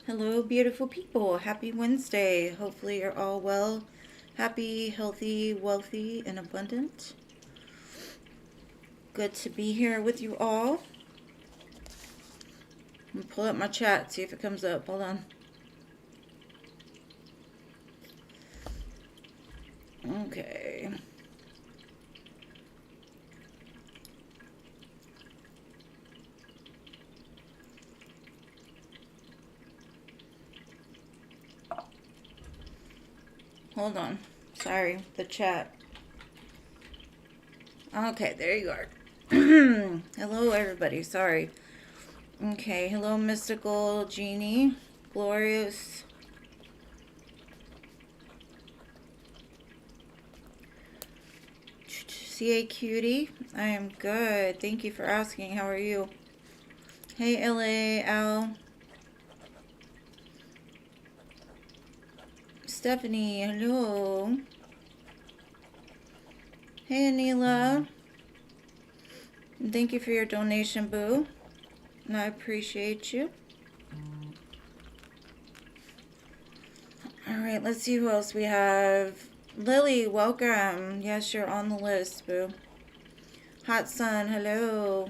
Hello, beautiful people. Happy Wednesday. Hopefully, you're all well, happy, healthy, wealthy, and abundant. Good to be here with you all. I'm gonna pull up my chat, see if it comes up. Hold on. Okay. Hold on. Sorry, the chat. Okay, there you are. Hello, everybody. Sorry. Okay, hello, Mystical Genie, Glorious. CA Cutie. I am good. Thank you for asking. How are you? Hey, LA, Al. Stephanie, hello. Hey, Anila. Thank you for your donation, boo. And I appreciate you. All right, let's see who else we have. Lily, welcome. Yes, you're on the list, boo. Hot Sun, hello.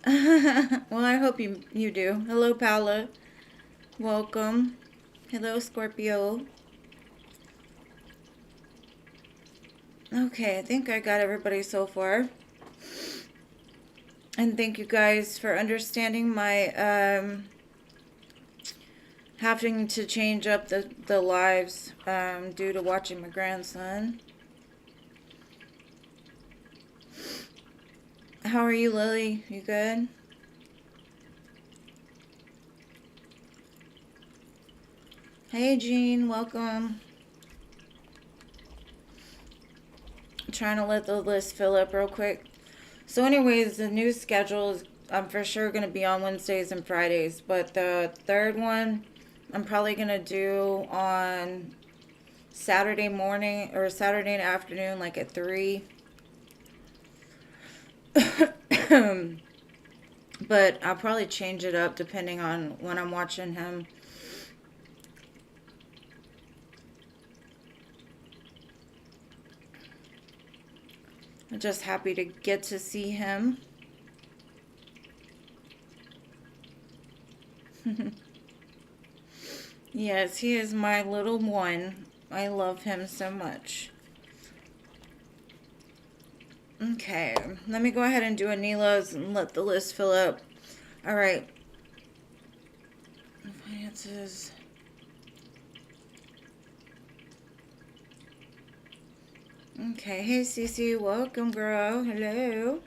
Well, I hope you do. Hello, Paula. Welcome. Hello, Scorpio. Okay, I think I got everybody so far. And thank you guys for understanding my having to change up the lives due to watching my grandson. How are you, Lily? You good? Hey, Jean. Welcome. I'm trying to let the list fill up real quick. So anyways, the new schedule is I'm for sure going to be on Wednesdays and Fridays. But the third one, I'm probably going to do on Saturday morning or Saturday afternoon, like at 3. But I'll probably change it up depending on when I'm watching him. I'm just happy to get to see him. Yes, he is my little one. I love him so much. Okay, let me go ahead and do Anila's and let the list fill up. All right. Finances. Okay, hey CeCe, welcome girl. Hello.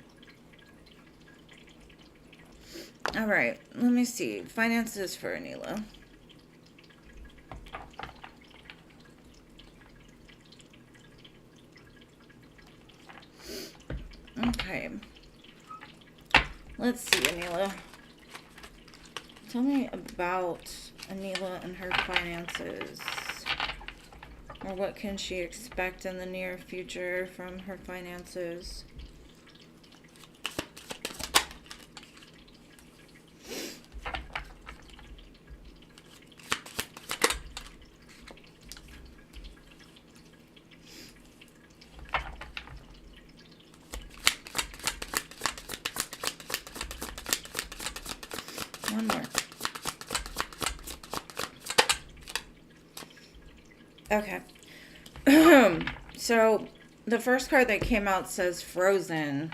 All right, let me see. Finances for Anila. Okay. Let's see, Anila. Tell me about Anila and her finances. Or what can she expect in the near future from her finances? One more. Okay. So, the first card that came out says Frozen.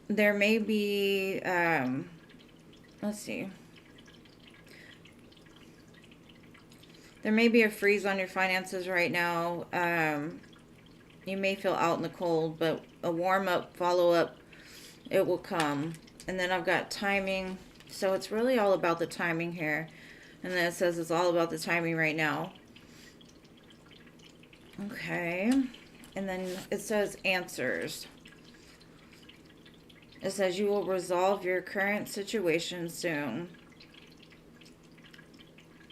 There may be, let's see. There may be a freeze on your finances right now. You may feel out in the cold, but a warm-up, follow-up, it will come. And then I've got timing. So it's really all about the timing here. And then it says it's all about the timing right now. Okay. And then it says answers. It says you will resolve your current situation soon.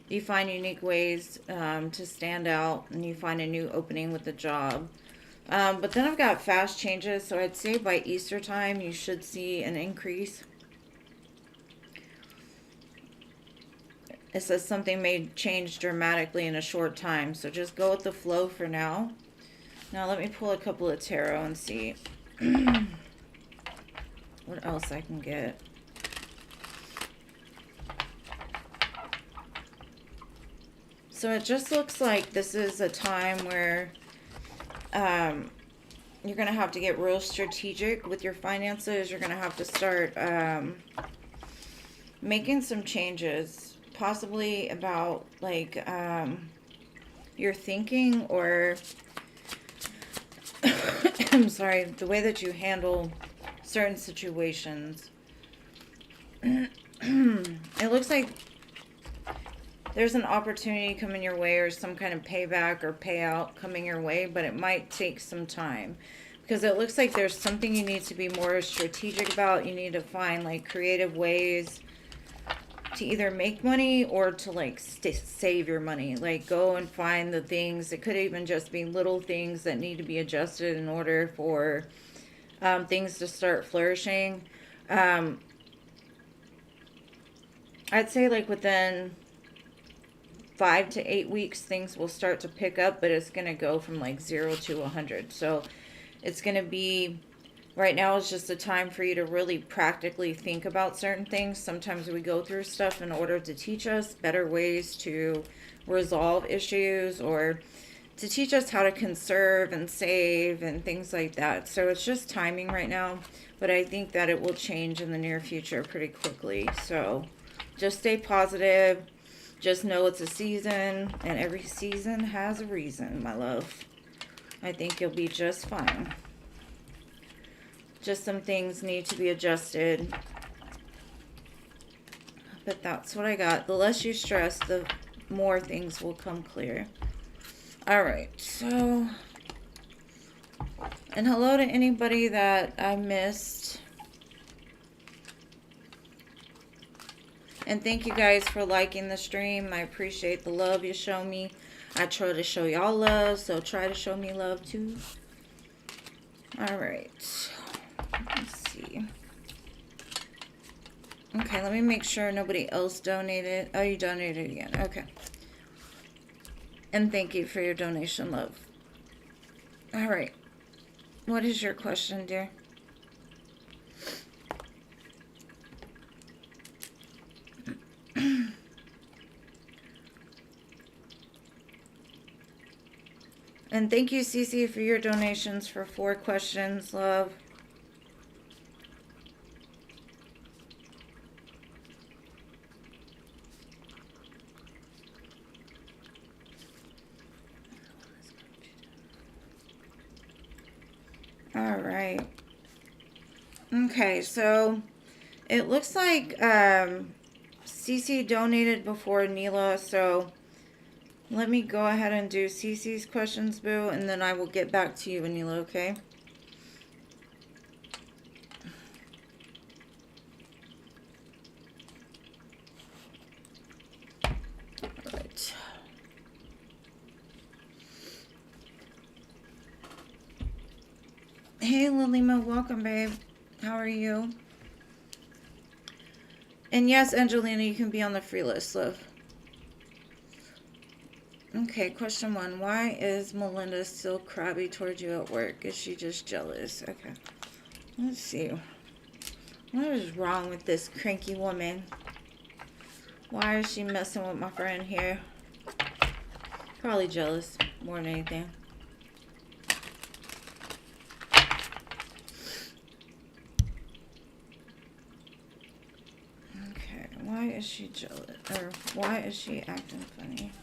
You find unique ways to stand out, and you find a new opening with the job. But then I've got fast changes, so I'd say by Easter time you should see an increase. it says something may change dramatically in a short time. So just go with the flow for now. Now let me pull a couple of tarot and see what else I can get. So it just looks like this is a time where you're going to have to get real strategic with your finances. You're going to have to start making some changes, possibly about like your thinking, or I'm sorry, the way that you handle certain situations. It looks like there's an opportunity coming your way, or some kind of payback or payout coming your way, but it might take some time, because it looks like there's something you need to be more strategic about. You need to find like creative ways to either make money or to like save your money. Like go and find the things. It could even just be little things that need to be adjusted in order for things to start flourishing. I'd say like within 5 to 8 weeks, things will start to pick up, but it's going to go from like 0 to 100. So it's going to be, right now is just a time for you to really practically think about certain things. Sometimes we go through stuff in order to teach us better ways to resolve issues, or to teach us how to conserve and save and things like that. So it's just timing right now, but I think that it will change in the near future pretty quickly. So just stay positive. Just know it's a season, and every season has a reason, my love. I think you'll be just fine. Just some things need to be adjusted. But that's what I got. The less you stress, the more things will come clear. Alright, so... And hello to anybody that I missed. And thank you guys for liking the stream. I appreciate the love you show me. I try to show y'all love, so try to show me love too. Alright. Let's see. Okay, let me make sure nobody else donated. Oh, you donated again. Okay. And thank you for your donation, love. Alright. What is your question, dear? And thank you, CeCe, for your donations for 4 questions, love. All right. Okay, so it looks like CeCe donated before Anila, so let me go ahead and do CeCe's questions, boo, and then I will get back to you, Anila, okay? All right. Hey, Lilima, welcome, babe. How are you? And yes, Angelina, you can be on the free list, love. Okay, question 1. Why is Melinda still crabby towards you at work? Is she just jealous? Okay. Let's see. What is wrong with this cranky woman? Why is she messing with my friend here? Probably jealous more than anything. Okay, why is she jealous? Or why is she acting funny?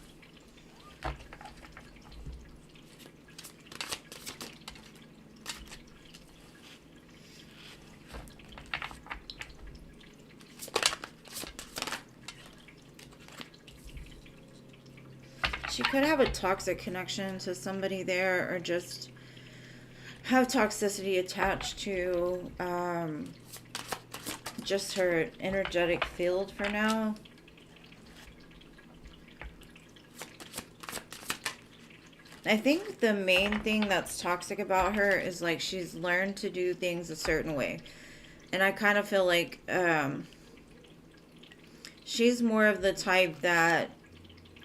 She could have a toxic connection to somebody there, or just have toxicity attached to just her energetic field for now. I think the main thing that's toxic about her is like she's learned to do things a certain way. And I kind of feel like she's more of the type that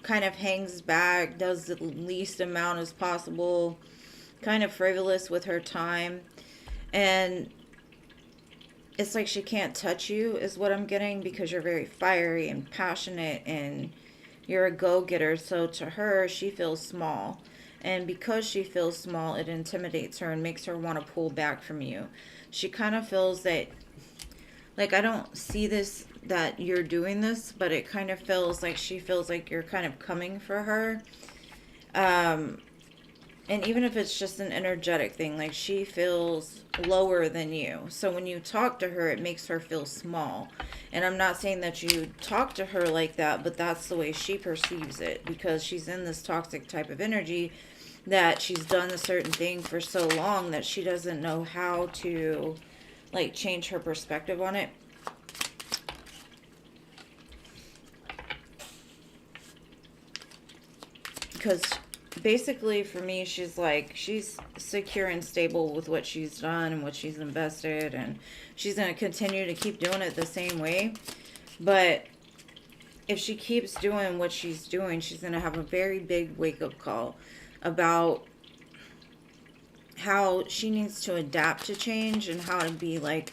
kind of hangs back, does the least amount as possible, kind of frivolous with her time. And it's like she can't touch you, is what I'm getting, because you're very fiery and passionate and you're a go-getter. So to her, she feels small. And because she feels small, it intimidates her and makes her want to pull back from you. She kind of feels that, like, I don't see this, that you're doing this, but it kind of feels like she feels like you're kind of coming for her. Um, and even if it's just an energetic thing, like she feels lower than you. So when you talk to her, it makes her feel small. And I'm not saying that you talk to her like that, but that's the way she perceives it, because she's in this toxic type of energy, that she's done a certain thing for so long that she doesn't know how to, like, change her perspective on it. Because basically for me, she's like, she's secure and stable with what she's done and what she's invested, and she's going to continue to keep doing it the same way. But if she keeps doing what she's doing, she's going to have a very big wake-up call about how she needs to adapt to change and how to be, like,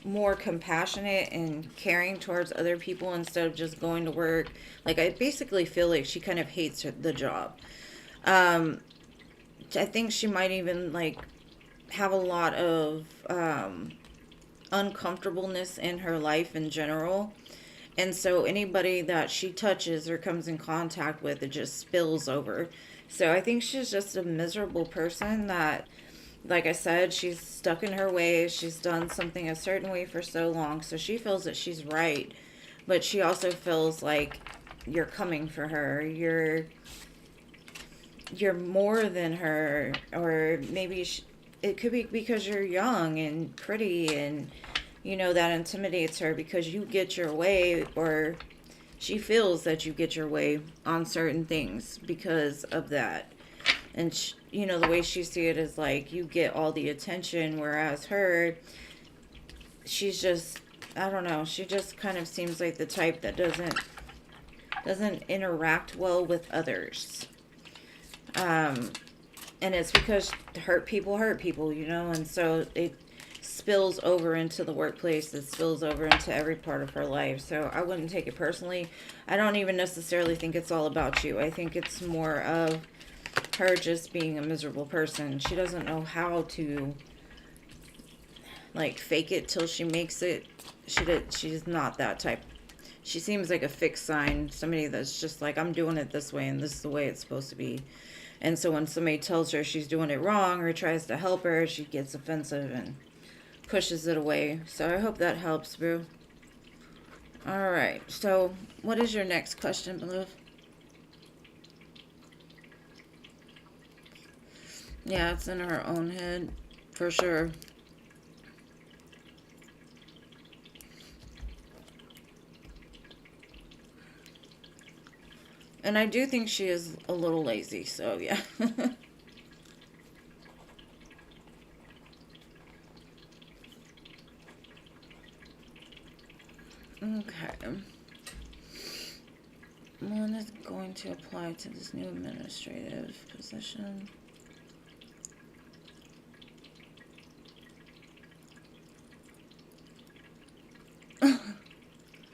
more compassionate and caring towards other people instead of just going to work. Like, I basically feel like she kind of hates the job. I think she might even, like, have a lot of uncomfortableness in her life in general. And so anybody that she touches or comes in contact with, it just spills over. So I think she's just a miserable person that, like I said, she's stuck in her ways. She's done something a certain way for so long. So she feels that she's right. But she also feels like you're coming for her. You're more than her. Or maybe it could be because you're young and pretty, and that intimidates her because you get your way, or she feels that you get your way on certain things because of that. And the way she sees it is like you get all the attention, whereas her, she's just, I don't know, she just kind of seems like the type that doesn't interact well with others. And it's because hurt people, and so it spills over into the workplace. It spills over into every part of her life. So I wouldn't take it personally. I don't even necessarily think it's all about you. I think it's more of her just being a miserable person. She doesn't know how to, like, fake it till she makes it. She's not that type. She seems like a fixed sign, somebody that's just like, I'm doing it this way and this is the way it's supposed to be. And so when somebody tells her she's doing it wrong or tries to help her, she gets offensive and pushes it away. So I hope that helps, boo. Alright, so what is your next question, beloved? Yeah, it's in her own head, for sure. And I do think she is a little lazy, so yeah. Okay. Melinda is going to apply to this new administrative position.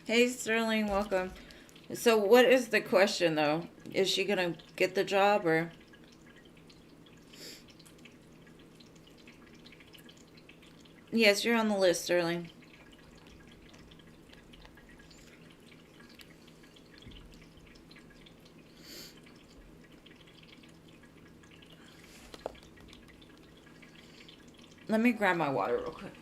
Hey, Sterling, welcome. So what is the question, though? Is she going to get the job, or? Yes, you're on the list, Sterling. Let me grab my water real quick.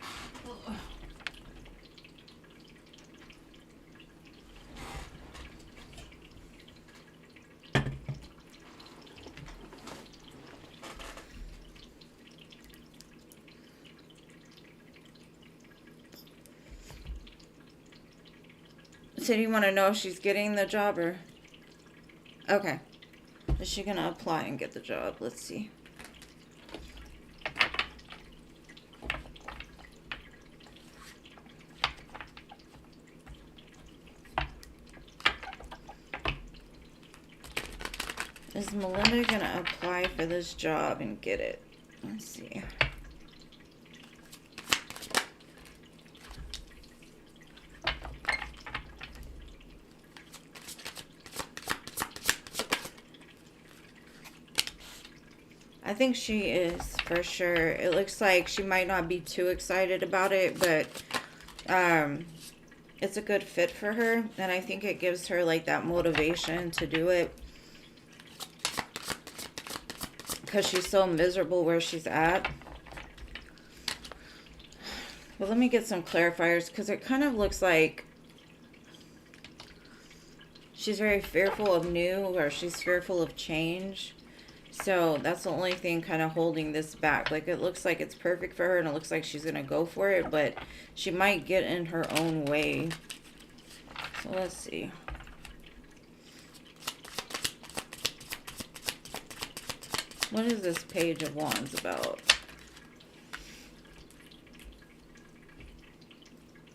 So do you want to know if she's getting the job, or? Okay. Is she going to apply and get the job? Let's see. Is Melinda going to apply for this job and get it? Let's see. I think she is, for sure. It looks like she might not be too excited about it, but it's a good fit for her. And I think it gives her, like, that motivation to do it. Because she's so miserable where she's at. But let me get some clarifiers, because it kind of looks like she's very fearful of new, or she's fearful of change. So that's the only thing kind of holding this back. Like, it looks like it's perfect for her and it looks like she's going to go for it, but she might get in her own way. So let's see. What is this Page of Wands about?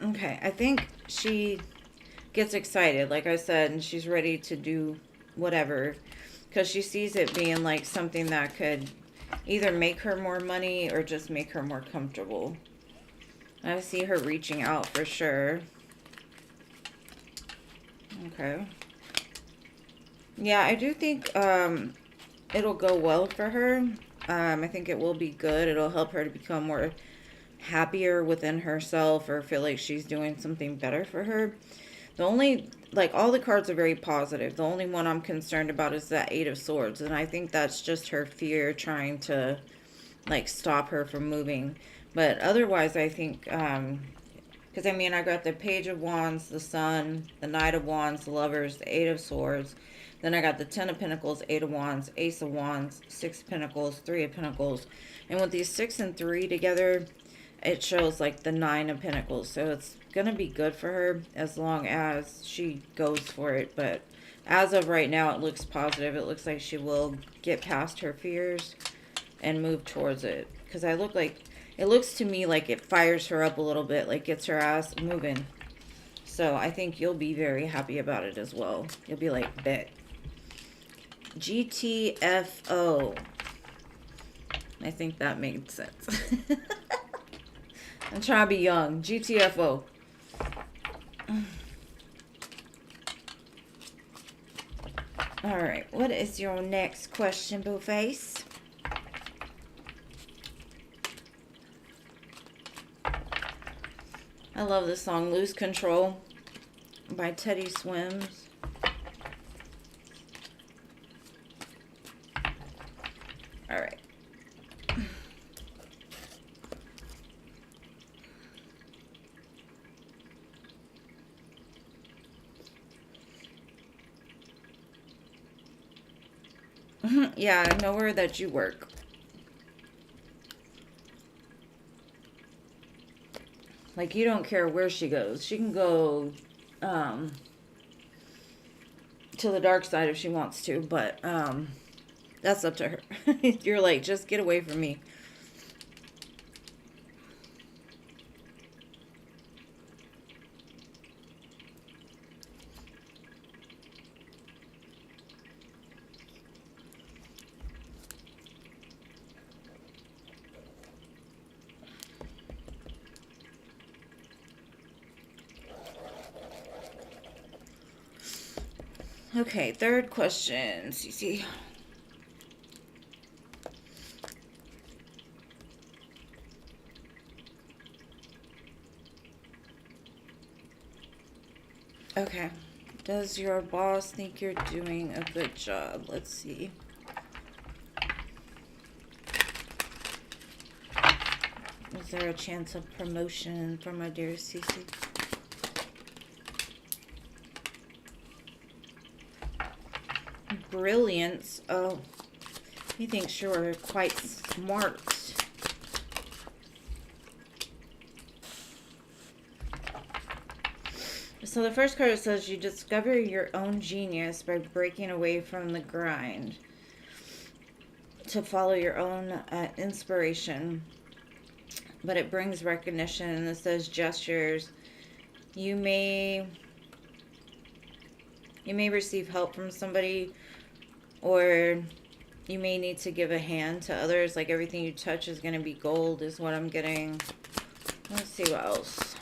Okay, I think she gets excited, like I said, and she's ready to do whatever. Because she sees it being like something that could either make her more money or just make her more comfortable. I see her reaching out for sure. Okay. Yeah, I do think it'll go well for her. I think it will be good. It'll help her to become more happier within herself or feel like she's doing something better for her. The only, like, all the cards are very positive. The only one I'm concerned about is that Eight of Swords. And I think that's just her fear trying to, like, stop her from moving. But otherwise, I think, because, I mean, I got the Page of Wands, the Sun, the Knight of Wands, the Lovers, the Eight of Swords. Then I got the Ten of Pentacles, Eight of Wands, Ace of Wands, Six of Pentacles, Three of Pentacles. And with these 6 and 3 together, it shows like the Nine of Pentacles. So it's gonna be good for her as long as she goes for it. But as of right now, it looks positive. It looks like she will get past her fears and move towards it. Because it looks to me like it fires her up a little bit, like gets her ass moving. So I think you'll be very happy about it as well. You'll be like, bet. GTFO. I think that made sense. I'm trying to be young. GTFO. Alright, what is your next question, Blueface? I love this song, Lose Control by Teddy Swims. Alright. Yeah, I know where that you work. Like, you don't care where she goes. She can go to the dark side if she wants to, but that's up to her. You're like, just get away from me. Okay, third question, CeCe. Okay. Does your boss think you're doing a good job? Let's see. Is there a chance of promotion for my dear CeCe? Brilliance. Oh, he thinks you're quite smart. So the first card says you discover your own genius by breaking away from the grind to follow your own inspiration. But it brings recognition, and it says gestures. You may receive help from somebody or you may need to give a hand to others. Like everything you touch is going to be gold is what I'm getting. Let's see what else.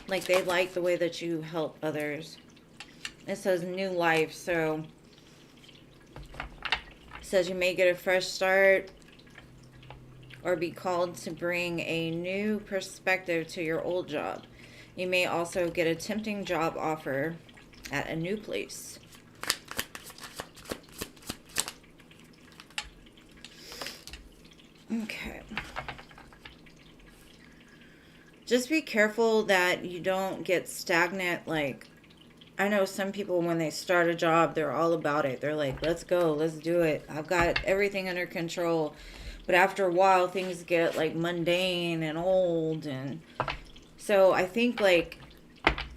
Like they like the way that you help others. It says new life. So it says you may get a fresh start or be called to bring a new perspective to your old job. You may also get a tempting job offer at a new place. Okay. Just be careful that you don't get stagnant. Like, I know some people, when they start a job, they're all about it. They're like, let's go, let's do it. I've got everything under control. But after a while, things get like mundane and old. And so I think like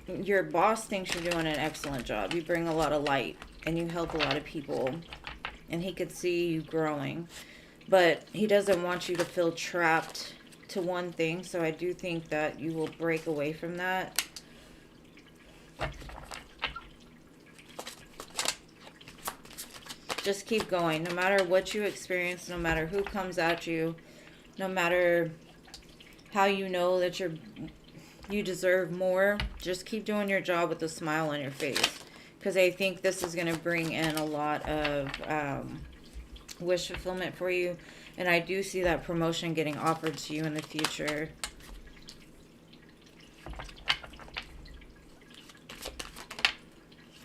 your boss thinks you're doing an excellent job. You bring a lot of light and you help a lot of people. And he could see you growing. But he doesn't want you to feel trapped to one thing. So I do think that you will break away from that. Just keep going. No matter what you experience, no matter who comes at you, no matter how you know that you deserve more, just keep doing your job with a smile on your face. Because I think this is going to bring in a lot of wish fulfillment for you. And I do see that promotion getting offered to you in the future.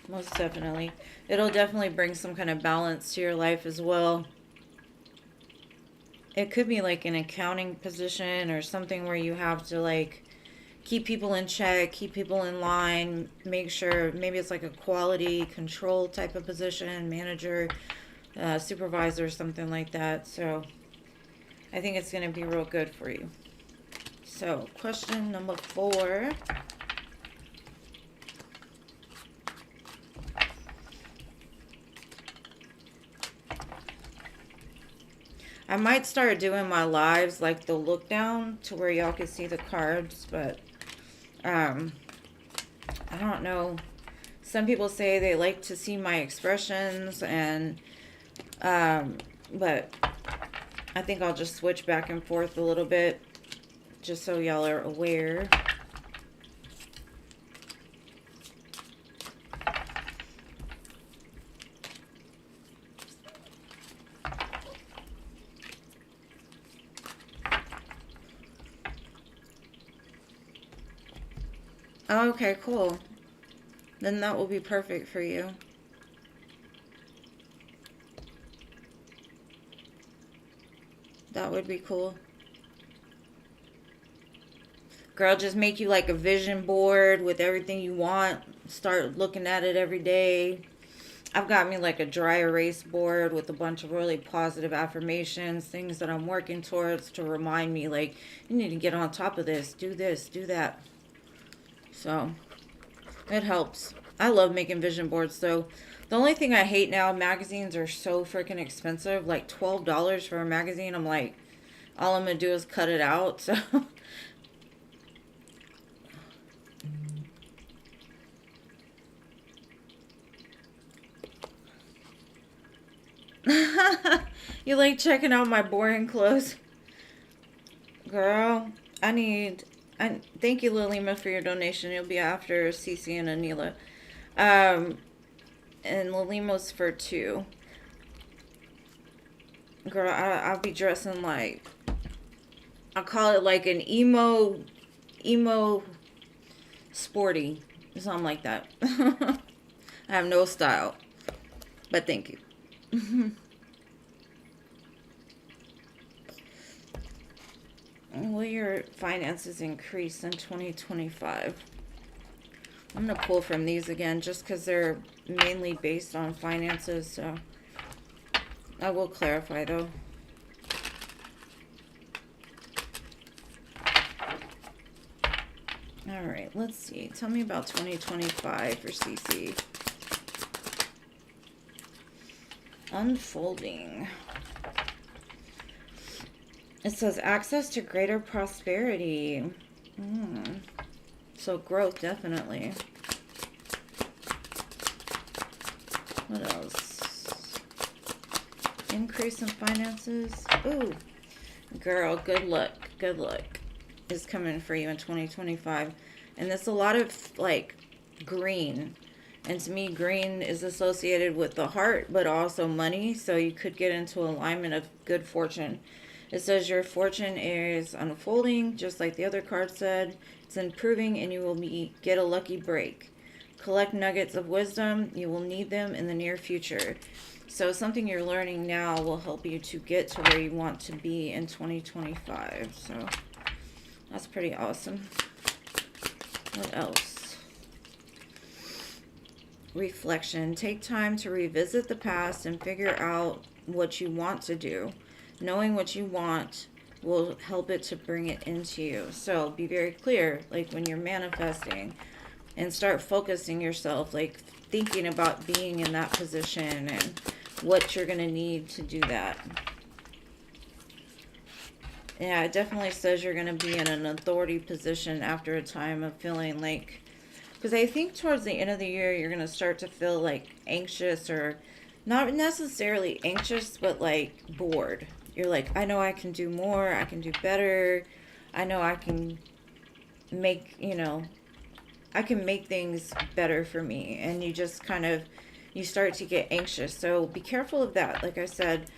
Most definitely. It'll definitely bring some kind of balance to your life as well. It could be like an accounting position or something where you have to like keep people in check, keep people in line, make sure, maybe it's like a quality control type of position, manager, supervisor, something like that. So I think it's going to be real good for you. So question number 4. I might start doing my lives like the look down to where y'all can see the cards, but I don't know. Some people say they like to see my expressions, and but I think I'll just switch back and forth a little bit just so y'all are aware. Okay, cool. Then that will be perfect for you. That would be cool. Girl, just make you like a vision board with everything you want. Start looking at it every day. I've got me like a dry erase board with a bunch of really positive affirmations, things that I'm working towards to remind me like, you need to get on top of this, do that. So it helps. I love making vision boards though. The only thing I hate now, magazines are so freaking expensive. Like $12 for a magazine. I'm like, all I'm going to do is cut it out. So you like checking out my boring clothes? Girl, thank you, Lilima, for your donation. You'll be after CeCe and Anila. And Lilima's for 2. Girl, I'll be dressing like, I call it like an emo sporty, something like that. I have no style, but thank you. Will your finances increase in 2025? I'm going to pull from these again just because they're mainly based on finances. So I will clarify though. All right, let's see. Tell me about 2025 for CeCe. Unfolding. It says access to greater prosperity. So growth, definitely. What else? Increase in finances. Ooh, girl, good luck. Good luck is coming for you in 2025. And there's a lot of like green. And to me, green is associated with the heart, but also money. So you could get into alignment of good fortune. It says your fortune is unfolding, just like the other card said. It's improving, and you will get a lucky break. Collect nuggets of wisdom. You will need them in the near future. So something you're learning now will help you to get to where you want to be in 2025. So that's pretty awesome. What else? Reflection. Take time to revisit the past and figure out what you want to do. Knowing what you want will help it to bring it into you. So be very clear, like when you're manifesting, and start focusing yourself, like thinking about being in that position and what you're going to need to do that. Yeah, it definitely says you're going to be in an authority position after a time of feeling like, because I think towards the end of the year, you're going to start to feel like anxious, or not necessarily anxious, but like bored. You're like, I know I can do more. I can do better. I know I can make, I can make things better for me. And you just kind of, you start to get anxious. So be careful of that. Like I said,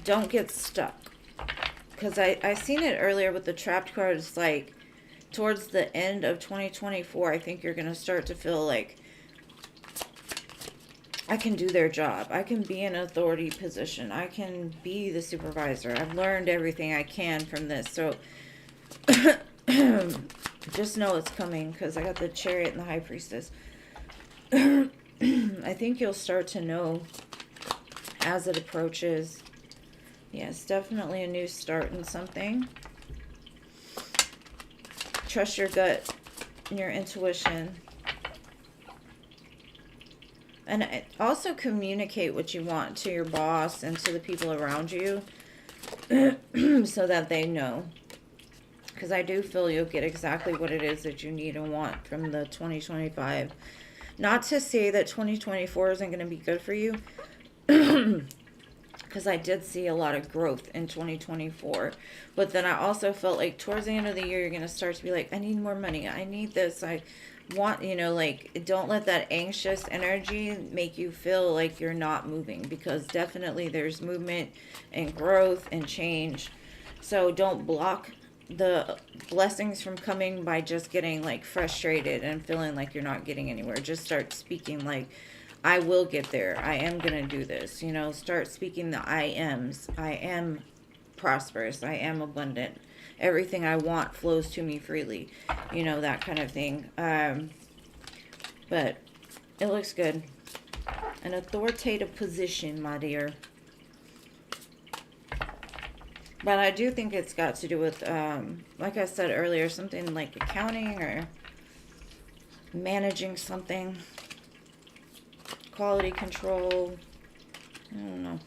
don't get stuck. Because I seen it earlier with the trapped cards, like towards the end of 2024, I think you're going to start to feel like, I can do their job. I can be in an authority position. I can be the supervisor. I've learned everything I can from this. So just know it's coming, because I got the Chariot and the High Priestess. I think you'll start to know as it approaches. Yes, definitely a new start in something. Trust your gut and your intuition. And also communicate what you want to your boss and to the people around you so that they know. Because I do feel you'll get exactly what it is that you need and want from the 2025. Not to say that 2024 isn't going to be good for you, because I did see a lot of growth in 2024. But then I also felt like towards the end of the year, you're going to start to be like, I need more money. I need this. I want, like, don't let that anxious energy make you feel like you're not moving, because definitely there's movement and growth and change. So don't block the blessings from coming by just getting like frustrated and feeling like you're not getting anywhere. Just start speaking like, I will get there. I am going to do this. Start speaking the I ams. I am prosperous. I am abundant. Everything I want flows to me freely. That kind of thing. But it looks good. An authoritative position, my dear. But I do think it's got to do with, like I said earlier, something like accounting or managing something. Quality control. I don't know.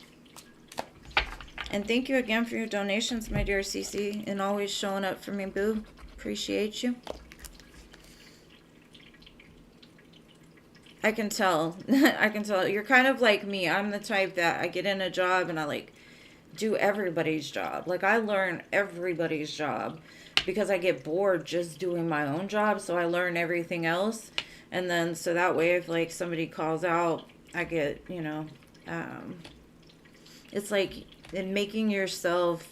And thank you again for your donations, my dear CeCe, and always showing up for me, boo. Appreciate you. I can tell. I can tell. You're kind of like me. I'm the type that I get in a job and I like do everybody's job. Like I learn everybody's job because I get bored just doing my own job. So I learn everything else. And then so that way if like somebody calls out, I get, it's like in making yourself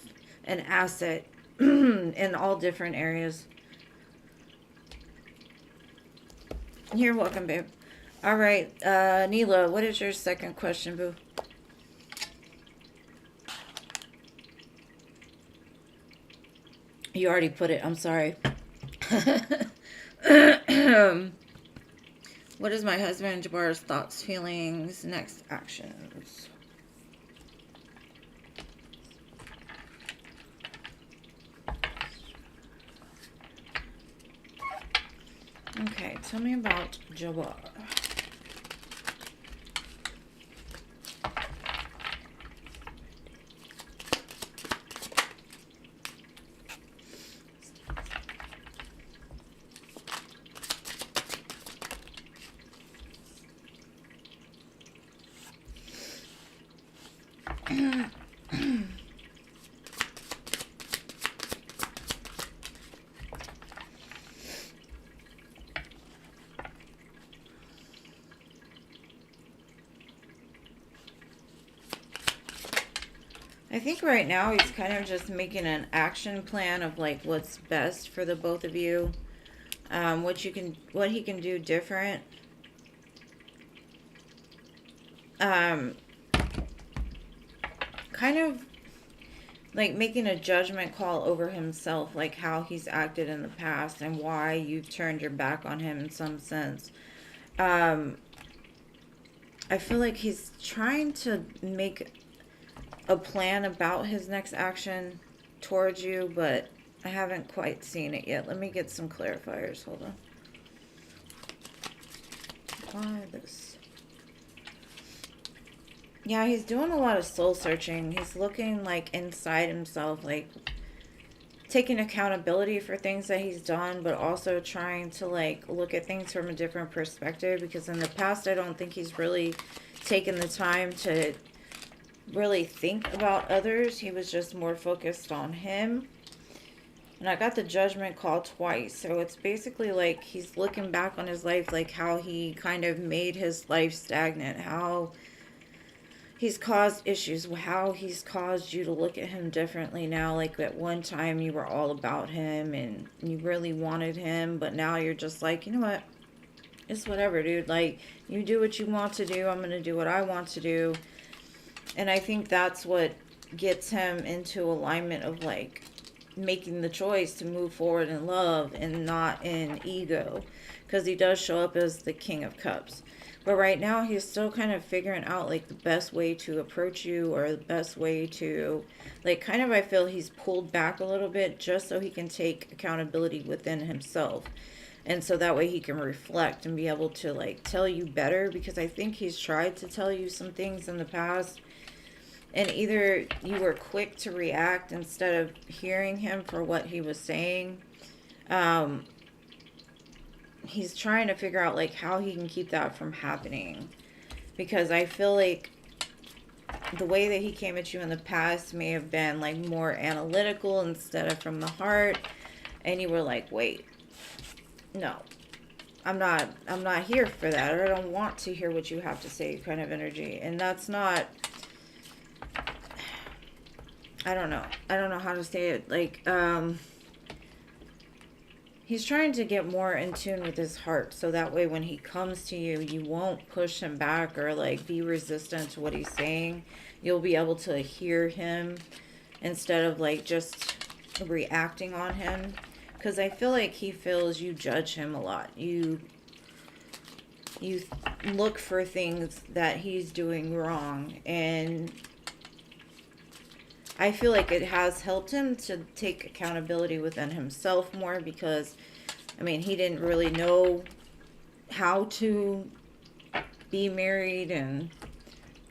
an asset in all different areas. You're welcome, babe. All right, Anila, what is your second question, boo? You already put it. I'm sorry. What is my husband Jabbar's thoughts, feelings, next actions? Okay, tell me about Jabbar. I think right now he's kind of just making an action plan of like what's best for the both of you. What he can do different. Kind of like making a judgment call over himself, like how he's acted in the past and why you've turned your back on him in some sense. I feel like he's trying to make a plan about his next action towards you, but I haven't quite seen it yet. Let me get some clarifiers. Hold on. Why this? Yeah, he's doing a lot of soul searching. He's looking like inside himself, like taking accountability for things that he's done, but also trying to like look at things from a different perspective, because in the past I don't think he's really taken the time to really think about others. He was just more focused on him. And I got the judgment call twice. So it's basically like he's looking back on his life, like how he kind of made his life stagnant, how he's caused issues, how he's caused you to look at him differently now. Like at one time you were all about him and you really wanted him, but now you're just like, you know what? It's whatever, dude. Like, you do what you want to do. I'm going to do what I want to do. And I think that's what gets him into alignment of like making the choice to move forward in love and not in ego, because he does show up as the King of Cups. But right now he's still kind of figuring out like the best way to approach you, or the best way to like kind of, I feel he's pulled back a little bit just so he can take accountability within himself. And so that way he can reflect and be able to like tell you better, because I think he's tried to tell you some things in the past, and either you were quick to react instead of hearing him for what he was saying. He's trying to figure out like how he can keep that from happening, because I feel like the way that he came at you in the past may have been like more analytical instead of from the heart, and you were like, wait, no, I'm not here for that, or I don't want to hear what you have to say kind of energy. And that's not, I don't know how to say it. Like, he's trying to get more in tune with his heart, so that way when he comes to you, you won't push him back or like be resistant to what he's saying. You'll be able to hear him instead of like just reacting on him. Because I feel like he feels you judge him a lot. You look for things that he's doing wrong, and I feel like it has helped him to take accountability within himself more, because, I mean, he didn't really know how to be married and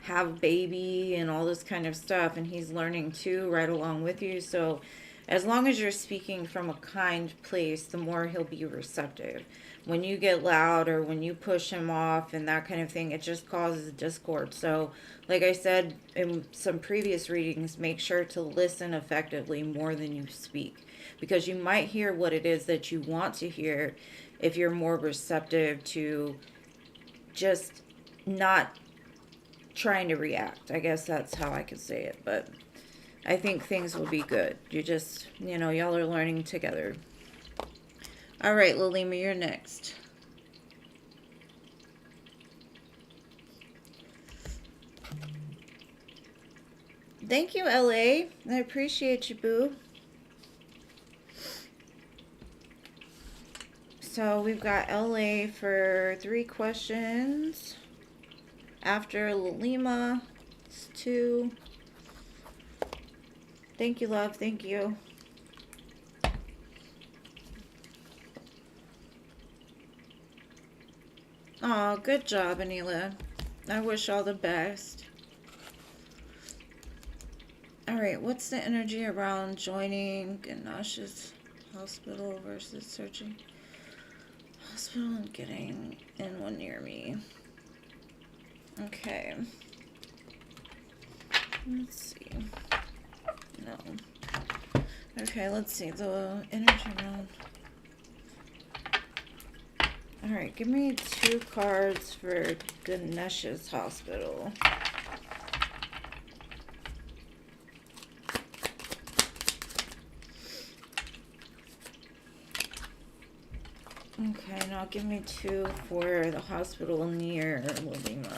have a baby and all this kind of stuff, and he's learning too right along with you. So as long as you're speaking from a kind place, the more he'll be receptive. When you get loud or when you push him off and that kind of thing, it just causes discord. So like I said in some previous readings, make sure to listen effectively more than you speak, because you might hear what it is that you want to hear if you're more receptive to just not trying to react. I guess that's how I could say it, but I think things will be good. You just, y'all are learning together. All right, Lilima, you're next. Thank you, LA. I appreciate you, boo. So we've got LA for 3 questions. After Lilima, it's 2. Thank you, love. Thank you. Oh, good job, Anila. I wish all the best. Alright, what's the energy around joining Ganache's hospital versus searching hospital and getting in one near me? Okay. Let's see. No. Okay, let's see. The energy around. Alright, give me 2 cards for Ganache's hospital. Okay, now give me 2 for the hospital near Lima.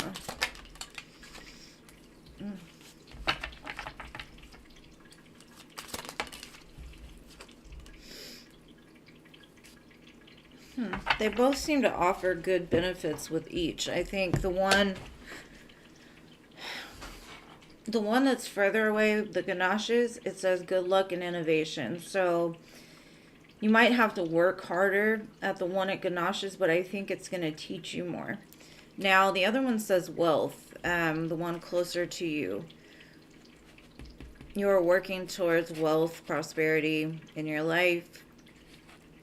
They both seem to offer good benefits with each. I think the one that's further away, the Ganaches, it says good luck and innovation. So you might have to work harder at the one at Ganache's, but I think it's going to teach you more. Now, the other one says wealth, the one closer to you. You are working towards wealth, prosperity in your life.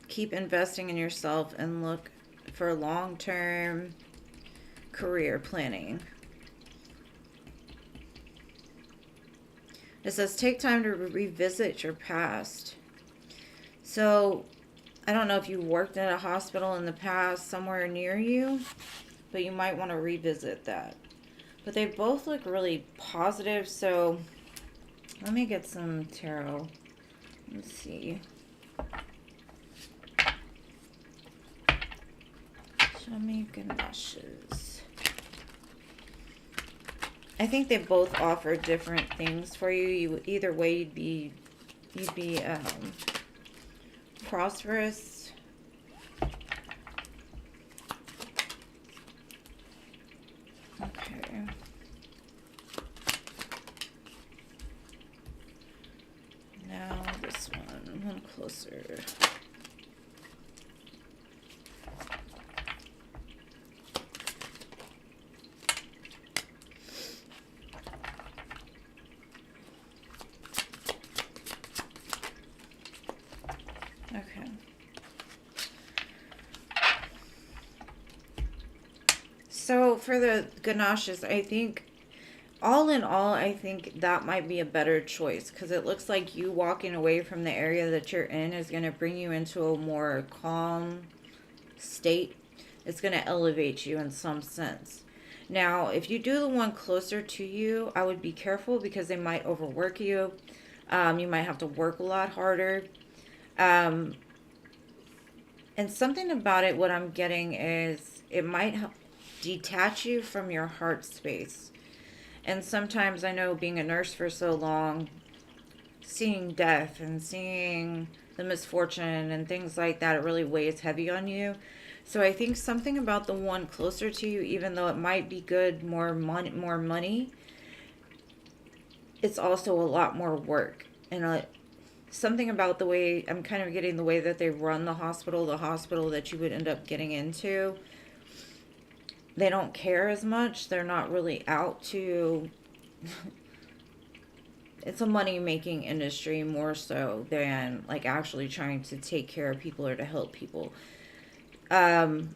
Keep investing in yourself and look for long-term career planning. It says take time to revisit your past. So, I don't know if you worked at a hospital in the past somewhere near you, but you might want to revisit that. But they both look really positive, so let me get some tarot. Let's see. Show me Ganaches. I think they both offer different things for you. Either way, you'd be prosperous. Okay. Now this one closer. Okay. So for the Ganaches, I think, all in all, I think that might be a better choice because it looks like you walking away from the area that you're in is going to bring you into a more calm state. It's going to elevate you in some sense. Now, if you do the one closer to you, I would be careful because they might overwork you. You might have to work a lot harder. And something about it, what I'm getting is it might detach you from your heart space. And sometimes I know being a nurse for so long, seeing death and seeing the misfortune and things like that, it really weighs heavy on you. So I think something about the one closer to you, even though it might be good, more money, it's also a lot more work. And something about the way, I'm kind of getting the way that they run the hospital that you would end up getting into, they don't care as much. They're not really out to... It's a money-making industry more so than, like, actually trying to take care of people or to help people. And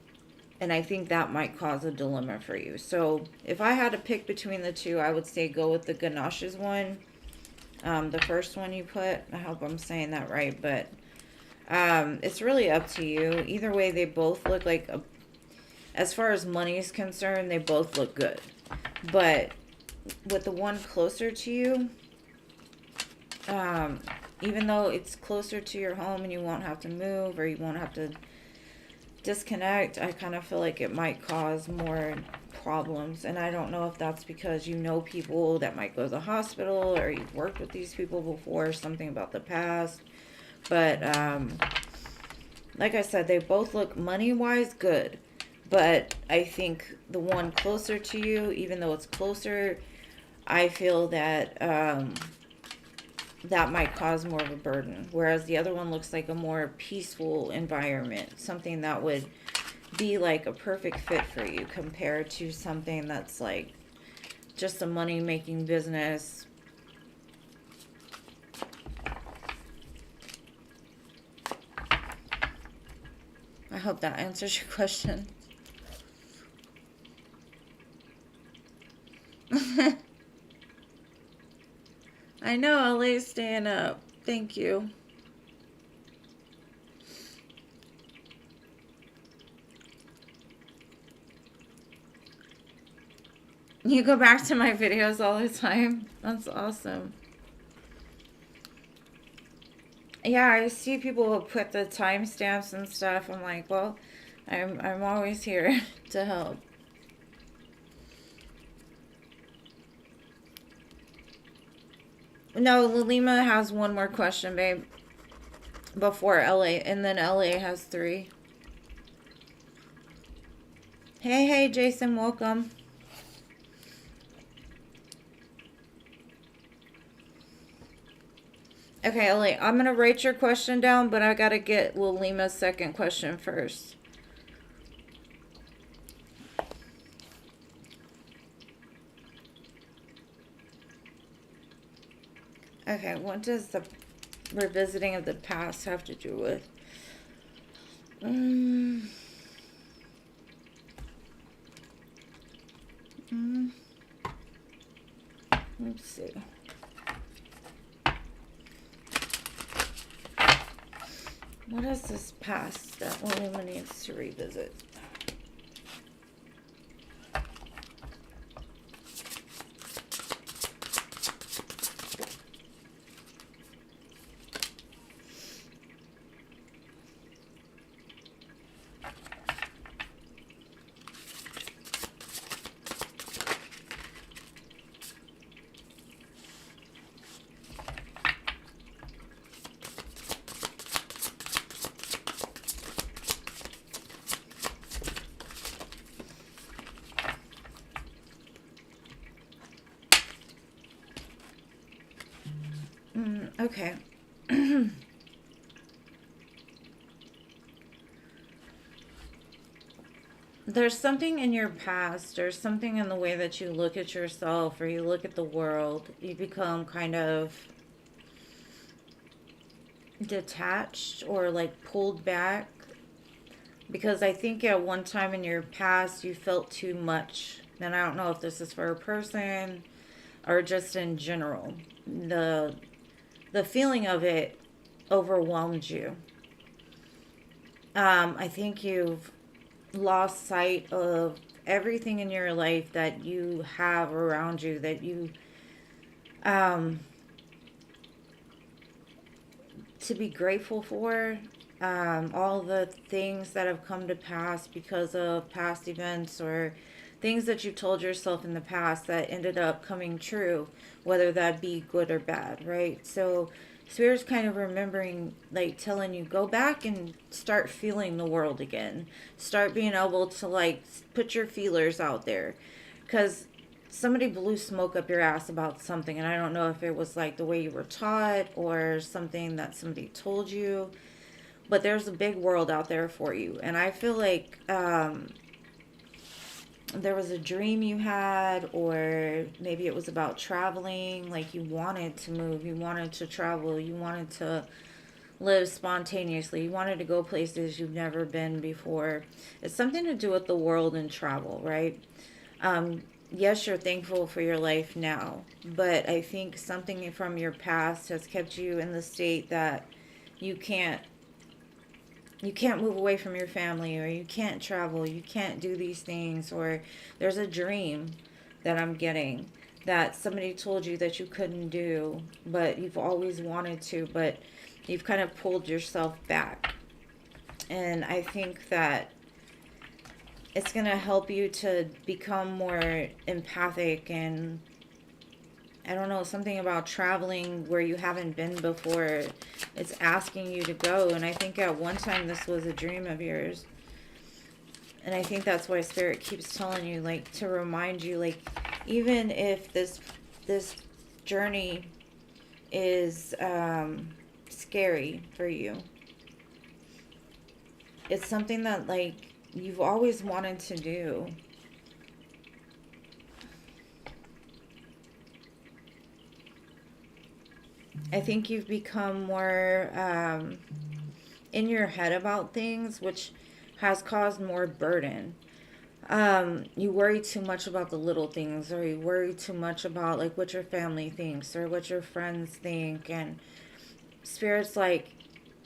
I think that might cause a dilemma for you. So, if I had to pick between the two, I would say go with the Ganache's one. The first one you put. I hope I'm saying that right, but it's really up to you. Either way, they both look like as far as money is concerned, they both look good. But with the one closer to you, even though it's closer to your home and you won't have to move or you won't have to disconnect, I kind of feel like it might cause more problems. And I don't know if that's because you know people that might go to the hospital or you've worked with these people before, something about the past. But like I said, they both look money-wise good. But I think the one closer to you, even though it's closer, I feel that that might cause more of a burden. Whereas the other one looks like a more peaceful environment. Something that would be like a perfect fit for you compared to something that's like just a money-making business. I hope that answers your question. I know, LA's staying up. Thank you. You go back to my videos all the time. That's awesome. Yeah, I see people put the timestamps and stuff. I'm like, well, I'm always here to help. No, Lima has one more question, babe, before LA, and then LA has three. Hey, hey, Jason, welcome. Okay, LA, I'm gonna write your question down, but I gotta get Lima's second question first. Okay, what does the revisiting of the past have to do with? Mm, mm, let's see. What is this past that Lima needs to revisit? Okay. There's something in your past, or something in the way that you look at yourself or you look at the world. You become kind of detached or like pulled back. Because I think at one time in your past you felt too much. And I don't know if this is for a person or just in general. The feeling of it overwhelmed you. I think you've lost sight of everything in your life that you have around you, that you um to be grateful for, all the things that have come to pass because of past events or things that you told yourself in the past that ended up coming true, whether that be good or bad, right? So Spirit's kind of remembering, like telling you, go back and start feeling the world again. Start being able to like put your feelers out there. Because somebody blew smoke up your ass about something, and I don't know if it was like the way you were taught or something that somebody told you, but there's a big world out there for you. And I feel like there was a dream you had, or maybe it was about traveling, like you wanted to move, you wanted to travel, you wanted to live spontaneously, you wanted to go places you've never been before. It's something to do with the world and travel, right? Yes, you're thankful for your life now, but I think something from your past has kept you in the state that you can't you can't move away from your family, or you can't travel, you can't do these things, or there's a dream that I'm getting that somebody told you that you couldn't do, but you've always wanted to, but you've kind of pulled yourself back. And I think that it's going to help you to become more empathic, and I don't know, something about traveling where you haven't been before. It's asking you to go. And I think at one time this was a dream of yours. And I think that's why Spirit keeps telling you, like, to remind you, like, even if this journey is scary for you, it's something that, like, you've always wanted to do. I think you've become more in your head about things, which has caused more burden. You worry too much about the little things, or you worry too much about like what your family thinks or what your friends think. And Spirit's like,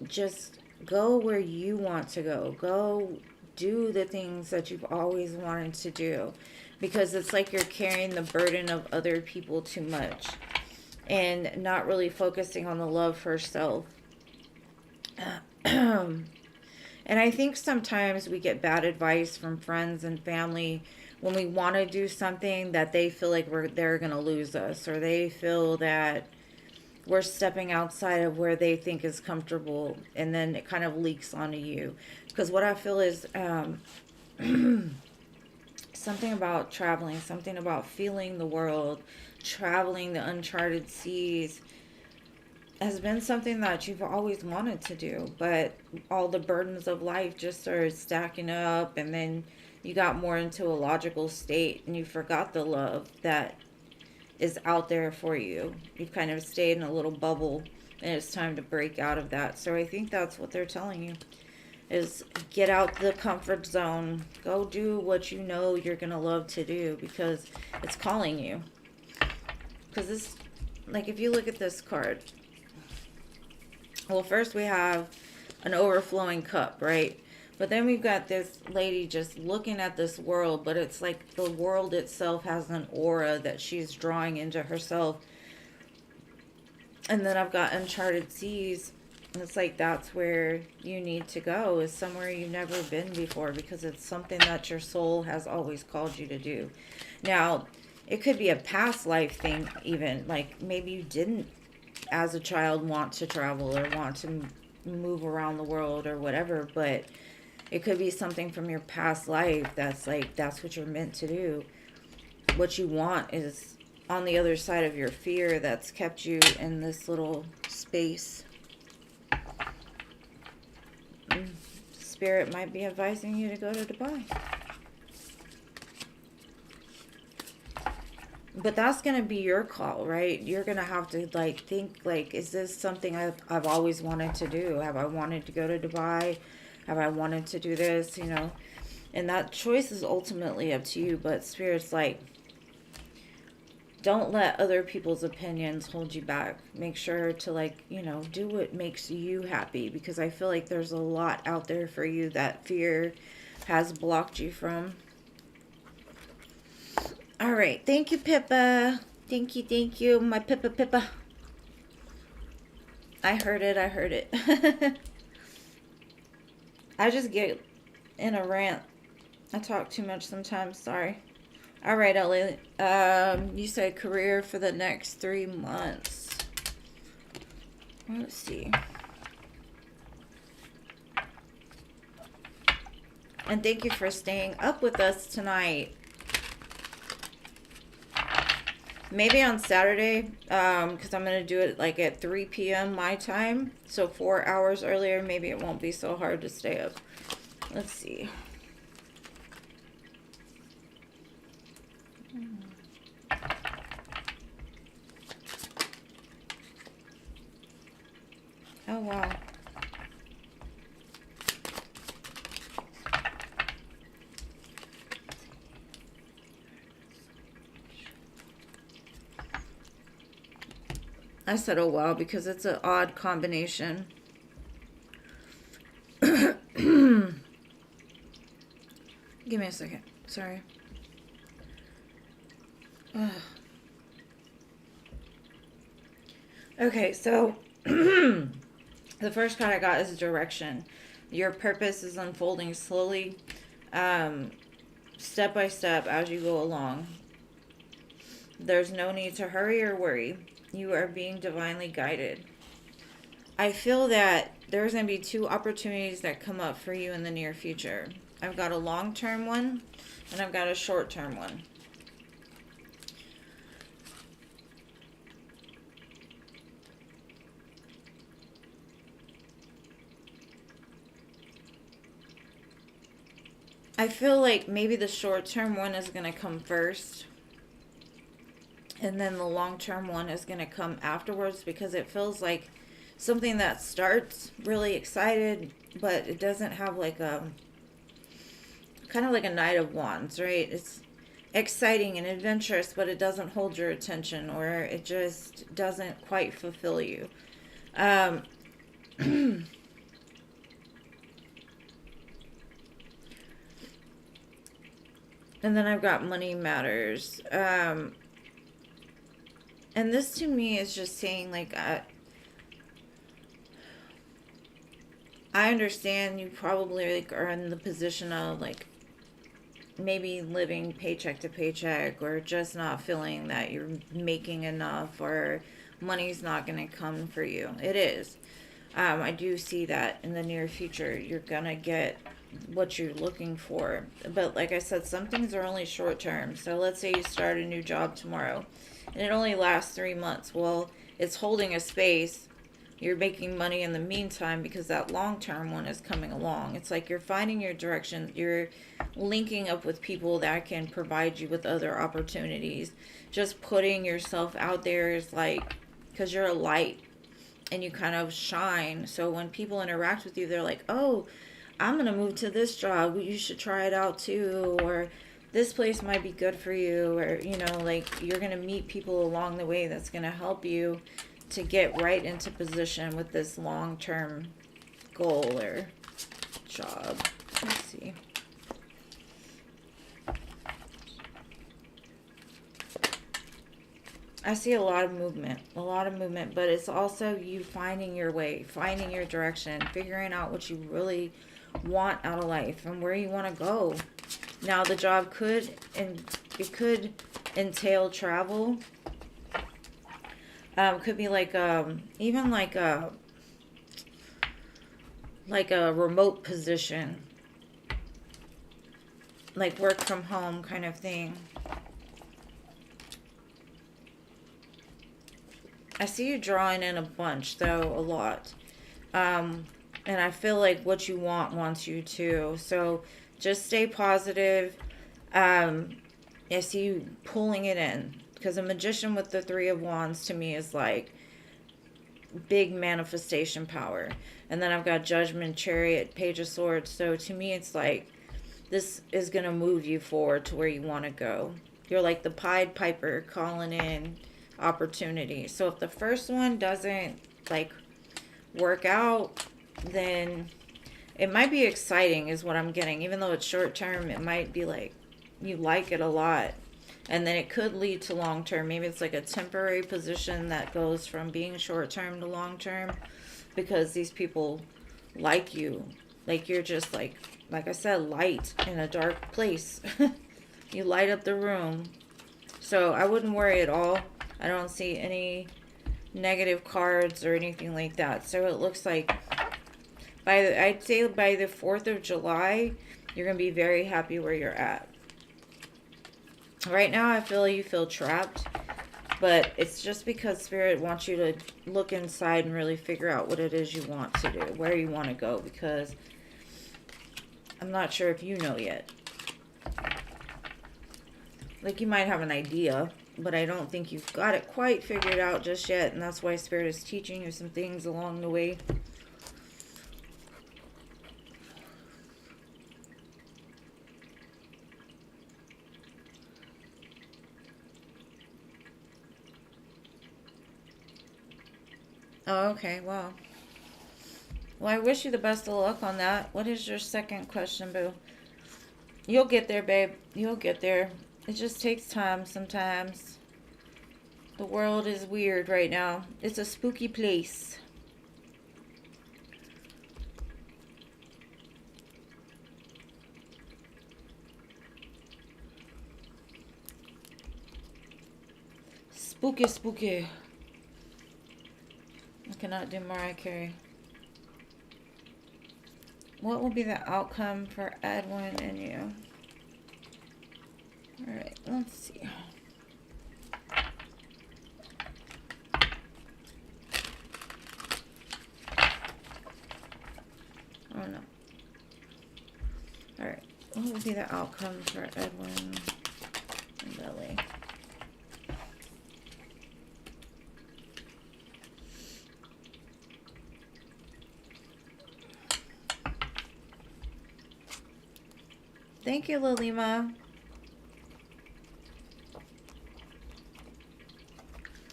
just go where you want to go. Go do the things that you've always wanted to do, because it's like you're carrying the burden of other people too much and not really focusing on the love for self. And And I think sometimes we get bad advice from friends and family when we want to do something that they feel like they're going to lose us, or they feel that we're stepping outside of where they think is comfortable, and then it kind of leaks onto you. Because what I feel is something about traveling, something about feeling the world, traveling the uncharted seas has been something that you've always wanted to do, but all the burdens of life just started stacking up, and then you got more into a logical state and you forgot the love that is out there for you. You've kind of stayed in a little bubble, and it's time to break out of that. So I think that's what they're telling you, is get out the comfort zone. Go do what you know you're going to love to do, because it's calling you. Because this, like, if you look at this card, well, first we have an overflowing cup, right? But then we've got this lady just looking at this world, but it's like the world itself has an aura that she's drawing into herself. And then I've got uncharted seas. And it's like that's where you need to go, is somewhere you've never been before, because it's something that your soul has always called you to do. Now, it could be a past life thing even. Like maybe you didn't, as a child, want to travel or want to move around the world or whatever, but it could be something from your past life that's like, that's what you're meant to do. What you want is on the other side of your fear that's kept you in this little space. Spirit might be advising you to go to Dubai. But that's going to be your call, right? You're going to have to like think like, is this something I've always wanted to do? Have I wanted to go to Dubai? Have I wanted to do this, you know? And that choice is ultimately up to you. But Spirit's like, don't let other people's opinions hold you back. Make sure to, like, you know, do what makes you happy. Because I feel like there's a lot out there for you that fear has blocked you from. All right. Thank you, Pippa. Thank you. My Pippa. I heard it. I just get in a rant. I talk too much sometimes. Sorry. All right, Ellie. You said career for the next 3 months. Let's see. And thank you for staying up with us tonight. Maybe on Saturday, because I'm going to do it like at 3 p.m. my time. So 4 hours earlier, maybe it won't be so hard to stay up. Let's see. Oh, wow. I said, oh, wow, because it's an odd combination. Give me a second. Sorry. Ugh. Okay, so the first card I got is direction. Your purpose is unfolding slowly, step by step as you go along. There's no need to hurry or worry. You are being divinely guided. I feel that there's going to be 2 opportunities that come up for you in the near future. I've got a long-term one, and I've got a short-term one. I feel like maybe the short-term one is going to come first, and then the long-term one is going to come afterwards, because it feels like something that starts really excited, but it doesn't have like a, kind of like a Knight of Wands, right? It's exciting and adventurous, but it doesn't hold your attention, or it just doesn't quite fulfill you. And then I've got money matters. And this to me is just saying like, I understand you probably like are in the position of like maybe living paycheck to paycheck, or just not feeling that you're making enough, or money's not going to come for you. It is. I do see that in the near future you're going to get what you're looking for. But like I said, some things are only short term. So let's say you start a new job tomorrow and it only lasts 3 months. Well, it's holding a space. You're making money in the meantime because that long term one is coming along. It's like you're finding your direction. You're linking up with people that can provide you with other opportunities. Just putting yourself out there is like, because you're a light and you kind of shine. So when people interact with you, they're like, oh, I'm going to move to this job. You should try it out too. Or this place might be good for you. Or, you know, like you're going to meet people along the way that's going to help you to get right into position with this long-term goal or job. Let's see. I see a lot of movement, but it's also you finding your way, finding your direction, figuring out what you really want out of life and where you want to go. Now, the job could, and it could entail travel. Could be like even like a remote position, like work from home kind of thing. I see you drawing in a bunch though, a lot. And I feel like what you want wants you too. So just stay positive. I see you pulling it in, because a magician with the 3 of Wands to me is like big manifestation power. And then I've got Judgment, Chariot, Page of Swords. So to me, it's like this is going to move you forward to where you want to go. You're like the Pied Piper calling in opportunity. So if the first one doesn't like work out, then it might be exciting is what I'm getting. Even though it's short term, it might be like you like it a lot. And then it could lead to long term. Maybe it's like a temporary position that goes from being short term to long term, because these people like you. Like you're just like I said, light in a dark place. You light up the room. So I wouldn't worry at all. I don't see any negative cards or anything like that. So it looks like I'd say by the 4th of July, you're going to be very happy where you're at. Right now, I feel you feel trapped, but it's just because Spirit wants you to look inside and really figure out what it is you want to do, where you want to go, because I'm not sure if you know yet. Like, you might have an idea, but I don't think you've got it quite figured out just yet, and that's why Spirit is teaching you some things along the way. Oh, okay, wow. Well, I wish you the best of luck on that. What is your second question, boo? You'll get there, babe. You'll get there. It just takes time sometimes. The world is weird right now. It's a spooky place. Spooky, spooky. I cannot do Mariah Carey. What will be the outcome for Edwin and you? Alright, let's see. Oh no. Alright, what will be the outcome for Edwin and Billy? Thank you, Lilima.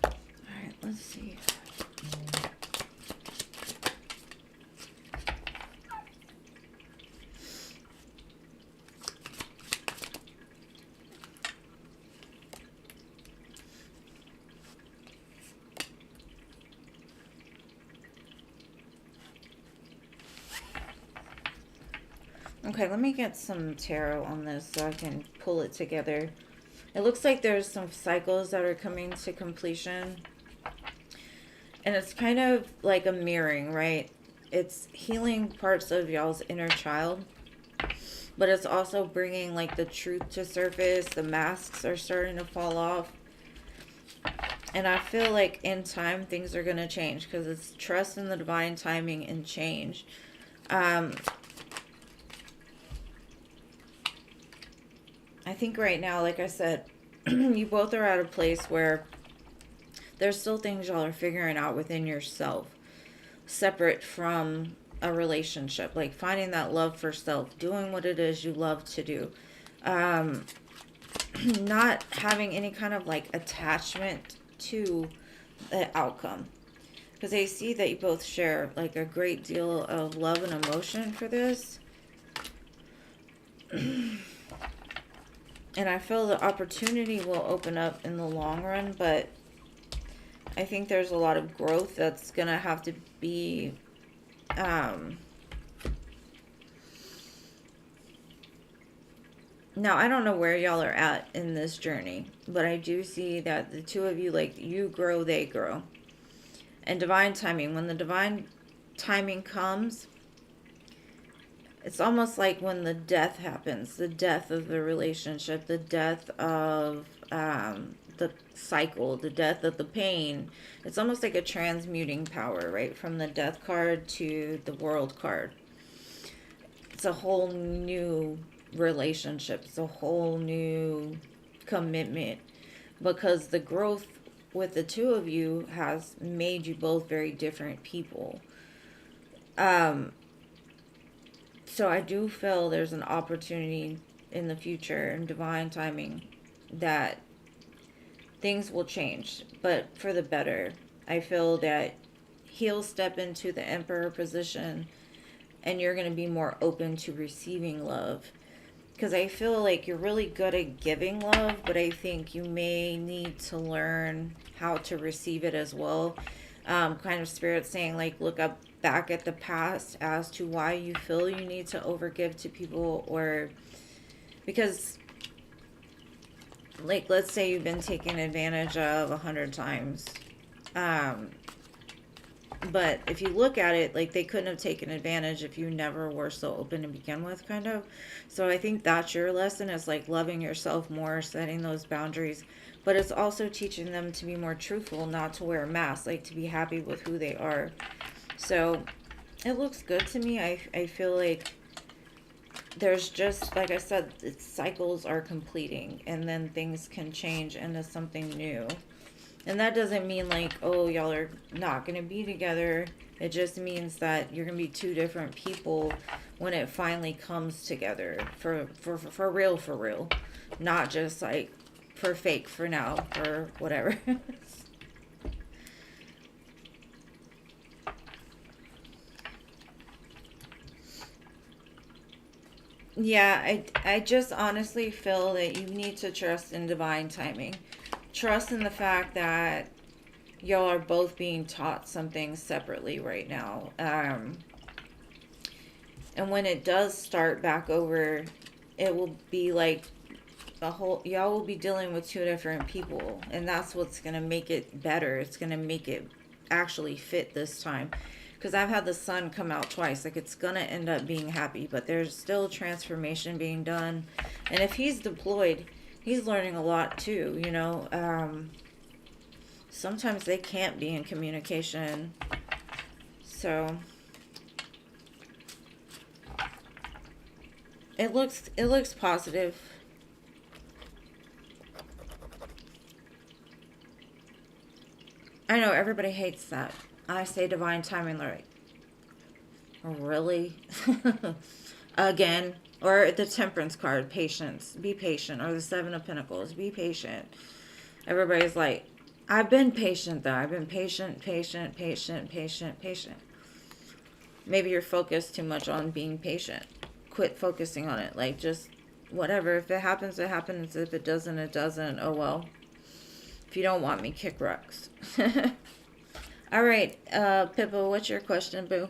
Alright, let's see. Okay, let me get some tarot on this so I can pull it together. It looks like there's some cycles that are coming to completion. And it's kind of like a mirroring, right? It's healing parts of y'all's inner child. But it's also bringing like the truth to surface. The masks are starting to fall off. And I feel like in time things are going to change. Because it's trust in the divine timing and change. I think right now, like I said, you both are at a place where there's still things y'all are figuring out within yourself, separate from a relationship, like finding that love for self, doing what it is you love to do, not having any kind of like attachment to the outcome, because I see that you both share like a great deal of love and emotion for this. And I feel the opportunity will open up in the long run, but I think there's a lot of growth that's going to have to be now, I don't know where y'all are at in this journey, but I do see that the two of you, like, you grow, they grow. And divine timing, when the divine timing comes, it's almost like when the death happens, the death of the relationship, the death of the cycle, the death of the pain. It's almost like a transmuting power, right? From the death card to the world card. It's a whole new relationship. It's a whole new commitment, because the growth with the two of you has made you both very different people. So I do feel there's an opportunity in the future and divine timing that things will change, but for the better. I feel that he'll step into the emperor position and you're going to be more open to receiving love. Because I feel like you're really good at giving love, but I think you may need to learn how to receive it as well. Kind of spirit saying, like, look up back at the past as to why you feel you need to overgive to people, or because, like, let's say you've been taken advantage of 100 times. But if you look at it, like, they couldn't have taken advantage if you never were so open to begin with, kind of. So I think that's your lesson, is like loving yourself more, setting those boundaries. But it's also teaching them to be more truthful, not to wear a mask, like to be happy with who they are. So it looks good to me. I feel like there's just, like I said, cycles are completing, and then things can change into something new. And that doesn't mean like, oh, y'all are not going to be together. It just means that you're going to be two different people when it finally comes together. For real, for real. Not just like for fake for now or whatever. Yeah, I just honestly feel that you need to trust in divine timing. Trust in the fact that y'all are both being taught something separately right now. And when it does start back over, it will be like a whole, y'all will be dealing with two different people. And that's what's going to make it better. It's going to make it actually fit this time. Because I've had the sun come out twice. Like, it's going to end up being happy. But there's still transformation being done. And if he's deployed, he's learning a lot too, you know. Sometimes they can't be in communication. So it looks positive. I know everybody hates that. I say divine timing, like, really? Again. Or the temperance card, patience. Be patient. Or the seven of pentacles, be patient. Everybody's like, I've been patient though. I've been patient. Maybe you're focused too much on being patient. Quit focusing on it. Like, just whatever. If it happens, it happens. If it doesn't, it doesn't. Oh well. If you don't want me, kick rocks. Alright, Pippa, what's your question, boo?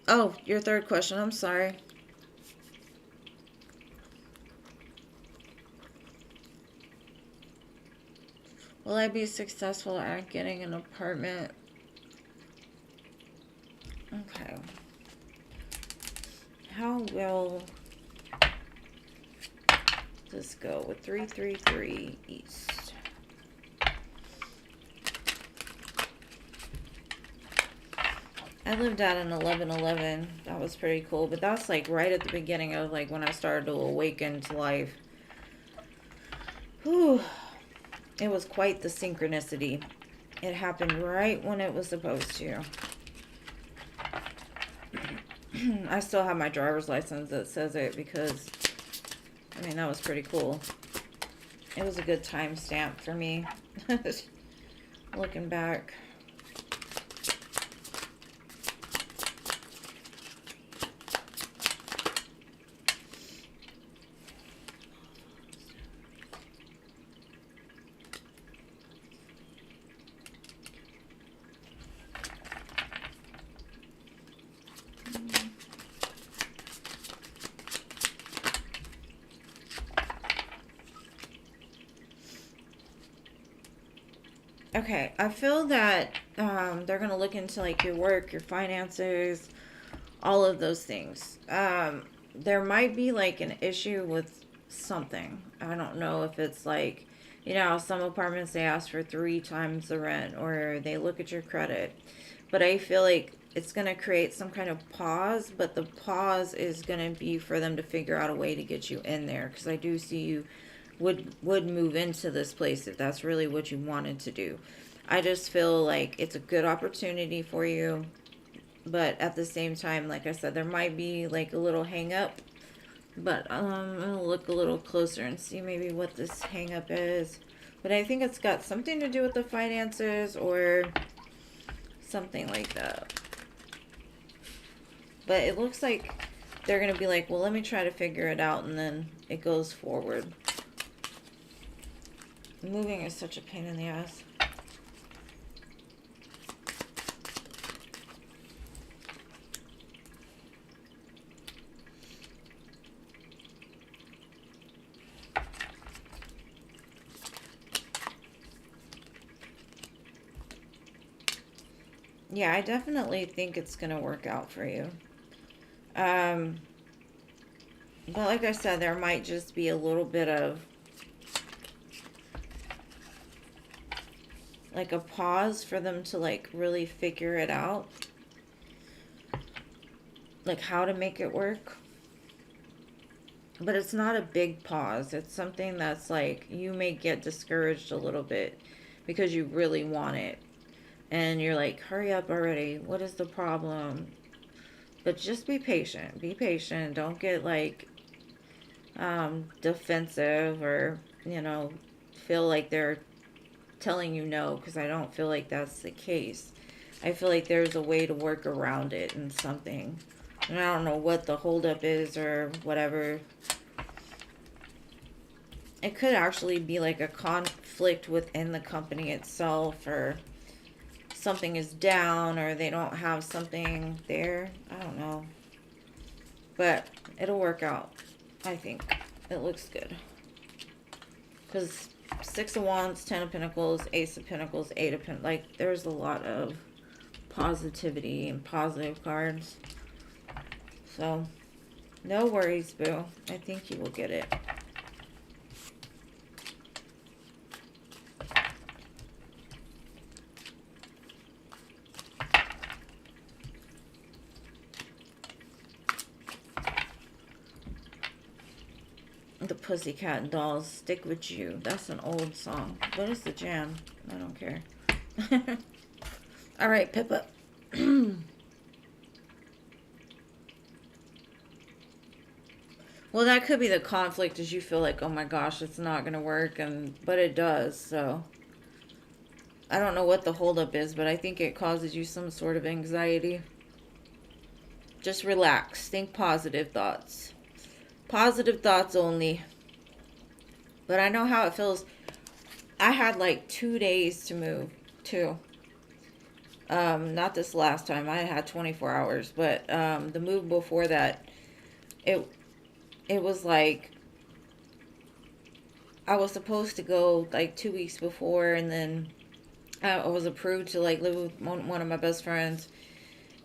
Oh, your third question. I'm sorry. Will I be successful at getting an apartment? Okay. How will this go with 333 East? I lived at an 1111. That was pretty cool. But that's like right at the beginning of like when I started to awaken to life. Whew. It was quite the synchronicity. It happened right when it was supposed to. I still have my driver's license that says it because, I mean, that was pretty cool. It was a good timestamp for me. Looking back. Okay, I feel that they're going to look into like your work, your finances, all of those things. There might be like an issue with something. I don't know if it's like, you know, some apartments they ask for 3 times the rent or they look at your credit. But I feel like it's going to create some kind of pause, but the pause is going to be for them to figure out a way to get you in there because I do see you would move into this place if that's really what you wanted to do. I just feel like it's a good opportunity for you, but at the same time, like I said, there might be like a little hang up, but I'm gonna look a little closer and see maybe what this hang up is. But I think it's got something to do with the finances or something like that. But it looks like they're gonna be like, well, let me try to figure it out, and then it goes forward. Moving is such a pain in the ass. Yeah, I definitely think it's going to work out for you. But like I said, there might just be a little bit of like a pause for them to like really figure it out. Like how to make it work. But it's not a big pause. It's something that's like you may get discouraged a little bit because you really want it. And you're like, hurry up already. What is the problem? But just be patient. Be patient. Don't get like defensive or, you know, feel like they're telling you no, because I don't feel like that's the case. I feel like there's a way to work around it and something. And I don't know what the holdup is or whatever. It could actually be like a conflict within the company itself, or something is down, or they don't have something there. I don't know. But it'll work out. I think. It looks good. Because 6 of Wands, 10 of Pentacles, Ace of Pentacles, 8 of Pentacles. Like, there's a lot of positivity and positive cards. So, no worries, boo. I think you will get it. The Pussycat Dolls, Stick With You. That's an old song. What is the jam? I don't care. Alright, Pippa. Well, that could be the conflict, as you feel like, oh my gosh, it's not going to work, but it does, so. I don't know what the holdup is, but I think it causes you some sort of anxiety. Just relax. Think positive thoughts. Positive thoughts only. But I know how it feels. I had like 2 days to move, too. Not this last time. I had 24 hours, but the move before that, it it was like I was supposed to go like 2 weeks before, and then I was approved to like live with one of my best friends,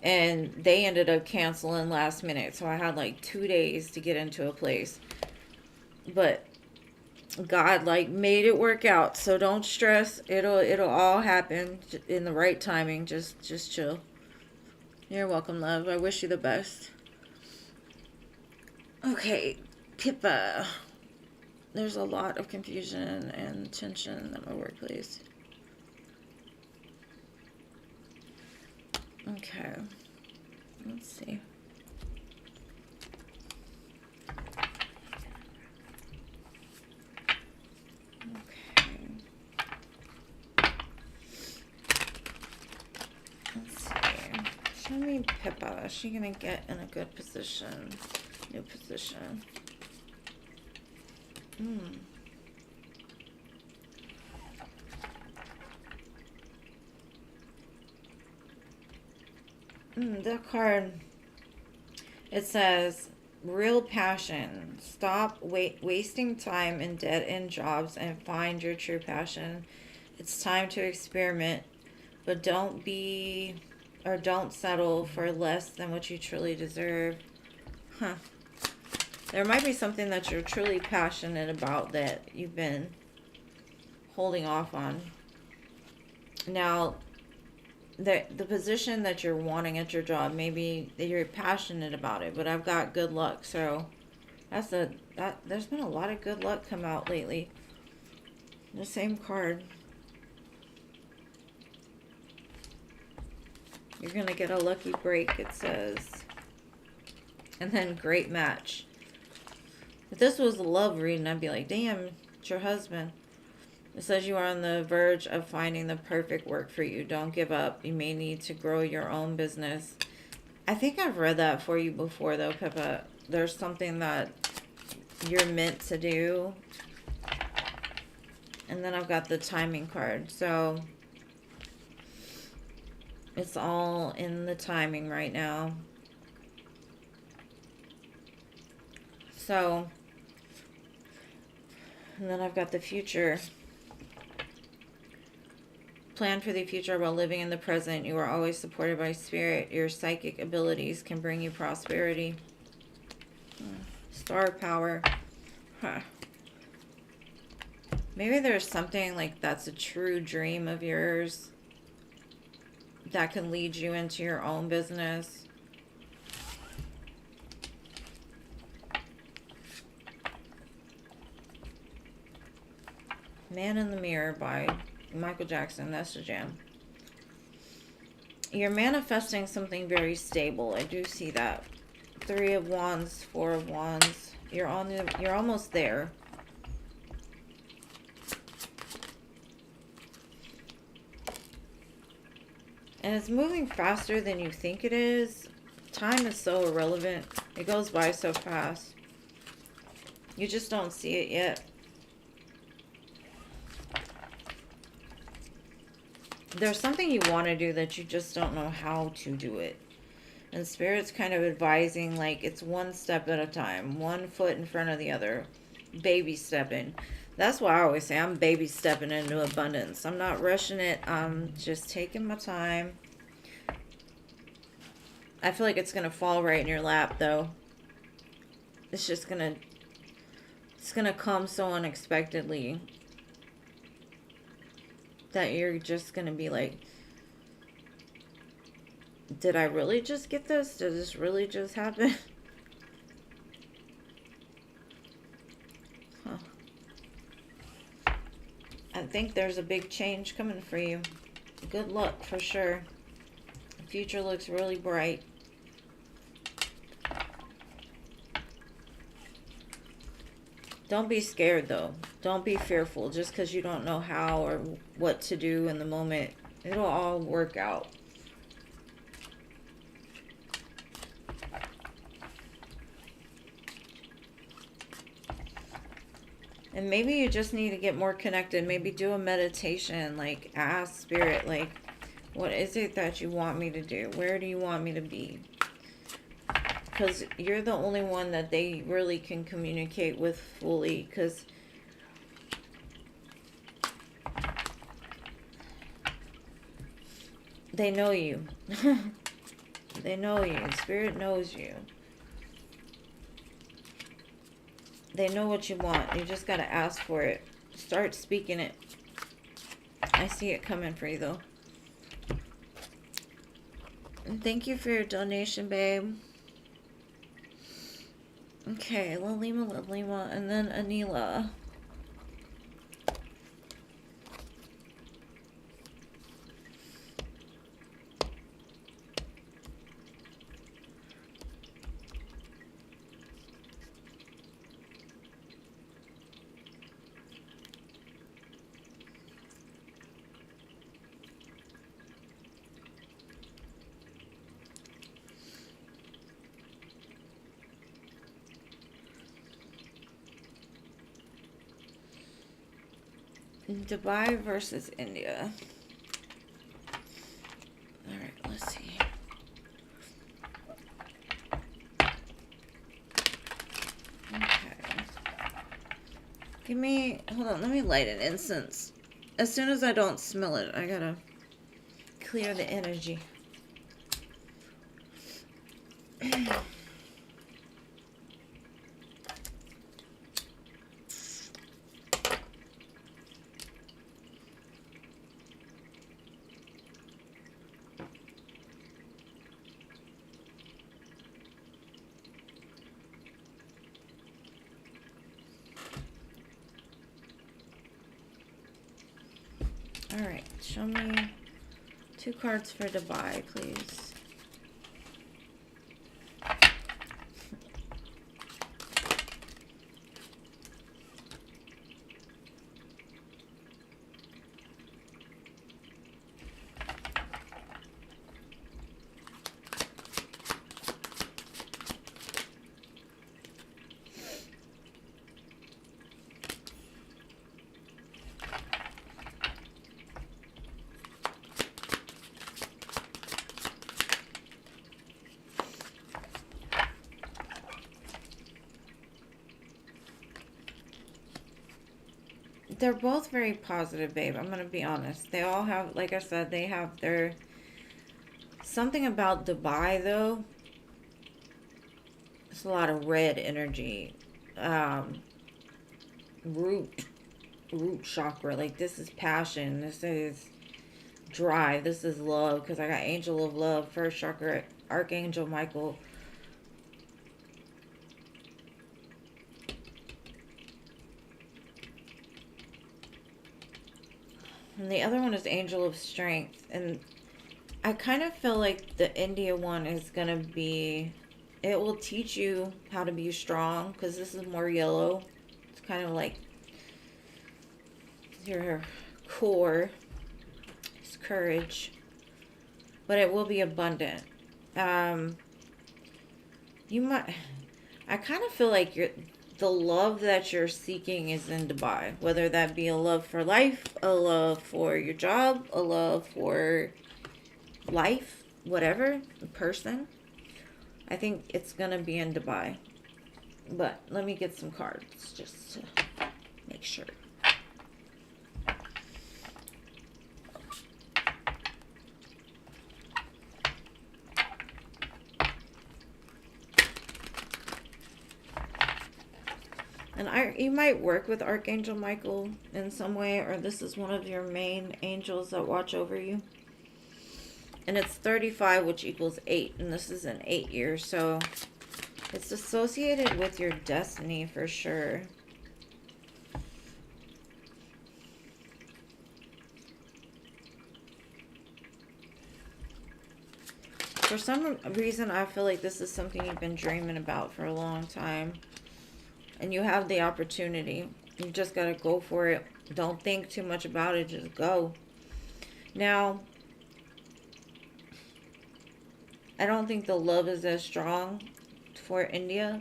and they ended up canceling last minute, so I had like 2 days to get into a place. But God like made it work out, so don't stress. It'll all happen in the right timing. Just chill. You're welcome, love. I wish you the best. Okay, Pippa. There's a lot of confusion and tension at my workplace. Okay. Let's see. Okay. Let's see. Show me Pippa. Is she gonna get in a good position? New position. That card, it says, real passion. Stop wasting time in dead-end jobs and find your true passion. It's time to experiment, but don't settle for less than what you truly deserve. Huh. There might be something that you're truly passionate about that you've been holding off on. Now, the position that you're wanting at your job, maybe you're passionate about it, but I've got good luck. So there's been a lot of good luck come out lately. The same card. You're gonna get a lucky break, it says. And then great match. If this was a love reading, I'd be like, damn, it's your husband. It says you are on the verge of finding the perfect work for you. Don't give up. You may need to grow your own business. I think I've read that for you before, though, Pippa. There's something that you're meant to do. And then I've got the timing card. So it's all in the timing right now. So, and then I've got the future. Plan for the future while living in the present. You are always supported by spirit. Your psychic abilities can bring you prosperity. Star power. Huh. Maybe there's something like that's a true dream of yours that can lead you into your own business. Man in the Mirror by Michael Jackson. That's the jam. You're manifesting something very stable. I do see that. 3 of Wands, 4 of Wands. You're almost there. And it's moving faster than you think it is. Time is so irrelevant. It goes by so fast. You just don't see it yet. There's something you want to do that you just don't know how to do it. And Spirit's kind of advising, like, it's one step at a time. One foot in front of the other. Baby stepping. That's why I always say I'm baby stepping into abundance. I'm not rushing it. I'm just taking my time. I feel like it's going to fall right in your lap, though. It's just going to come so unexpectedly that you're just going to be like, did I really just get this? Did this really just happen? Huh. I think there's a big change coming for you. Good luck for sure. The future looks really bright. Don't be scared, though. Don't be fearful just because you don't know how or what to do in the moment. It'll all work out. And maybe you just need to get more connected. Maybe do a meditation. Like, ask Spirit, like, What is it that you want me to do? Where do you want me to be? Because you're the only one that they really can communicate with fully. Because they know you. They know you. Spirit knows you. They know what you want. You just got to ask for it. Start speaking it. I see it coming for you, though. And thank you for your donation, babe. Okay, Lalima, and then Anila. Dubai versus India. Alright, let's see. Okay. Give me, hold on, let me light an incense. As soon as I don't smell it, I gotta clear the energy. Alright, show me 2 cards for Dubai, please. They're both very positive, babe. I'm going to be honest. They all have, like I said, they have their... Something about Dubai, though. It's a lot of red energy. Root chakra. Like, this is passion. This is drive. This is love. Because I got Angel of Love, first chakra, Archangel Michael. And the other one is Angel of Strength. And I kind of feel like the India one is going to be... It will teach you how to be strong. Because this is more yellow. It's kind of like your core. It's courage. But it will be abundant. You might... I kind of feel like the love that you're seeking is in Dubai. Whether that be a love for life, a love for your job, a love for life, whatever, the person. I think it's going to be in Dubai. But let me get some cards just to make sure. And you might work with Archangel Michael in some way, or this is one of your main angels that watch over you. And it's 35, which equals 8, and this is an 8 year, so it's associated with your destiny for sure. For some reason, I feel like this is something you've been dreaming about for a long time. And you have the opportunity. You just got to go for it. Don't think too much about it. Just go. Now, I don't think the love is as strong for India.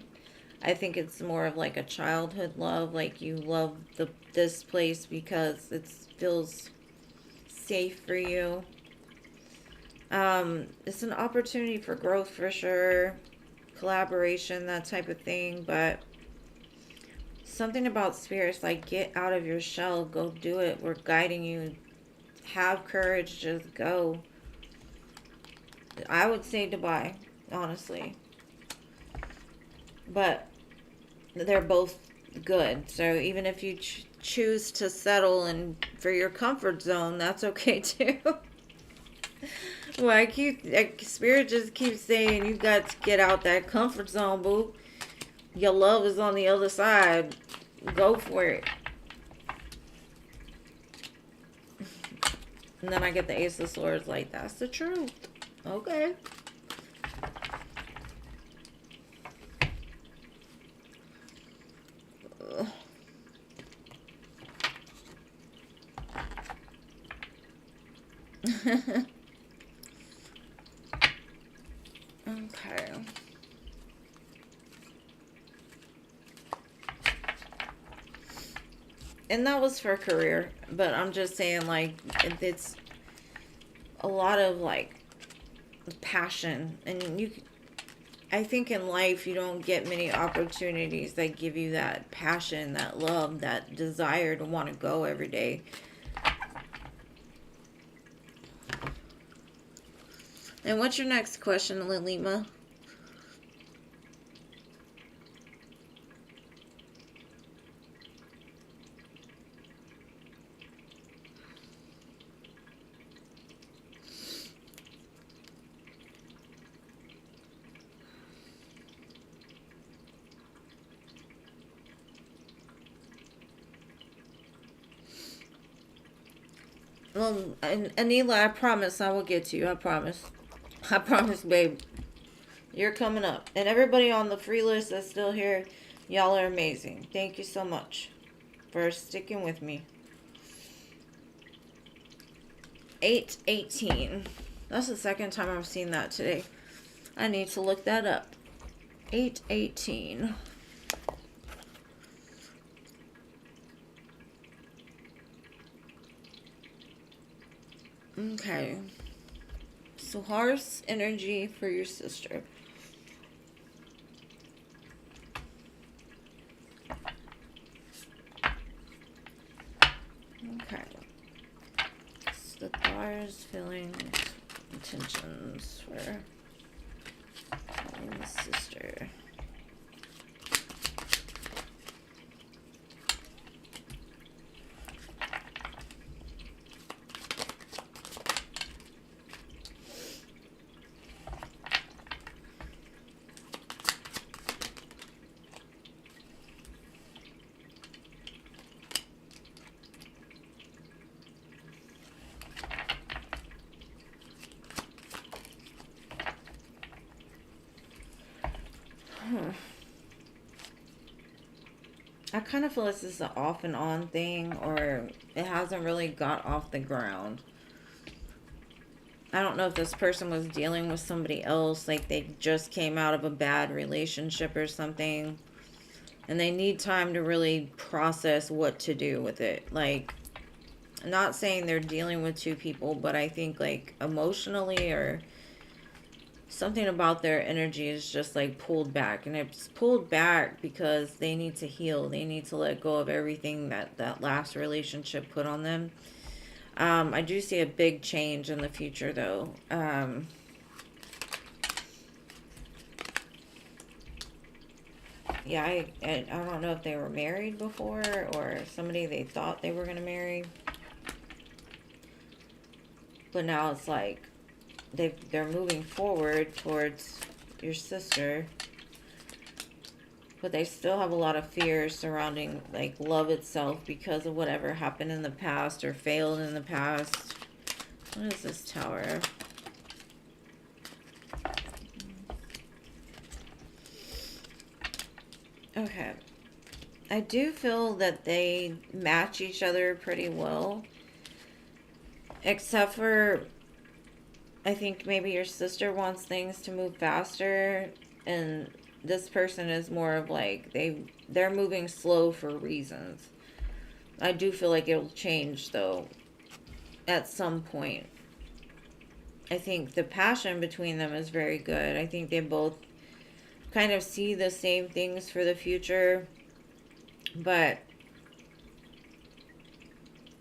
I think it's more of like a childhood love. Like you love this place because it feels safe for you. It's an opportunity for growth for sure, collaboration, that type of thing, but something about spirits like get out of your shell, go do it. We're guiding you. Have courage, just go. I would say Dubai, honestly. But they're both good. So even if you choose to settle and for your comfort zone, that's okay too. Well, Spirit just keeps saying you got to get out that comfort zone, boo. Your love is on the other side. Go for it. And then I get the Ace of Swords, like, that's the truth. Okay. Okay. And that was for career, but I'm just saying, like, it's a lot of like passion, and I think in life you don't get many opportunities that give you that passion, that love, that desire to want to go every day. And what's your next question, Lilima? Well, Anila, I promise I will get to you. I promise. I promise, babe. You're coming up. And everybody on the free list that's still here, y'all are amazing. Thank you so much for sticking with me. 818. That's the second time I've seen that today. I need to look that up. 818. Okay. So horse energy for your sister. Okay. So the stars, feelings, intentions for my sister. I kind of feel this is an off and on thing, or it hasn't really got off the ground. I don't know if this person was dealing with somebody else, like they just came out of a bad relationship or something, and they need time to really process what to do with it. Like, I'm not saying they're dealing with two people, but I think like emotionally or something about their energy is just like pulled back, and it's pulled back because they need to heal. They need to let go of everything that last relationship put on them. I do see a big change in the future though. Yeah, I don't know if they were married before or somebody they thought they were going to marry, but now it's like they're moving forward towards your sister, but they still have a lot of fears surrounding like love itself because of whatever happened in the past or failed in the past. What is this tower? Okay. I do feel that they match each other pretty well, except for I think maybe your sister wants things to move faster, and this person is more of like they're moving slow for reasons. I do feel like it'll change though at some point. I think the passion between them is very good. I think they both kind of see the same things for the future. But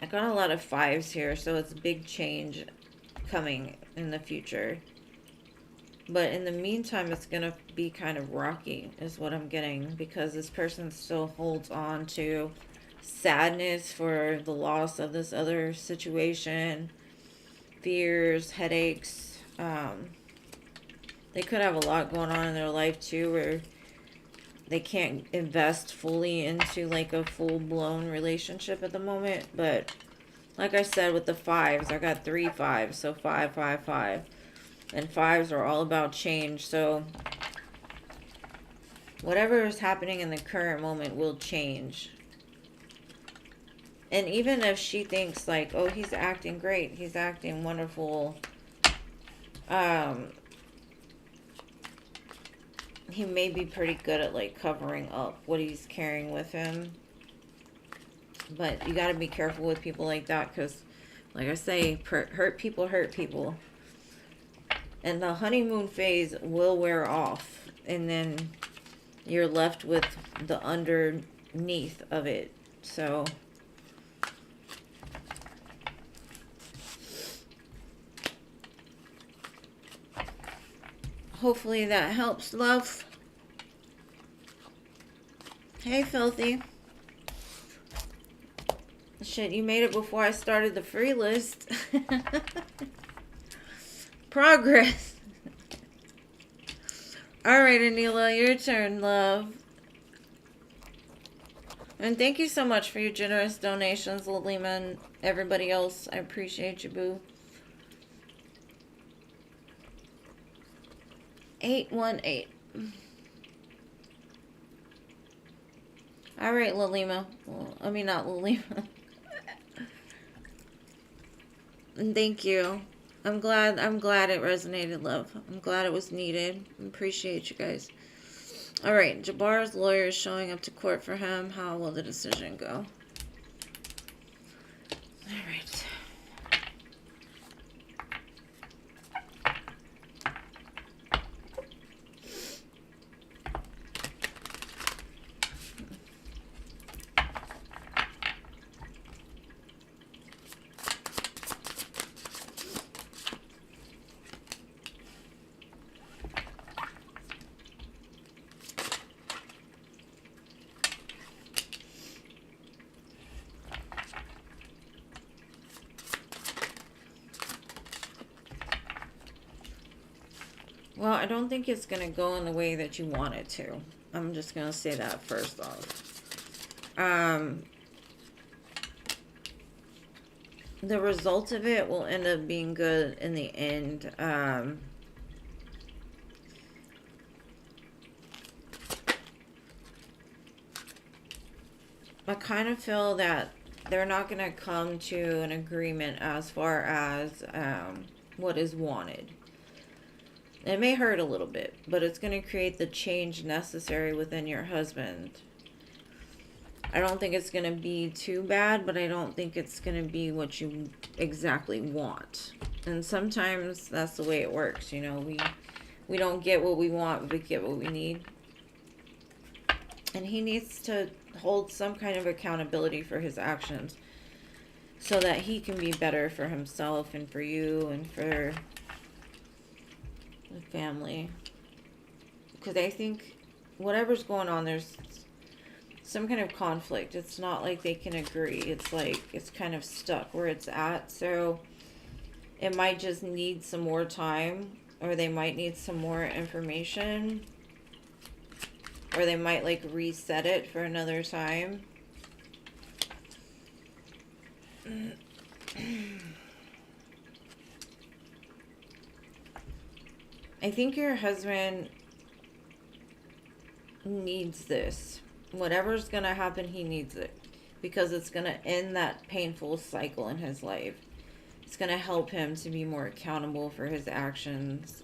I got a lot of fives here, so it's a big change coming in the future. But in the meantime, it's going to be kind of rocky, is what I'm getting, because this person still holds on to sadness for the loss of this other situation, fears, headaches. They could have a lot going on in their life too, where they can't invest fully into like a full-blown relationship at the moment. But like I said, with the fives, I got 3 fives, so 5, 5, 5. And fives are all about change. So whatever is happening in the current moment will change. And even if she thinks like, oh, he's acting great, he's acting wonderful, he may be pretty good at like covering up what he's carrying with him. But you got to be careful with people like that, because like I say, hurt people hurt people. And the honeymoon phase will wear off, and then you're left with the underneath of it. So hopefully that helps, love. Hey, Filthy. Shit, you made it before I started the free list. Progress. Alright, Anila, your turn, love. And thank you so much for your generous donations, Lilima, and everybody else. I appreciate you, boo. 818. Alright, Lilima. Well, I mean, not Lilima. And thank you. I'm glad it resonated, love. I'm glad it was needed. Appreciate you guys. Alright, Jabbar's lawyer is showing up to court for him. How will the decision go? Alright. Well, I don't think it's going to go in the way that you want it to. I'm just going to say that first off. The result of it will end up being good in the end. I kind of feel that they're not going to come to an agreement as far as what is wanted. It may hurt a little bit, but it's going to create the change necessary within your husband. I don't think it's going to be too bad, but I don't think it's going to be what you exactly want. And sometimes that's the way it works, you know. We don't get what we want, we get what we need. And he needs to hold some kind of accountability for his actions so that he can be better for himself and for you and for the family. Because I think whatever's going on, there's some kind of conflict. It's not like they can agree. It's like it's kind of stuck where it's at. So it might just need some more time, or they might need some more information, or they might like reset it for another time. I think your husband needs this. Whatever's gonna happen, he needs it. Because it's gonna end that painful cycle in his life. It's gonna help him to be more accountable for his actions.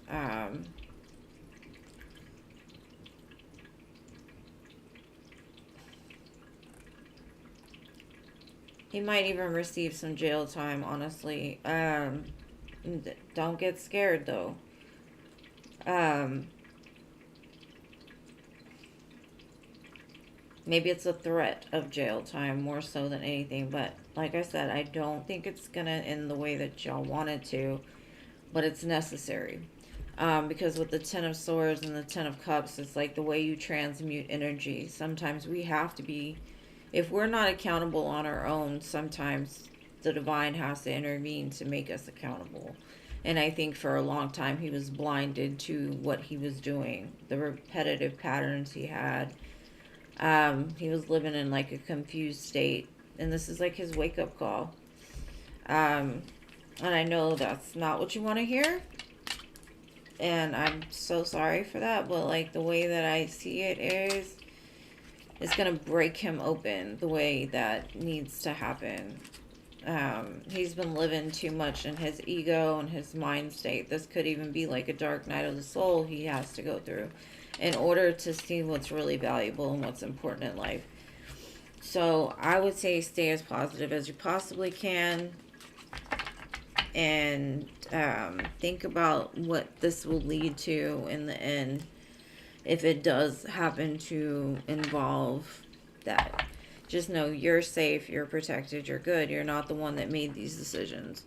He might even receive some jail time, honestly. Don't get scared, though. Um, Maybe it's a threat of jail time more so than anything, but like I said, I don't think it's gonna end the way that y'all want it to, but it's necessary. Because with the Ten of Swords and the Ten of Cups, it's like the way you transmute energy. Sometimes we have to be, if we're not accountable on our own, sometimes the divine has to intervene to make us accountable. And I think for a long time he was blinded to what he was doing, the repetitive patterns he had. He was living in like a confused state, and this is like his wake up call. And I know that's not what you want to hear, and I'm so sorry for that, but like the way that I see it is, it's gonna break him open the way that needs to happen. He's been living too much in his ego and his mind state. This could even be like a dark night of the soul he has to go through in order to see what's really valuable and what's important in life. So I would say stay as positive as you possibly can, and think about what this will lead to in the end if it does happen to involve that. Just know you're safe, you're protected, you're good. You're not the one that made these decisions.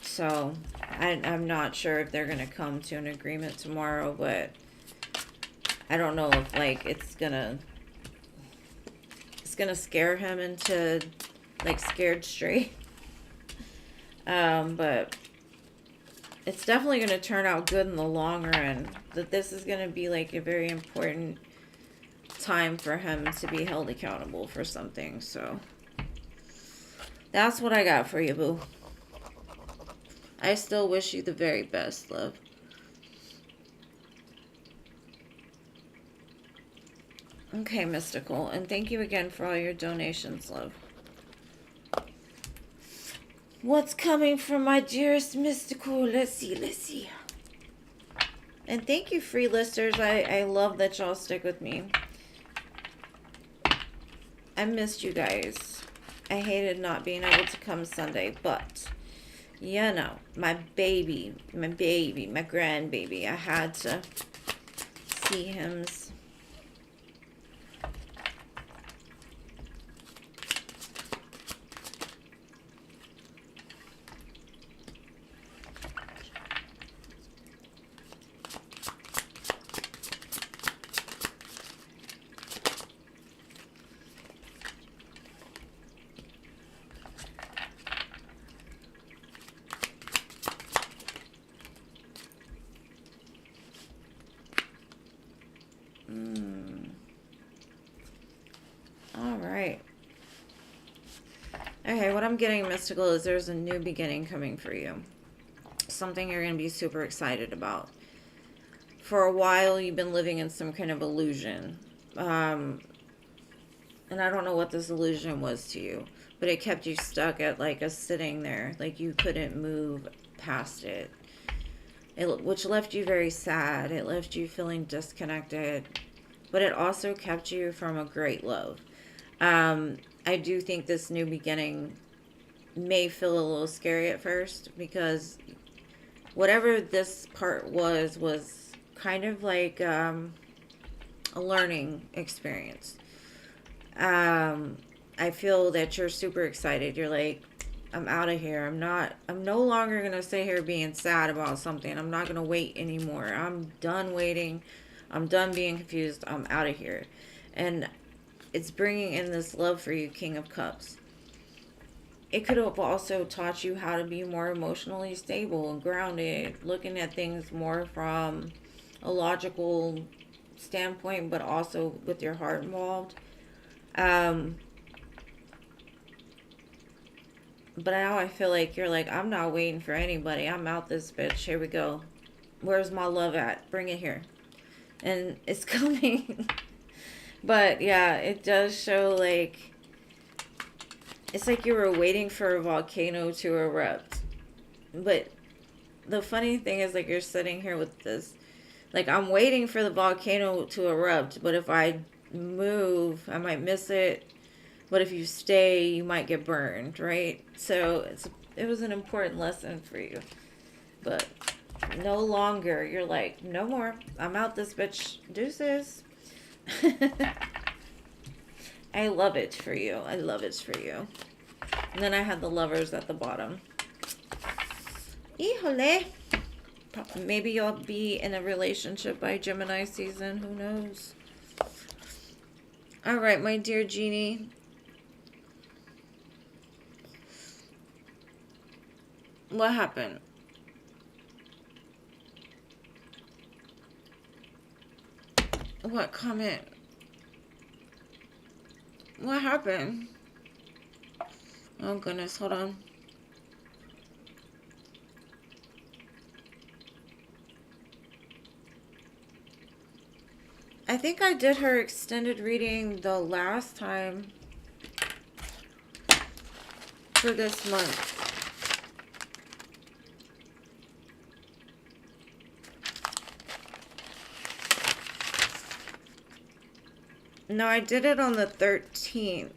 So I'm not sure if they're going to come to an agreement tomorrow, but I don't know if like it's gonna scare him into like scared straight. But it's definitely going to turn out good in the long run. That this is going to be like a very important time for him to be held accountable for something. So that's what I got for you, boo. I still wish you the very best, love. Okay, Mystical. And thank you again for all your donations, love. What's coming from my dearest Mystical? Let's see. And thank you, free listers. I love that y'all stick with me. I missed you guys. I hated not being able to come Sunday, but you know, my baby, my grandbaby, I had to see him. Alright. Okay, what I'm getting, Mystical, is there's a new beginning coming for you. Something you're going to be super excited about. For a while, you've been living in some kind of illusion. And I don't know what this illusion was to you, but it kept you stuck at like a sitting there. Like you couldn't move past it. Which left you very sad. It left you feeling disconnected. But it also kept you from a great love. I do think this new beginning may feel a little scary at first, because whatever this part was kind of like a learning experience. I feel that you're super excited. You're like, I'm out of here. I'm no longer going to sit here being sad about something. I'm not going to wait anymore. I'm done waiting. I'm done being confused. I'm out of here. And it's bringing in this love for you, King of Cups. It could have also taught you how to be more emotionally stable and grounded, looking at things more from a logical standpoint, but also with your heart involved. But now I feel like you're like, I'm not waiting for anybody. I'm out this bitch. Here we go. Where's my love at? Bring it here. And it's coming. But yeah, it does show like, it's like you were waiting for a volcano to erupt. But the funny thing is, like, you're sitting here with this, like, I'm waiting for the volcano to erupt, but if I move, I might miss it. But if you stay, you might get burned, right? So it was an important lesson for you. But no longer. You're like, no more. I'm out this bitch. Deuces. I love it for you. I love it for you. And then I had the lovers at the bottom. Híjole. Maybe you'll be in a relationship by Gemini season. Who knows? All right, my dear Genie. What happened? What comment? What happened? Oh goodness, hold on. I think I did her extended reading the last time for this month. No, I did it on the 13th.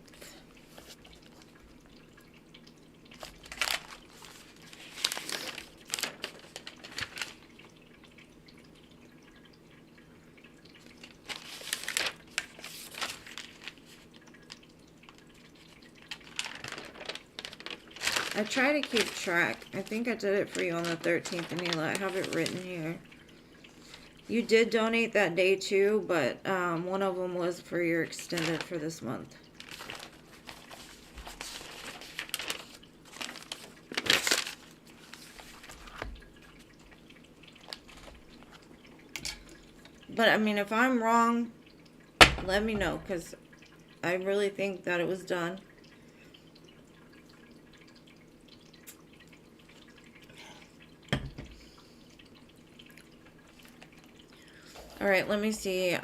I try to keep track. I think I did it for you on the 13th, Anila. I have it written here. You did donate that day too, but one of them was for your extended for this month. But I mean, if I'm wrong, let me know, because I really think that it was done. All right, let me see.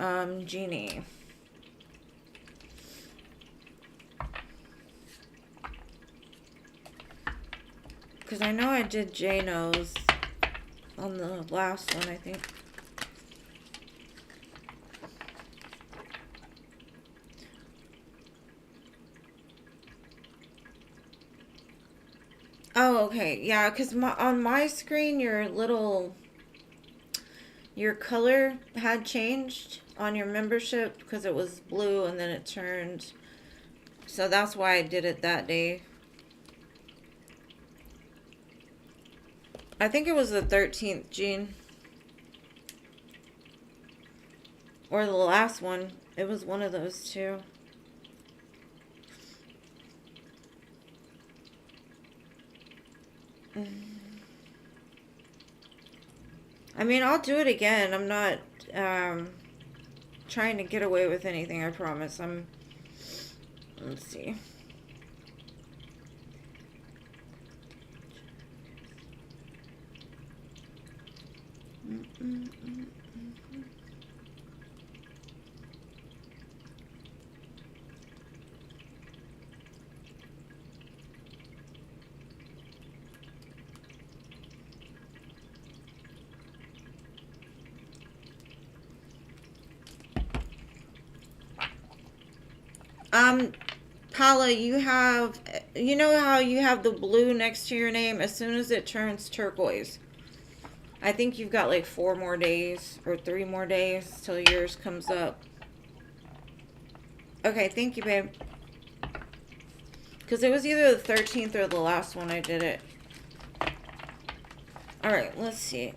Genie. Because I know I did Jano's on the last one, I think. Oh, okay. Yeah, because on my screen, your color had changed on your membership because it was blue and then it turned. So that's why I did it that day. I think it was the 13th, Jean. Or the last one. It was one of those two. I mean, I'll do it again. I'm not trying to get away with anything, I promise. Let's see. Paula, you know how you have the blue next to your name? As soon as it turns turquoise, I think you've got like 4 more days or 3 more days till yours comes up. Okay, thank you, babe. Because it was either the 13th or the last one I did it. Alright, let's see.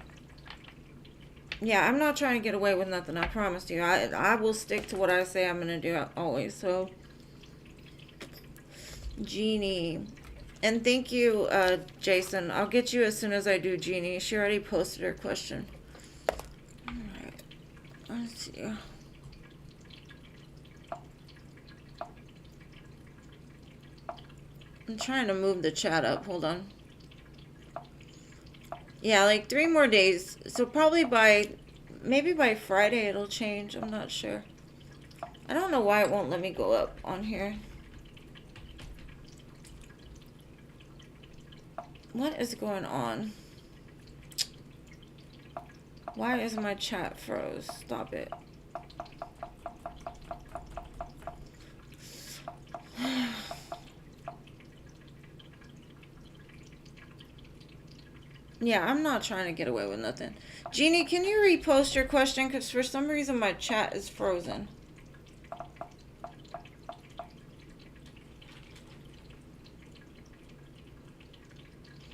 Yeah, I'm not trying to get away with nothing, I promise you. I will stick to what I say I'm going to do always, so... Genie. And thank you, Jason. I'll get you as soon as I do Genie. She already posted her question. Alright. Let's see. I'm trying to move the chat up. Hold on. Yeah, like 3 more days. So probably maybe by Friday it'll change. I'm not sure. I don't know why it won't let me go up on here. What is going on? Why is my chat froze? Stop it. Yeah, I'm not trying to get away with nothing. Jeannie, can you repost your question? Because for some reason my chat is frozen.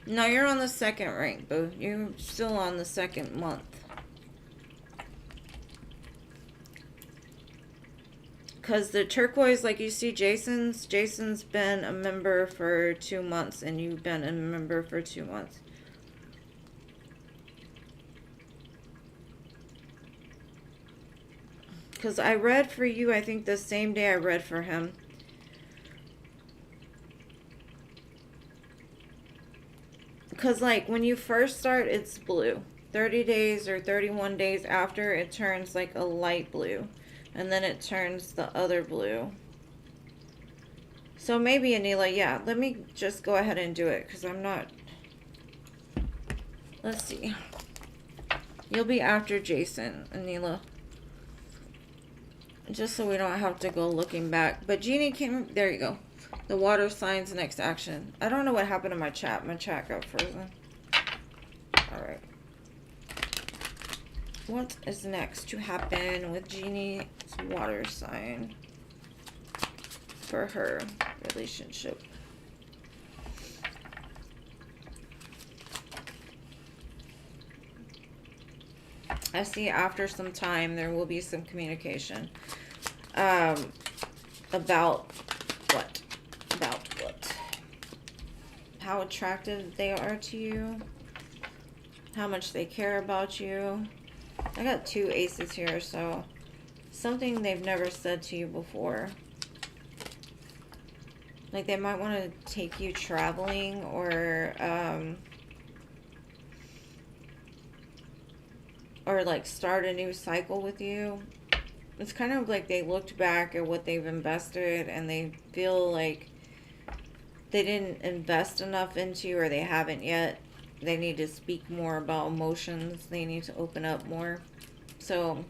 No, you're on the second rank, boo. You're still on the second month. Because the turquoise, like you see Jason's been a member for 2 months, and you've been a member for 2 months. Because I read for you, I think the same day I read for him. Because, like, when you first start, it's blue. 30 days or 31 days after, it turns like a light blue. And then it turns the other blue. So maybe, Anila, yeah, let me just go ahead and do it. Because I'm not... Let's see. You'll be after Jason, Anila. Just so we don't have to go looking back. But Jeannie came... There you go. The water signs next action. I don't know what happened to my chat. My chat got frozen. Alright. What is next to happen with Jeannie's water sign for her relationship? I see after some time there will be some communication. About what? About what? How attractive they are to you. How much they care about you. I got 2 aces here, so something they've never said to you before. Like they might want to take you traveling or like start a new cycle with you. It's kind of like they looked back at what they've invested and they feel like they didn't invest enough into you, or they haven't yet. They need to speak more about emotions. They need to open up more. So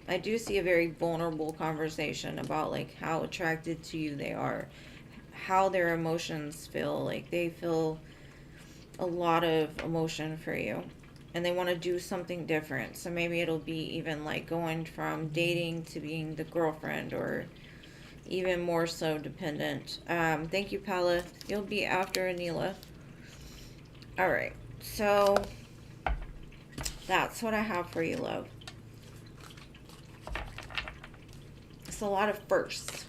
I do see a very vulnerable conversation about like how attracted to you they are, how their emotions feel. Like they feel a lot of emotion for you and they want to do something different. So maybe it'll be even like going from dating to being the girlfriend, or even more so dependent. Thank you, Paula. You'll be after Anila. All right. So that's what I have for you, love. It's a lot of firsts.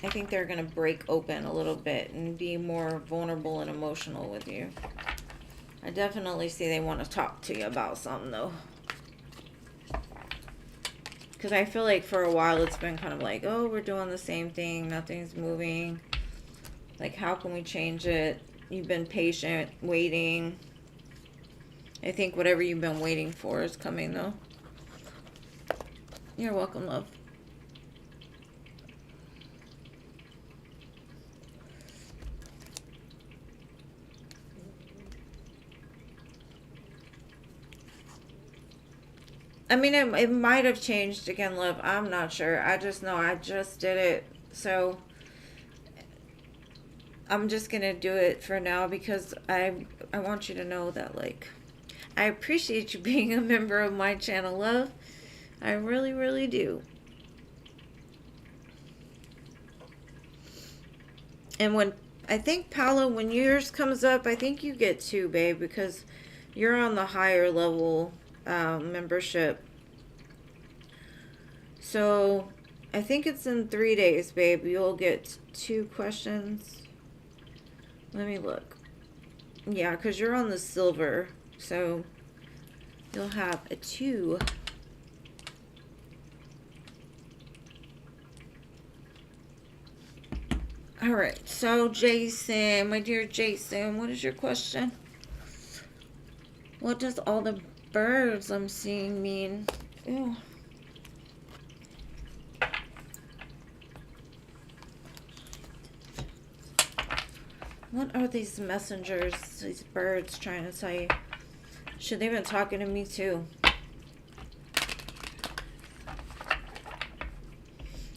I think they're going to break open a little bit and be more vulnerable and emotional with you. I definitely see they want to talk to you about something, though. Because I feel like for a while it's been kind of like, oh, we're doing the same thing. Nothing's moving. Like, how can we change it? You've been patient, waiting. I think whatever you've been waiting for is coming, though. You're welcome, love. I mean, it might have changed again, love. I'm not sure. I just know I just did it. So I'm just going to do it for now because I want you to know that, like, I appreciate you being a member of my channel, love. I really, really do. And when, I think, Paula, when yours comes up, I think you get 2, babe, because you're on the higher level membership. So I think it's in 3 days, babe. You'll get 2 questions. Let me look. Yeah, because you're on the silver. So you'll have a 2. Alright, so Jason, my dear Jason, what is your question? What does all the birds I'm seeing mean? Ew. What are these messengers, these birds trying to tell you? Should they've been talking to me too?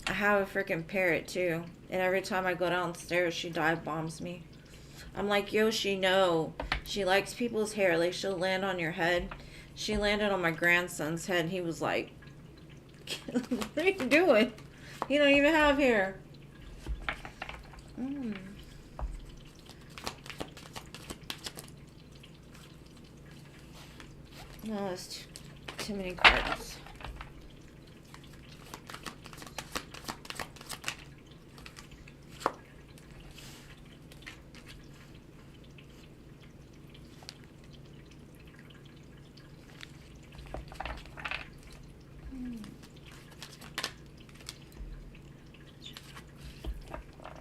I have a freaking parrot too. And every time I go downstairs, she dive bombs me. I'm like, Yoshi, no. She likes people's hair. Like, she'll land on your head. She landed on my grandson's head. And he was like, what are you doing? You don't even have hair. Mm. No, it's too many cards.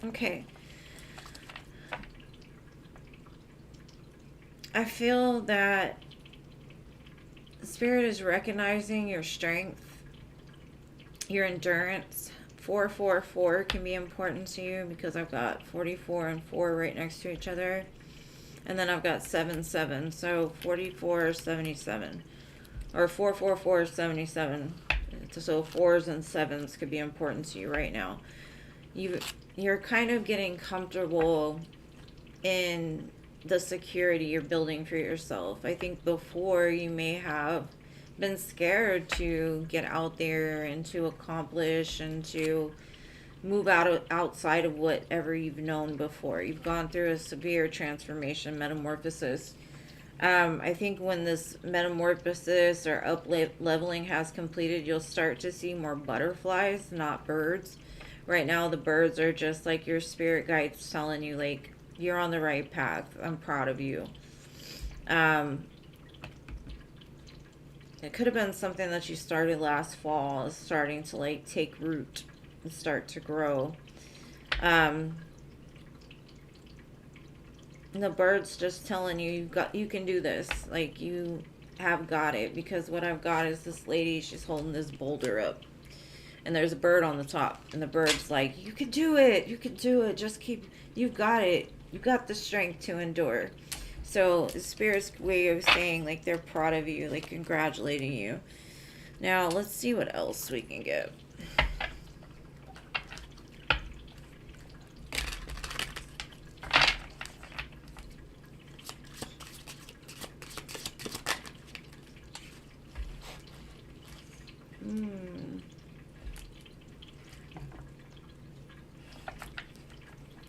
Okay. I feel that Spirit is recognizing your strength, your endurance. 444 can be important to you because I've got 44 and 4 right next to each other. And then I've got 77. So 44 77. Or 444 77. So 4s and 7s could be important to you right now. You're kind of getting comfortable in the security you're building for yourself. I think before you may have been scared to get out there and to accomplish and to move outside of whatever you've known before. You've gone through a severe transformation, metamorphosis. I think when this metamorphosis or up leveling has completed, you'll start to see more butterflies, not birds. Right now, the birds are just like your spirit guides telling you, like, you're on the right path. I'm proud of you. It could have been something that you started last fall, is starting to, like, take root and start to grow. The bird's just telling you, you can do this. Like, you have got it. Because what I've got is this lady, she's holding this boulder up. And there's a bird on the top. And the bird's like, you can do it. You can do it. Just keep, you've got it. You've got the strength to endure. So the Spirit's way of saying, like, they're proud of you. Like, congratulating you. Now, let's see what else we can get.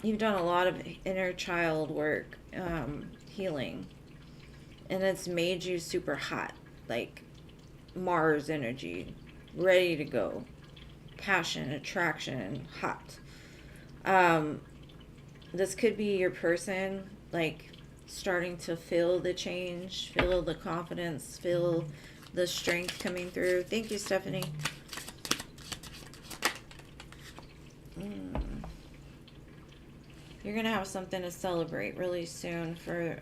You've done a lot of inner child work, healing, and it's made you super hot, like Mars energy, ready to go, passion, attraction, hot. This could be your person, like, starting to feel the change, feel the confidence, feel the strength coming through. Thank you, Stephanie. You're going to have something to celebrate really soon for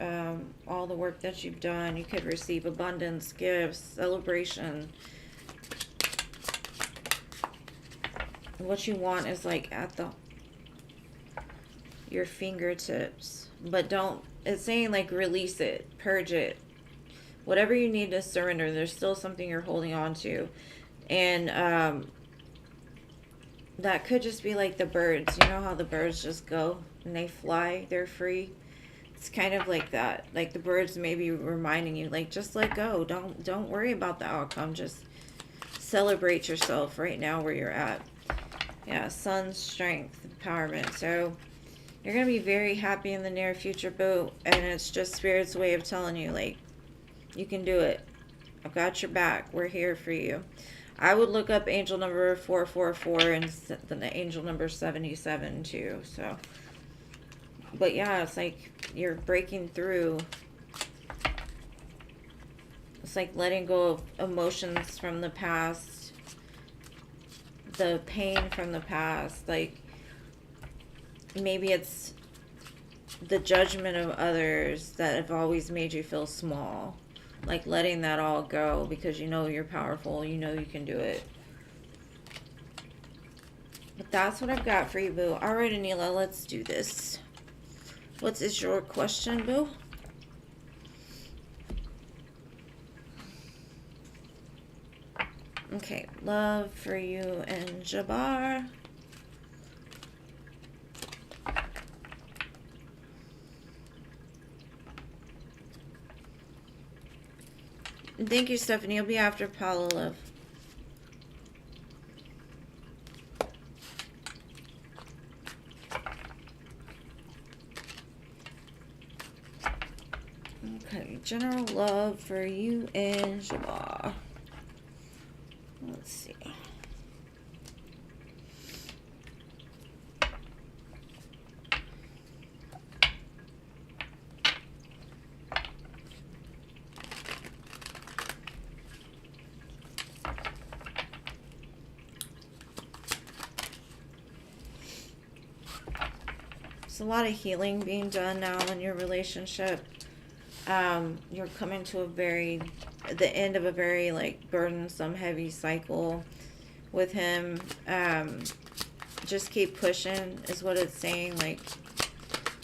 all the work that you've done. You could receive abundance, gifts, celebration. What you want is, like, at your fingertips. But don't, it's saying, like, release it, purge it. Whatever you need to surrender, there's still something you're holding on to. And that could just be like the birds. You know how the birds just go and they fly, they're free. It's kind of like that. Like, the birds may be reminding you, like, just let go. Don't worry about the outcome. Just celebrate yourself right now where you're at. Yeah, sun, strength, empowerment. So you're going to be very happy in the near future, boo. And it's just Spirit's way of telling you, like, you can do it. I've got your back. We're here for you. I would look up angel number 444 and the angel number 77 too. So, but yeah, it's like you're breaking through. It's like letting go of emotions from the past, the pain from the past. Like, maybe it's the judgment of others that have always made you feel small. Like, letting that all go because you know you're powerful. You know you can do it. But that's what I've got for you, boo. All right, Anila, let's do this. What is your question, boo? Okay, love for you and Jabbar. Thank you, Stephanie. You'll be after Paula, love. Okay, general love for you and Jabbar. Let's see. There's a lot of healing being done now in your relationship. You're coming to the end of a very like burdensome, heavy cycle with him. Just keep pushing is what it's saying. Like,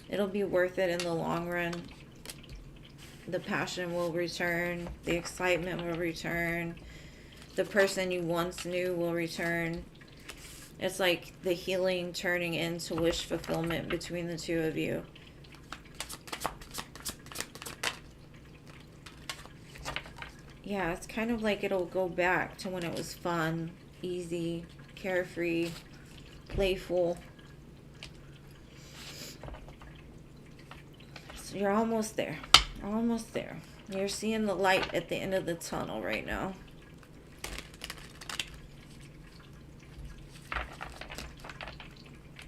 it'll be worth it in the long run. The passion will return. The excitement will return. The person you once knew will return. It's like the healing turning into wish fulfillment between the two of you. Yeah, it's kind of like it'll go back to when it was fun, easy, carefree, playful. So you're almost there. Almost there. You're seeing the light at the end of the tunnel right now.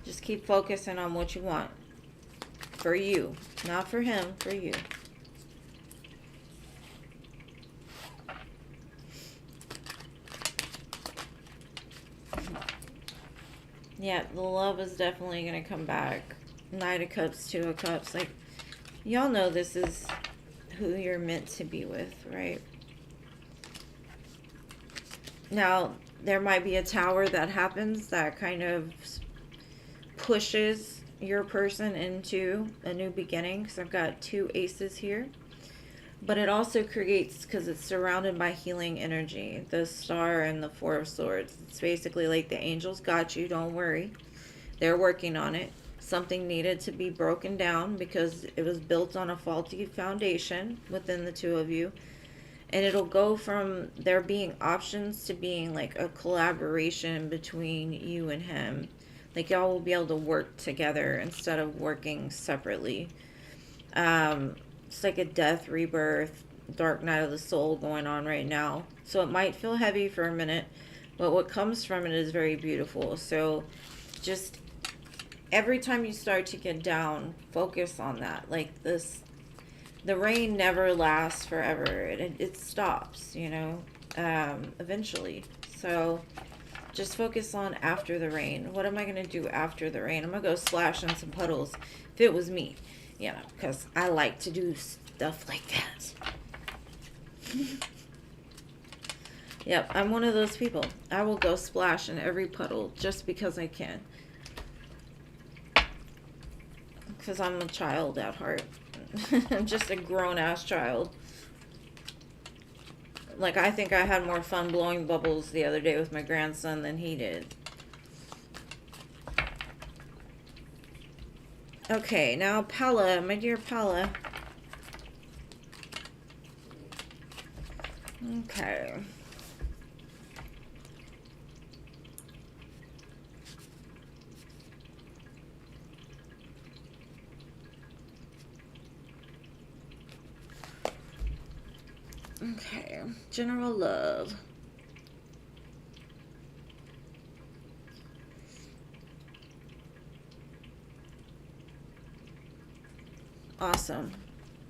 Just keep focusing on what you want. For you. Not for him, for you. Yeah, the love is definitely going to come back. Knight of Cups, Two of Cups. Like, y'all know this is who you're meant to be with, right? Now, there might be a tower that happens that kind of pushes your person into a new beginning. Because I've got two aces here. But it also creates, because it's surrounded by healing energy, the Star and the Four of Swords. It's basically like the angels got you, don't worry. They're working on it. Something needed to be broken down because it was built on a faulty foundation within the two of you. And it'll go from there being options to being like a collaboration between you and him. Like, y'all will be able to work together instead of working separately. It's like a death, rebirth, dark night of the soul going on right now. So it might feel heavy for a minute, but what comes from it is very beautiful. So just every time you start to get down, focus on that. Like this, the rain never lasts forever. It stops, you know, eventually. So just focus on after the rain. What am I going to do after the rain? I'm going to go splash in some puddles if it was me. You know, because I like to do stuff like that. Yep, I'm one of those people. I will go splash in every puddle just because I can. Because I'm a child at heart. I'm just a grown-ass child. Like, I think I had more fun blowing bubbles the other day with my grandson than he did. Okay, now Paula, my dear Paula. Okay. Okay, general love. Awesome.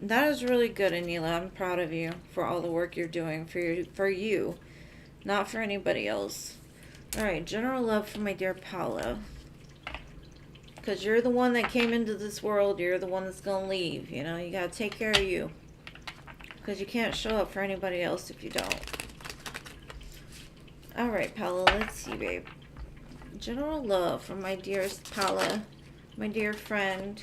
That is really good, Anila. I'm proud of you for all the work you're doing for you, not for anybody else. All right, general love for my dear Paula. Because you're the one that came into this world. You're the one that's going to leave. You know, you got to take care of you. Because you can't show up for anybody else if you don't. All right, Paula, let's see, babe. General love for my dearest Paula, my dear friend.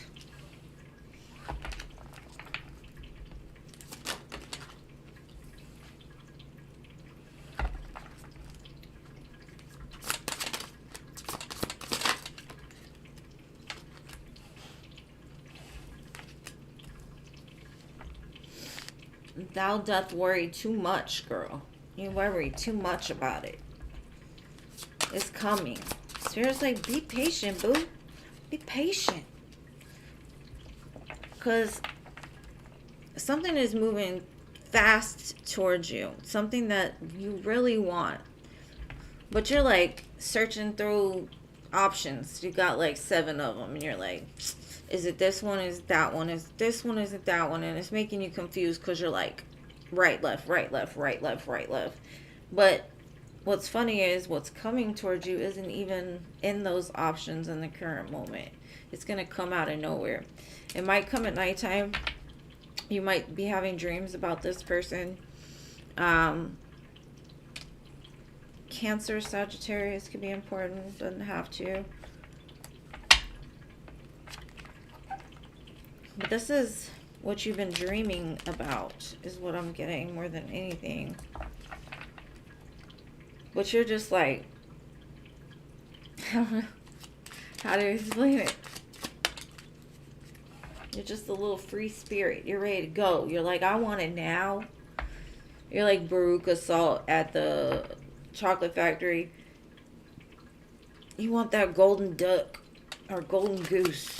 Thou doth worry too much, girl. You worry too much about it. It's coming. Spirit's like, be patient, boo. Be patient. Because something is moving fast towards you. Something that you really want. But you're like searching through options. You got like 7 of them. And you're like, is it this one? Is it that one? Is it this one? Is it that one? And it's making you confused because you're like, right, left, right, left, right, left, right, left. But what's funny is what's coming towards you isn't even in those options in the current moment. It's going to come out of nowhere. It might come at nighttime. You might be having dreams about this person. Cancer, Sagittarius could be important. Doesn't have to. But this is what you've been dreaming about, is what I'm getting more than anything. But you're just like, I don't know how to explain it. You're just a little free spirit. You're ready to go. You're like, I want it now. You're like Baruch Salt at the chocolate factory. You want that golden duck or golden goose.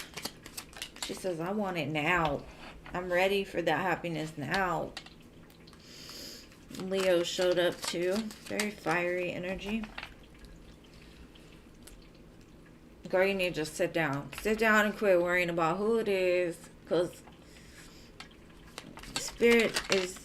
She says, I want it now. I'm ready for that happiness now. Leo showed up too. Very fiery energy. Girl, you need to just sit down. Sit down and quit worrying about who it is. Because Spirit is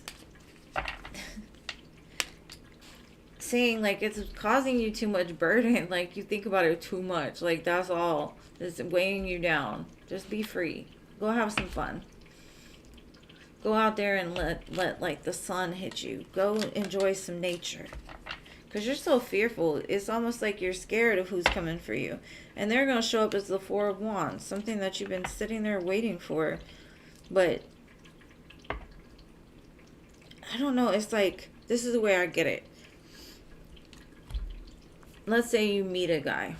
saying like it's causing you too much burden. Like you think about it too much. Like that's all. It's weighing you down. Just be free. Go have some fun. Go out there and let like the sun hit you. Go enjoy some nature. Because you're so fearful. It's almost like you're scared of who's coming for you. And they're going to show up as the 4 of Wands. Something that you've been sitting there waiting for. But I don't know. It's like, this is the way I get it. Let's say you meet a guy.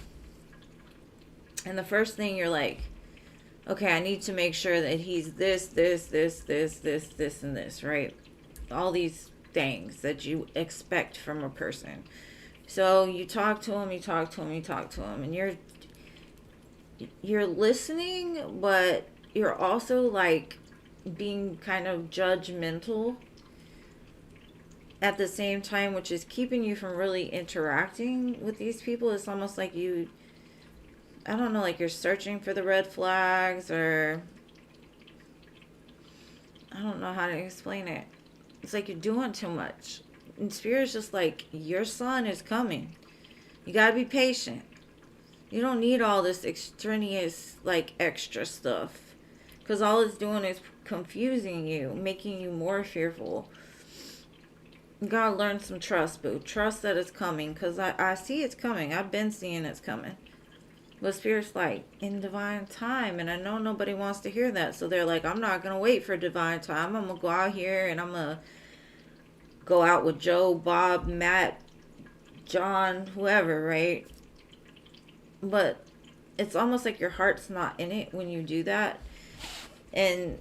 And the first thing you're like, okay, I need to make sure that he's this, and this, right? All these things that you expect from a person. So you talk to him, and you're listening, but you're also like being kind of judgmental at the same time, which is keeping you from really interacting with these people. It's almost like you, I don't know, like you're searching for the red flags, or I don't know how to explain it. It's like you're doing too much. And Spirit's just like, your son is coming. You gotta be patient. You don't need all this extraneous, like, extra stuff. Because all it's doing is confusing you, making you more fearful. You gotta learn some trust, boo. Trust that it's coming. Because I see it's coming. I've been seeing it's coming. But Spirit's like, in divine time. And I know nobody wants to hear that. So they're like, I'm not going to wait for divine time. I'm going to go out here and I'm going to go out with Joe, Bob, Matt, John, whoever, right? But it's almost like your heart's not in it when you do that. And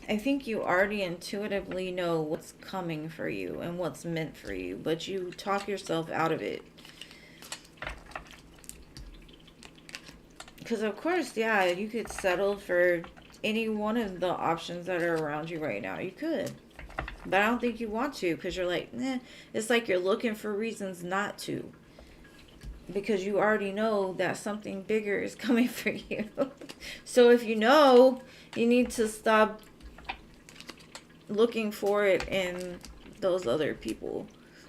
I think you already intuitively know what's coming for you and what's meant for you. But you talk yourself out of it. Because, of course, yeah, you could settle for any one of the options that are around you right now. You could. But I don't think you want to, because you're like, it's like you're looking for reasons not to. Because you already know that something bigger is coming for you. So if you know, you need to stop looking for it in those other people.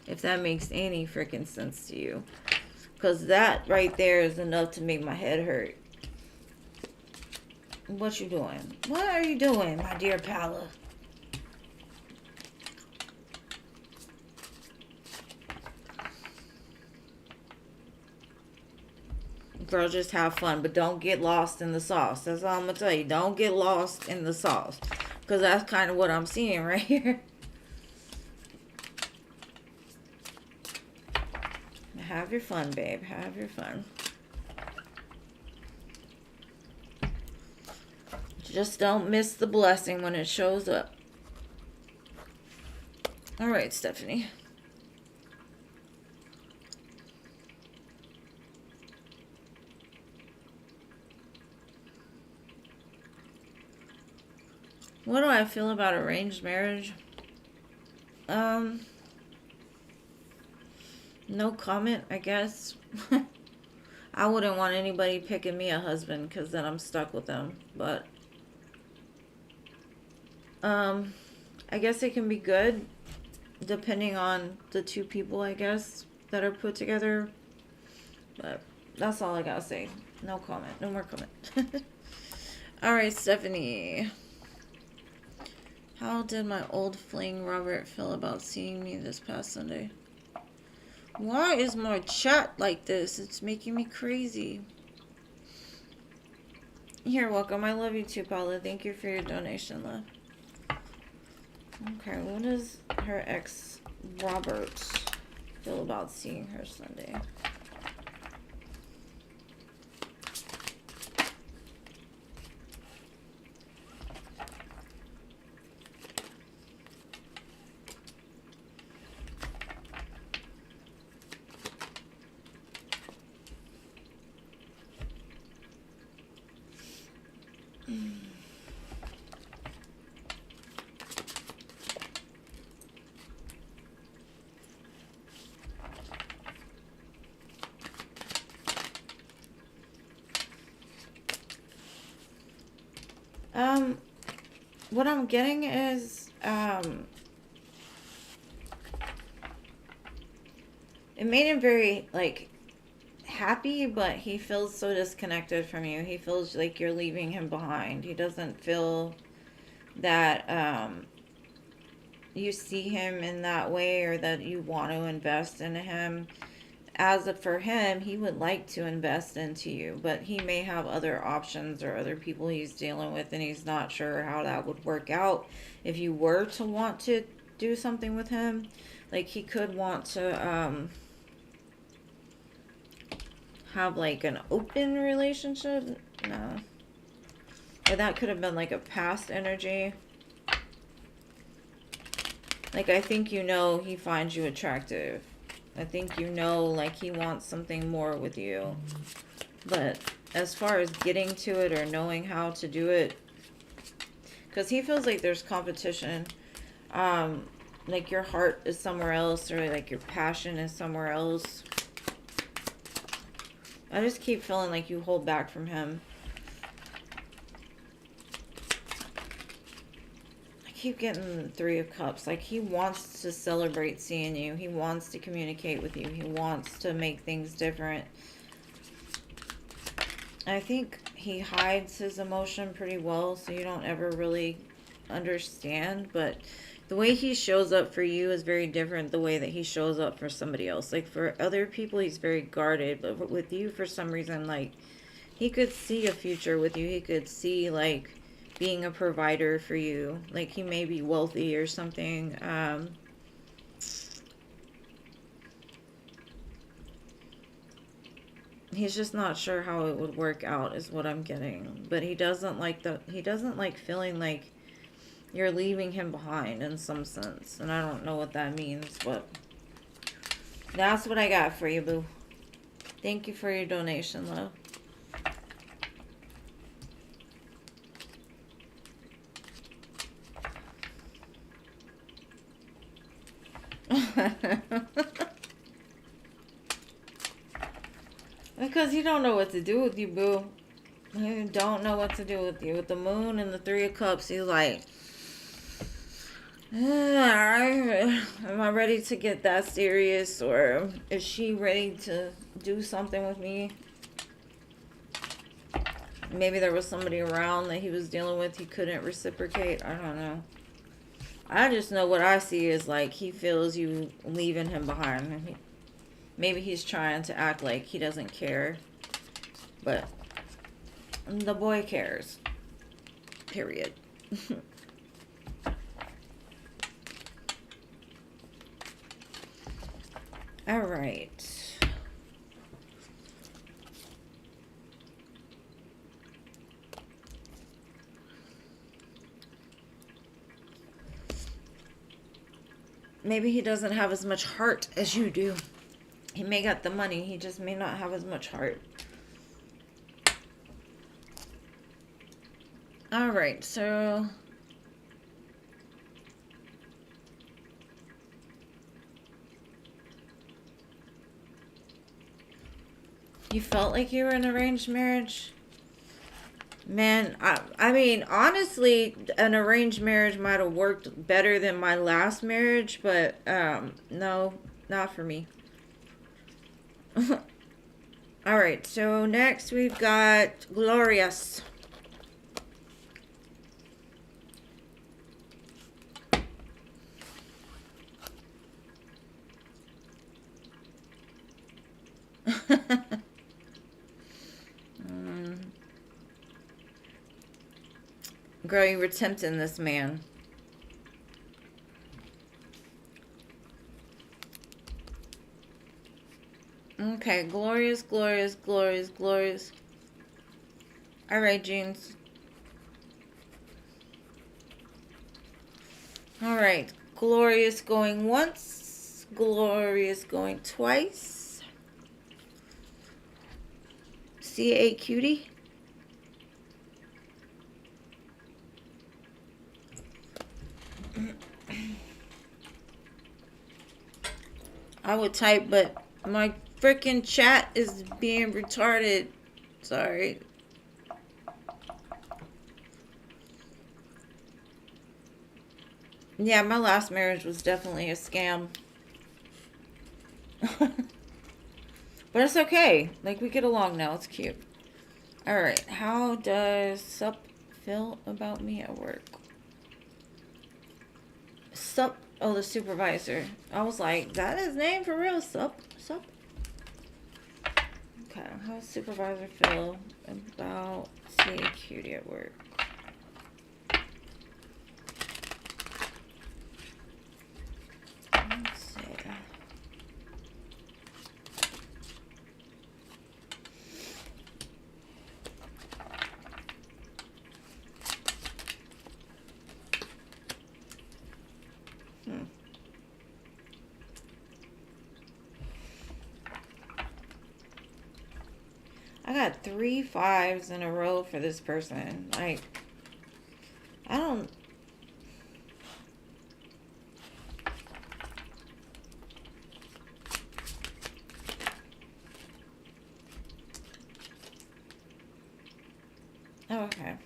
If that makes any freaking sense to you. Because that right there is enough to make my head hurt. What you doing? What are you doing, my dear Pala? Girl, just have fun, but don't get lost in the sauce. That's all I'm going to tell you. Don't get lost in the sauce. Because that's kind of what I'm seeing right here. Have your fun, babe. Have your fun. Just don't miss the blessing when it shows up. All right, Stephanie. What do I feel about arranged marriage? No comment, I guess. I wouldn't want anybody picking me a husband because then I'm stuck with them. But, I guess it can be good depending on the two people, I guess, that are put together. But that's all I gotta say. No comment. No more comment. Alright, Stephanie. How did my old fling Robert feel about seeing me this past Sunday? Why is my chat like this? It's making me crazy. You're welcome. I love you too, Paula. Thank you for your donation, love. Okay, what does her ex Robert feel about seeing her Sunday? What I'm getting is, it made him very, like, happy, but he feels so disconnected from you. He feels like you're leaving him behind. He doesn't feel that, you see him in that way or that you want to invest in him. As for him, he would like to invest into you, but he may have other options or other people he's dealing with, and he's not sure how that would work out if you were to want to do something with him. Like, he could want to have like an open relationship. No, or that could have been like a past energy. Like, I think he finds you attractive. I think like he wants something more with you. But as far as getting to it or knowing how to do it, because he feels like there's competition. Like your heart is somewhere else, or like your passion is somewhere else. I just keep feeling like you hold back from him. Keep getting 3 of Cups. Like, he wants to celebrate seeing you. He wants to communicate with you. He wants to make things different. I think he hides his emotion pretty well, so you don't ever really understand. But the way he shows up for you is very different the way that he shows up for somebody else. Like, for other people, he's very guarded. But with you, for some reason, like, he could see a future with you. He could see, like, being a provider for you. Like, he may be wealthy or something. He's just not sure how it would work out is what I'm getting. But he doesn't like feeling like you're leaving him behind in some sense. And I don't know what that means, but that's what I got for you, boo. Thank you for your donation, love. Because he don't know what to do with you, boo. He don't know what to do with you. With the moon and the 3 of Cups, he's like, am I ready to get that serious? Or is she ready to do something with me? Maybe there was somebody around that he was dealing with. He couldn't reciprocate. I don't know. I just know what I see is like he feels you leaving him behind. Maybe he's trying to act like he doesn't care. But the boy cares. Period. All right. maybe he doesn't have as much heart as you do. He may got the money, he just may not have as much heart. All right, so you felt like you were in an arranged marriage? Man, I mean, honestly, an arranged marriage might have worked better than my last marriage, but no, not for me. All right, so next we've got Glorious. Girl, you were tempting this man. Okay, glorious, glorious, glorious, glorious. All right, Jeans. All right, glorious going once, glorious going twice. CA cutie. I would type, but my freaking chat is being retarded. Sorry. Yeah, my last marriage was definitely a scam. But it's okay. Like, we get along now. It's cute. Alright, how does Sup feel about me at work? Sup? Oh, the supervisor. I was like, that his name for real? Sup? Sup? Okay, how does supervisor feel about seeing cutie at work? Let's see. I got 3 5s in a row for this person. Like, I don't... Oh, okay.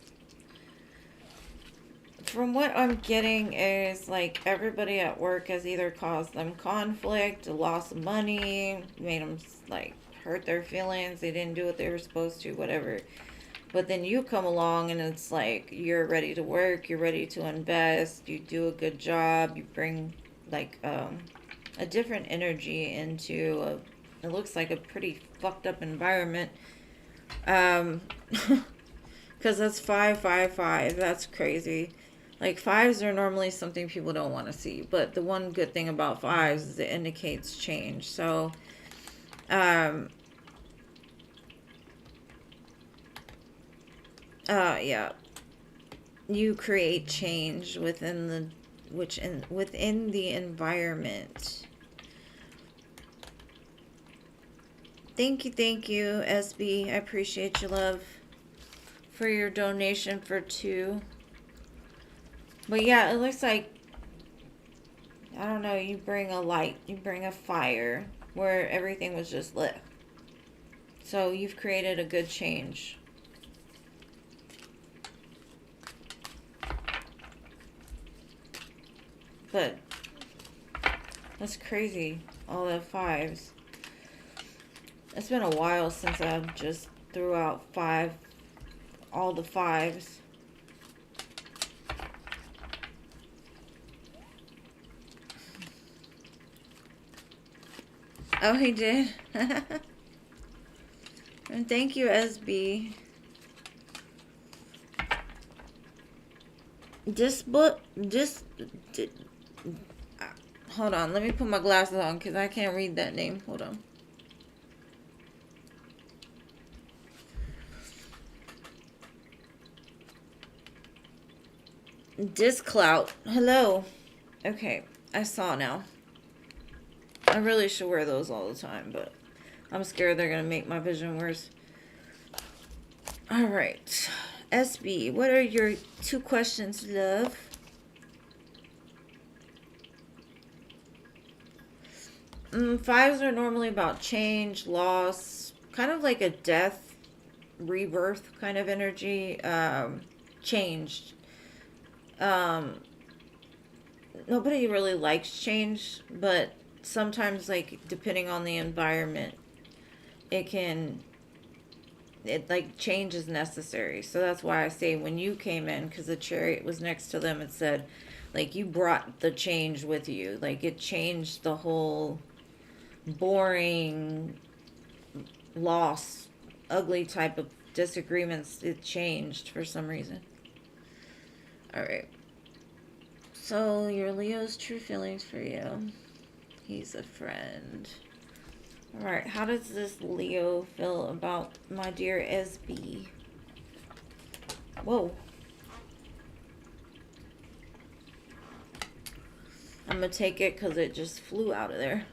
From what I'm getting is, like, everybody at work has either caused them conflict, loss of money, made them, like, hurt their feelings, they didn't do what they were supposed to, whatever. But then you come along and it's like, you're ready to work, you're ready to invest, you do a good job, you bring, like, a different energy into it looks like a pretty fucked up environment. Because that's 5 5 5, that's crazy. Like, 5s are normally something people don't want to see, but the one good thing about 5s is it indicates change. So, yeah, you create change within the within the environment. Thank you, SB. I appreciate your love for your donation for 2. But yeah, it looks like, I don't know, you bring a light, you bring a fire where everything was just lit. So you've created a good change. But that's crazy, all the 5s. It's been a while since I've just threw out all the 5s. Oh, he did. And thank you, SB. Hold on, let me put my glasses on because I can't read that name. Hold on. Disclout. Hello. Okay. I saw now. I really should wear those all the time, but I'm scared they're going to make my vision worse. All right. SB, what are your 2 questions, love? Fives are normally about change, loss, kind of like a death, rebirth kind of energy. Changed. Nobody really likes change, but sometimes, like, depending on the environment, it like, change is necessary. So that's why I say when you came in, because the chariot was next to them, it said, like, you brought the change with you. Like, it changed the whole boring, loss, ugly type of disagreements. It changed for some reason. All right. So your Leo's true feelings for you. He's a friend. All right. How does this Leo feel about my dear SB? Whoa. I'm going to take it because it just flew out of there.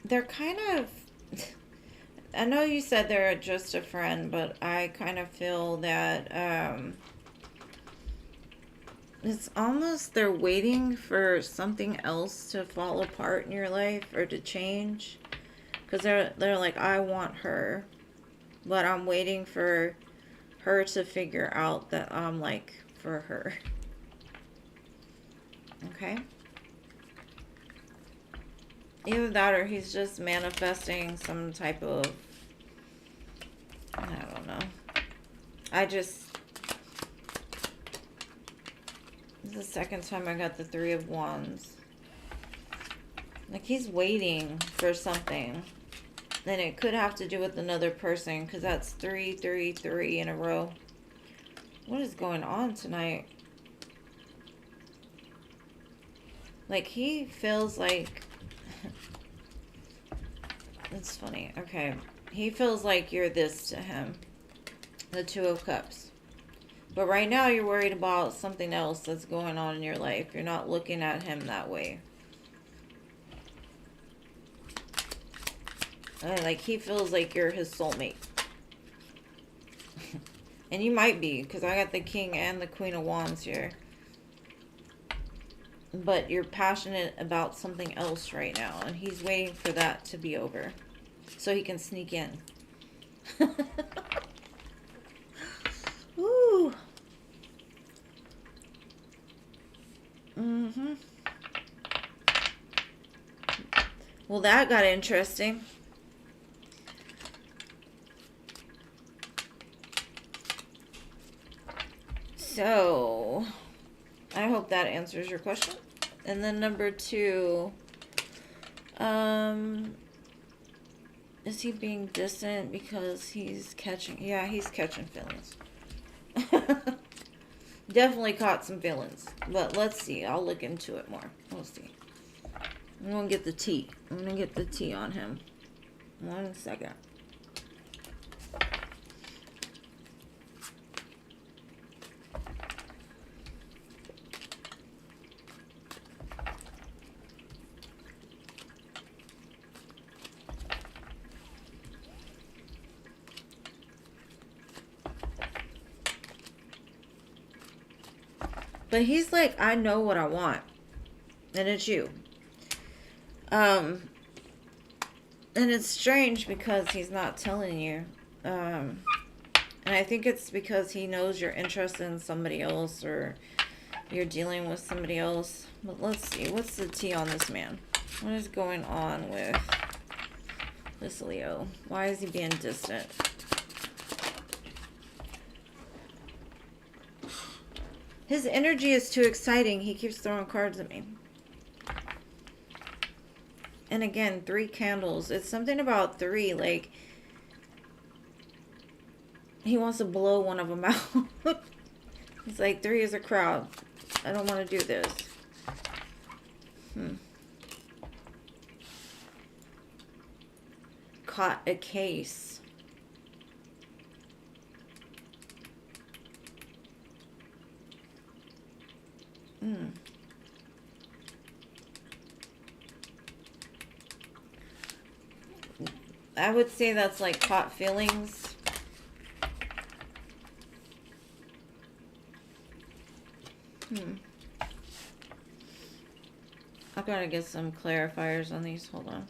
They're kind of... I know you said they're just a friend, but I kind of feel that it's almost they're waiting for something else to fall apart in your life or to change. Because they're like, I want her, but I'm waiting for her to figure out that I'm, like, for her. Okay? Either that or he's just manifesting some type of... I don't know. This is the second time I got the 3 of Wands. Like, he's waiting for something. Then it could have to do with another person, because that's 3, 3, 3 in a row. What is going on tonight? Like, he feels like... It's funny. Okay. He feels like you're this to him. The 2 of Cups. But right now you're worried about something else that's going on in your life. You're not looking at him that way. Like, he feels like you're his soulmate. And you might be, because I got the King and the Queen of Wands here. But you're passionate about something else right now. And he's waiting for that to be over. So he can sneak in. Ooh. Well, that got interesting. So, I hope that answers your question. And then number 2, is he being distant because he's catching... Yeah, he's catching feelings. Definitely caught some feelings. But let's see. I'll look into it more. We'll see. I'm going to get the tea. I'm going to get the tea on him. 1 second. But he's like, I know what I want. And it's you. And it's strange because he's not telling you. And I think it's because he knows you're interested in somebody else or you're dealing with somebody else. But let's see. What's the tea on this man? What is going on with this Leo? Why is he being distant? His energy is too exciting. He keeps throwing cards at me. And again, 3 candles. It's something about 3. Like, he wants to blow one of them out. He's like, 3 is a crowd. I don't want to do this. Caught a case. I would say that's like caught feelings. I've got to get some clarifiers on these. Hold on.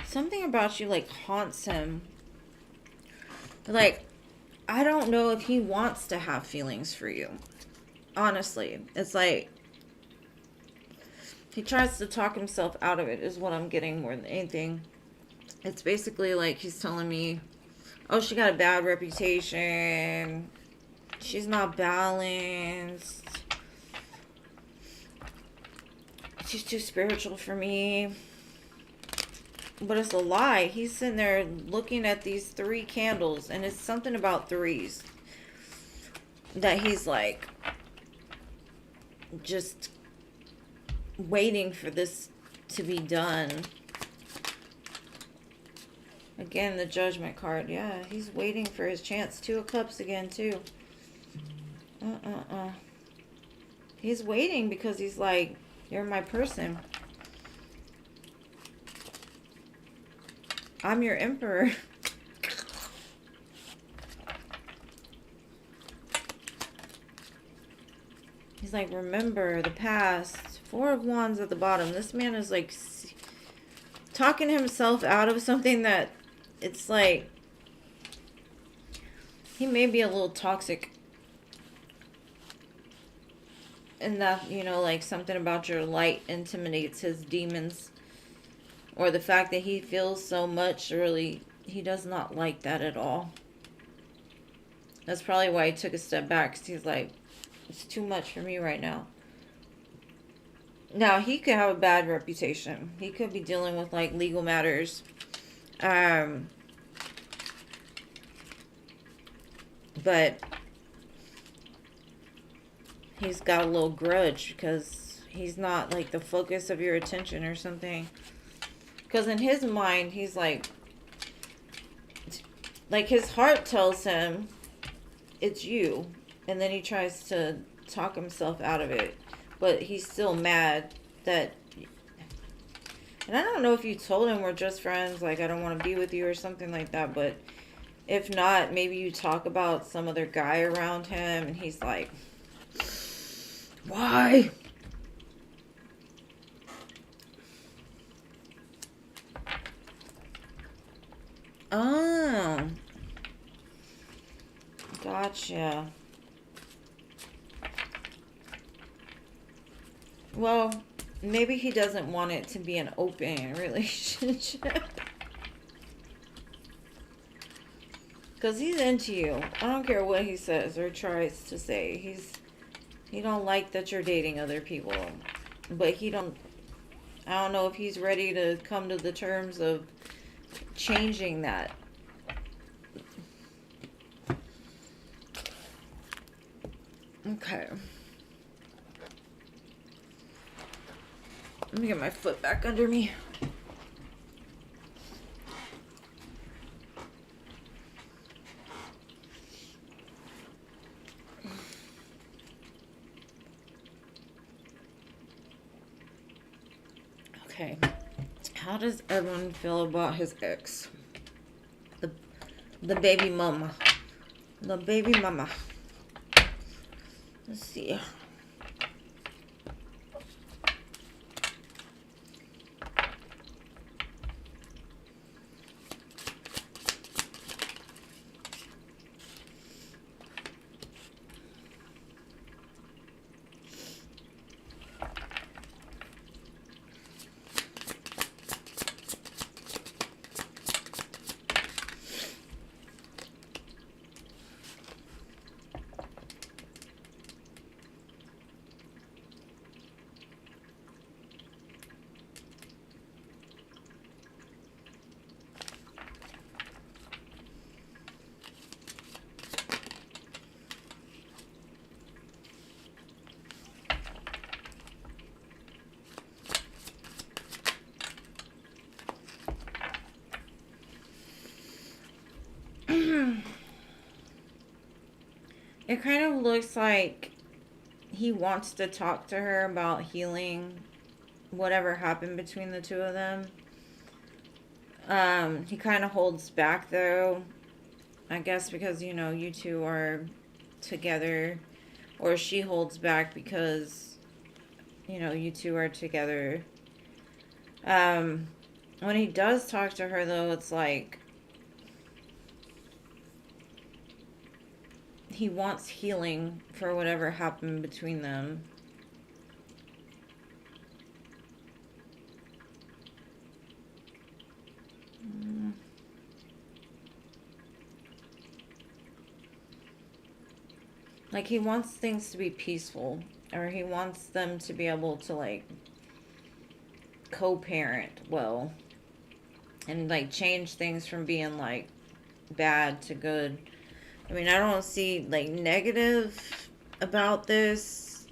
Something about you like haunts him. Like, I don't know if he wants to have feelings for you. Honestly, it's like he tries to talk himself out of it is what I'm getting more than anything. It's basically like he's telling me, oh, she got a bad reputation. She's not balanced. She's too spiritual for me. But it's a lie. He's sitting there looking at these 3 candles, and it's something about 3s that he's like just waiting for this to be done. Again, the Judgment card. Yeah, he's waiting for his chance. 2 of Cups again, too. He's waiting because he's like, you're my person. I'm your emperor. He's like, remember the past. 4 of Wands at the bottom. This man is like talking himself out of something that it's like he may be a little toxic. And that, you know, like something about your light intimidates his demons. Or the fact that he feels so much, really, he does not like that at all. That's probably why he took a step back. Because he's like, it's too much for me right now. Now, he could have a bad reputation. He could be dealing with, like, legal matters. But he's got a little grudge because he's not, like, the focus of your attention or something. Because in his mind, he's like his heart tells him it's you. And then he tries to talk himself out of it. But he's still mad that... And I don't know if you told him we're just friends, like I don't want to be with you or something like that. But if not, maybe you talk about some other guy around him and he's like, why? Oh. Gotcha. Well, maybe he doesn't want it to be an open relationship. Because he's into you. I don't care what he says or tries to say. He don't like that you're dating other people. But I don't know if he's ready to come to the terms of changing that. Okay. Let me get my foot back under me. Okay. How does Edwin feel about his ex? The baby mama. The baby mama. Let's see. It kind of looks like he wants to talk to her about healing whatever happened between the two of them. He kind of holds back though. I guess because, you know, you two are together. Or she holds back because, you know, you two are together. When he does talk to her though, it's like he wants healing for whatever happened between them. Like, he wants things to be peaceful. Or he wants them to be able to, like, co-parent well. And, like, change things from being, like, bad to good. I mean, I don't see, like, negative about this.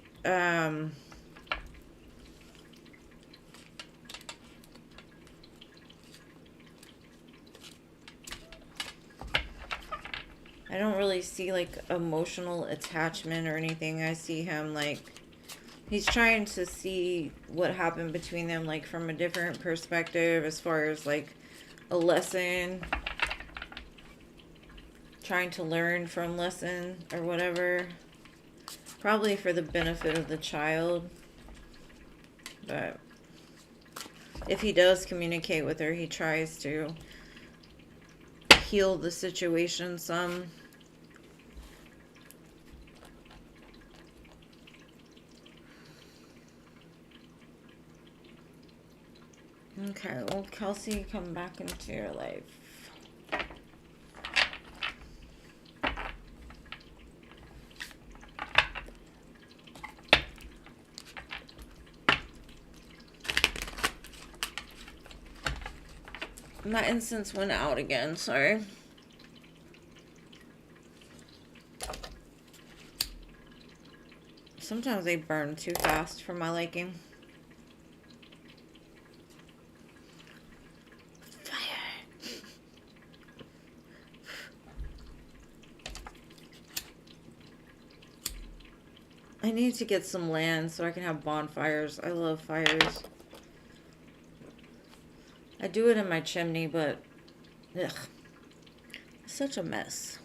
I don't really see, like, emotional attachment or anything. I see him, like, he's trying to see what happened between them, like, from a different perspective as far as, like, a lesson. Trying to learn from lesson or whatever. Probably for the benefit of the child. But if he does communicate with her, he tries to heal the situation some. Okay, well, Kelsey, come back into your life. My incense went out again, sorry. Sometimes they burn too fast for my liking. Fire. I need to get some land so I can have bonfires. I love fires. I do it in my chimney, but ugh, it's such a mess.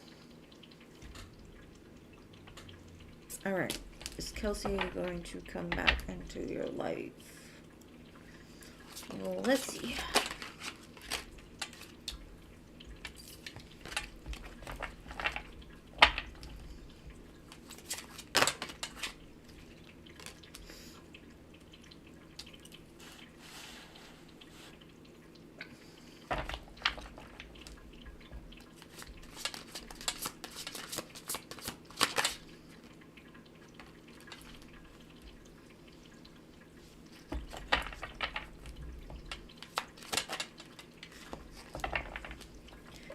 Alright, is Kelsey going to come back into your life? Well, let's see.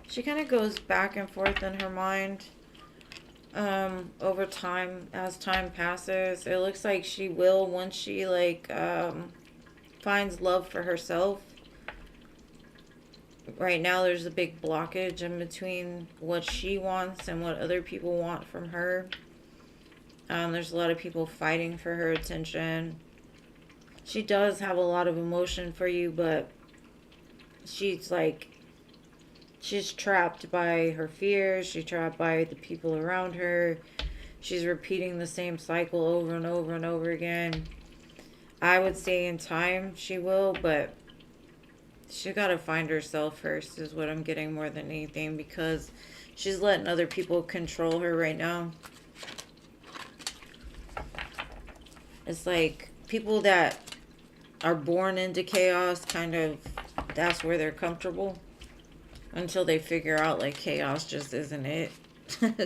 She kind of goes back and forth in her mind over time, as time passes. It looks like she will, once she, like, finds love for herself. Right now, there's a big blockage in between what she wants and what other people want from her. There's a lot of people fighting for her attention. She does have a lot of emotion for you, but she's, like, she's trapped by her fears. She's trapped by the people around her. She's repeating the same cycle over and over and over again. I would say in time she will, but she got to find herself first is what I'm getting more than anything, because she's letting other people control her right now. It's like people that are born into chaos, kind of, that's where they're comfortable. Until they figure out, like, chaos just isn't it.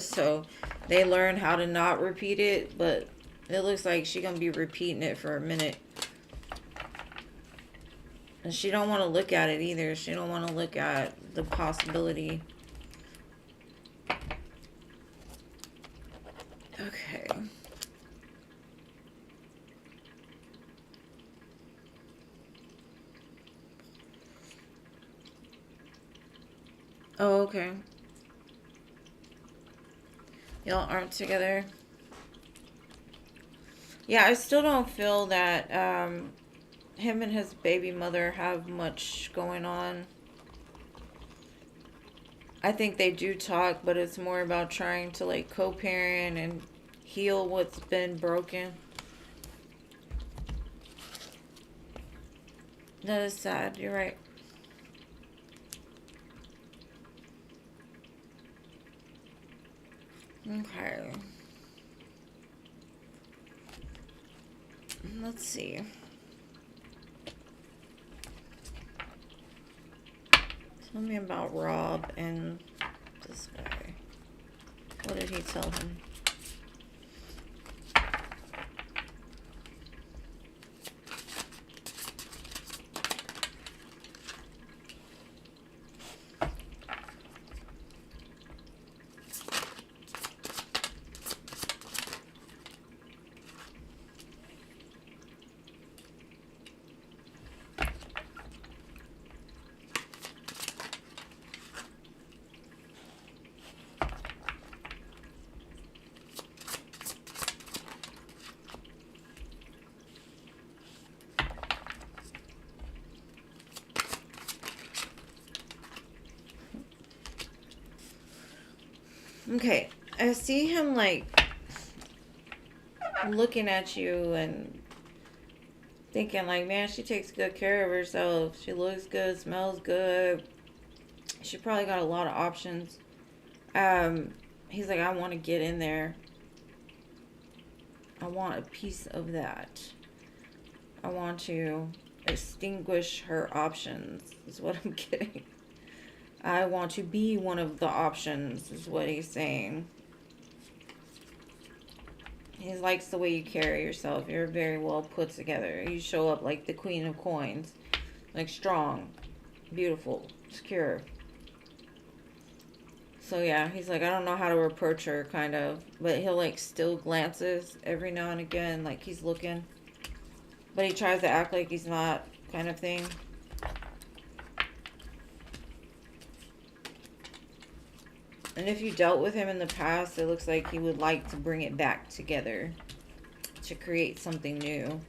So they learn how to not repeat it, but it looks like she's gonna be repeating it for a minute. And she don't want to look at it either. She don't want to look at the possibility. Okay. Oh, okay. Y'all aren't together. Yeah, I still don't feel that him and his baby mother have much going on. I think they do talk, but it's more about trying to like co-parent and heal what's been broken. That is sad. You're right. Okay. Let's see. Tell me about Rob and this guy. What did he tell him? Okay, I see him like looking at you and thinking like, man, she takes good care of herself. She looks good, smells good. She probably got a lot of options. He's like, I want to get in there. I want a piece of that. I want to extinguish her options, is what I'm getting. I want to be one of the options, is what he's saying. He likes the way you carry yourself. You're very well put together. You show up like the queen of coins. Like strong, beautiful, secure. So yeah, he's like, I don't know how to approach her, kind of. But he'll like still glances every now and again, like he's looking. But he tries to act like he's not, kind of thing. And if you dealt with him in the past, it looks like he would like to bring it back together to create something new.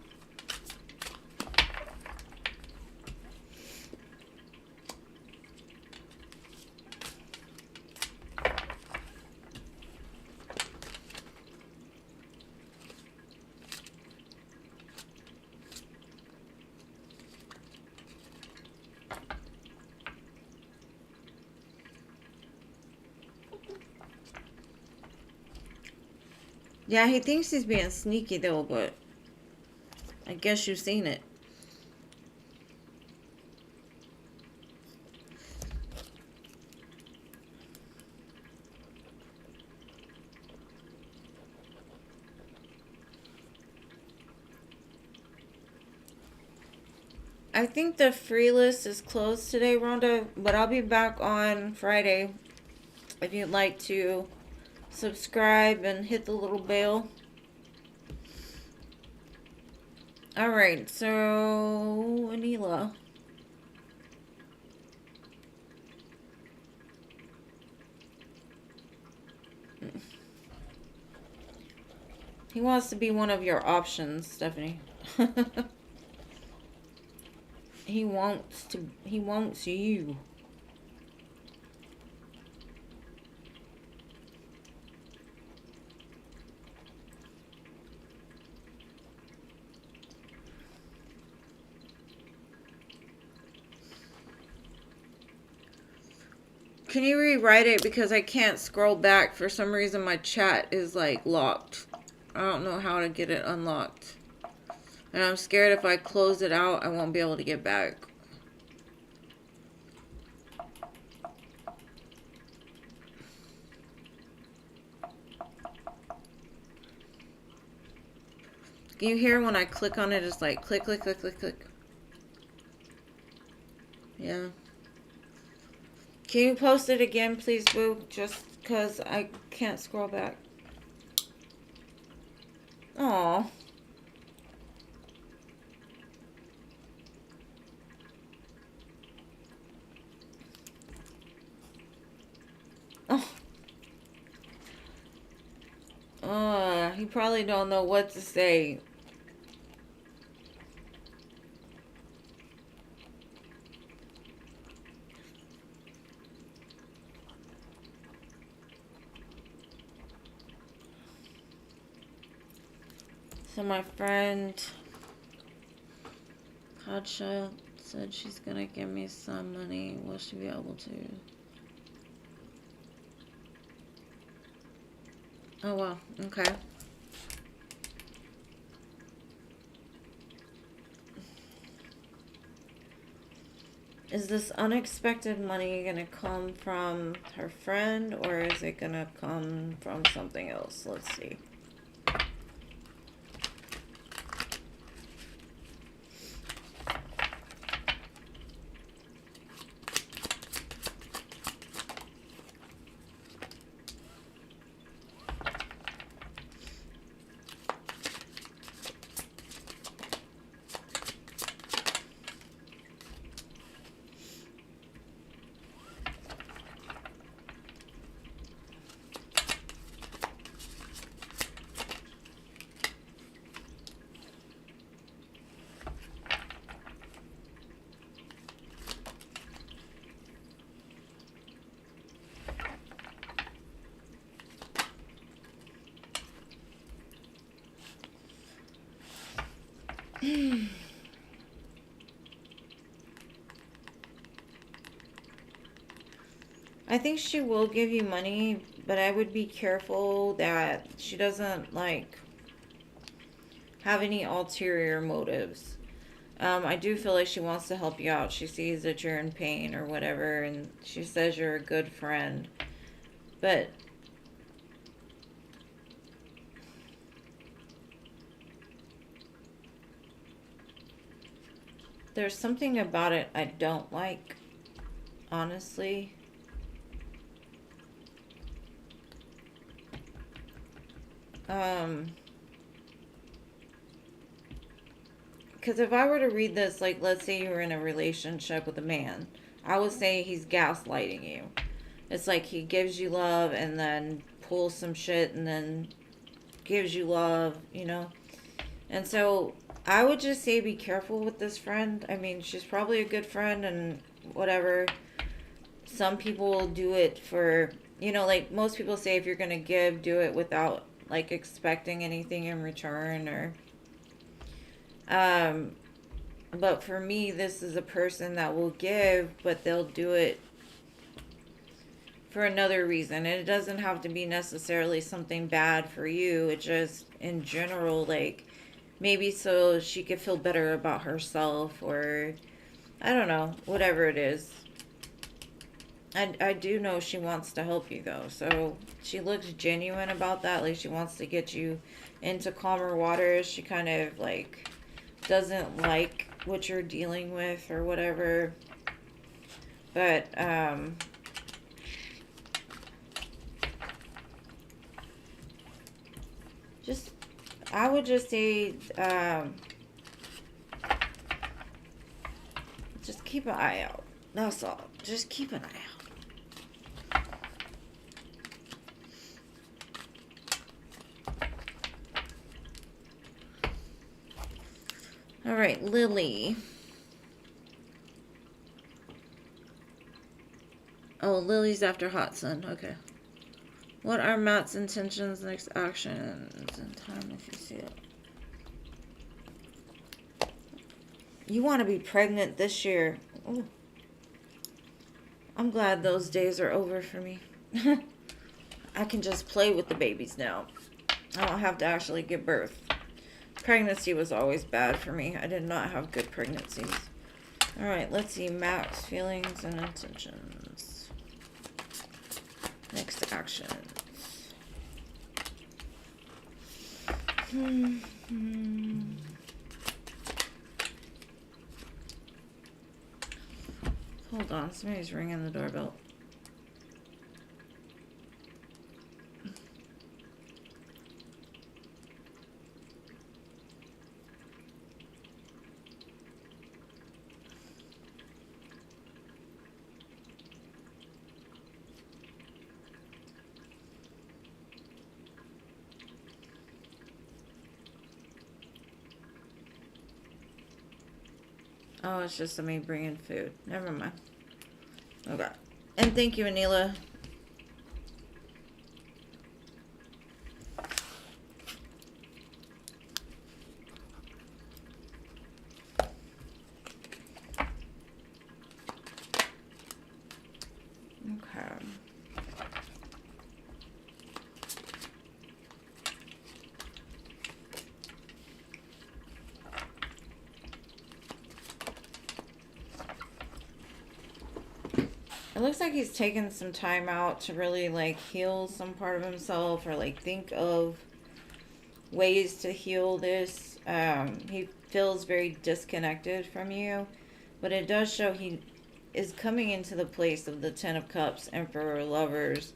Yeah, he thinks he's being sneaky though, but I guess you've seen it. I think the free list is closed today, Rhonda, but I'll be back on Friday if you'd like to subscribe and hit the little bell. Alright, so Anila. He wants to be one of your options, Stephanie. He wants you. Can you rewrite it? Because I can't scroll back. For some reason, my chat is like locked. I don't know how to get it unlocked. And I'm scared if I close it out, I won't be able to get back. Can you hear when I click on it? It's like click, click, click, click, click. Yeah. Can you post it again, please, Boo? Just because I can't scroll back. Aw. Oh. probably don't know what to say. So my friend Kacha said she's gonna give me some money. Will she be able to? Oh well, okay. Is this unexpected money gonna come from her friend, or is it gonna come from something else? Let's see. I think she will give you money, but I would be careful that she doesn't like have any ulterior motives. I do feel like she wants to help you out. She sees that you're in pain or whatever, and she says you're a good friend. But there's something about it I don't like, honestly. Because if I were to read this, like, let's say you were in a relationship with a man, I would say he's gaslighting you. It's like he gives you love and then pulls some shit and then gives you love, you know? And so I would just say be careful with this friend. I mean, she's probably a good friend and whatever. Some people will do it for, you know, like most people say if you're going to give, do it without like expecting anything in return or um but for me this is a person that will give, but they'll do it for another reason. And it doesn't have to be necessarily something bad for you. It just in general, like maybe so she could feel better about herself, or I don't know, whatever it is. I do know she wants to help you though, so she looks genuine about that. Like she wants to get you into calmer waters. She kind of like doesn't like what you're dealing with or whatever. But just I would just say just keep an eye out. That's all. Just keep an eye out. All right, Lily. Oh, Lily's after Hudson. Okay. What are Matt's intentions, next actions, and time if you see it? You want to be pregnant this year. Ooh. I'm glad those days are over for me. I can just play with the babies now. I don't have to actually give birth. Pregnancy was always bad for me. I did not have good pregnancies. Alright, let's see. Matt's feelings and intentions. Next actions. Hold on, somebody's ringing the doorbell. Oh, it's just me bringing food. Never mind. Okay. And thank you, Anila. Okay. It looks like he's taking some time out to really like heal some part of himself or like think of ways to heal this. He feels very disconnected from you, but it does show he is coming into the place of the Ten of Cups, Emperor, Lovers.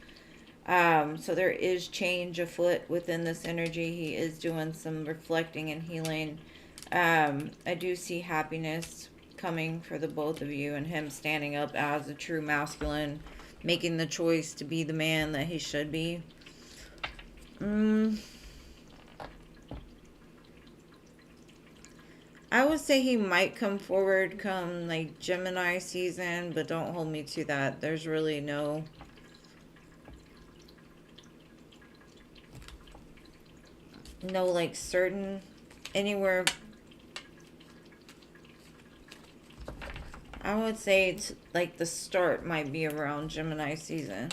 So there is change afoot within this energy. He is doing some reflecting and healing. I do see happiness coming for the both of you and him standing up as a true masculine, making the choice to be the man that he should be. I would say he might come forward come like Gemini season, but don't hold me to that. There's really no like certain anywhere. I would say it's like the start might be around Gemini season.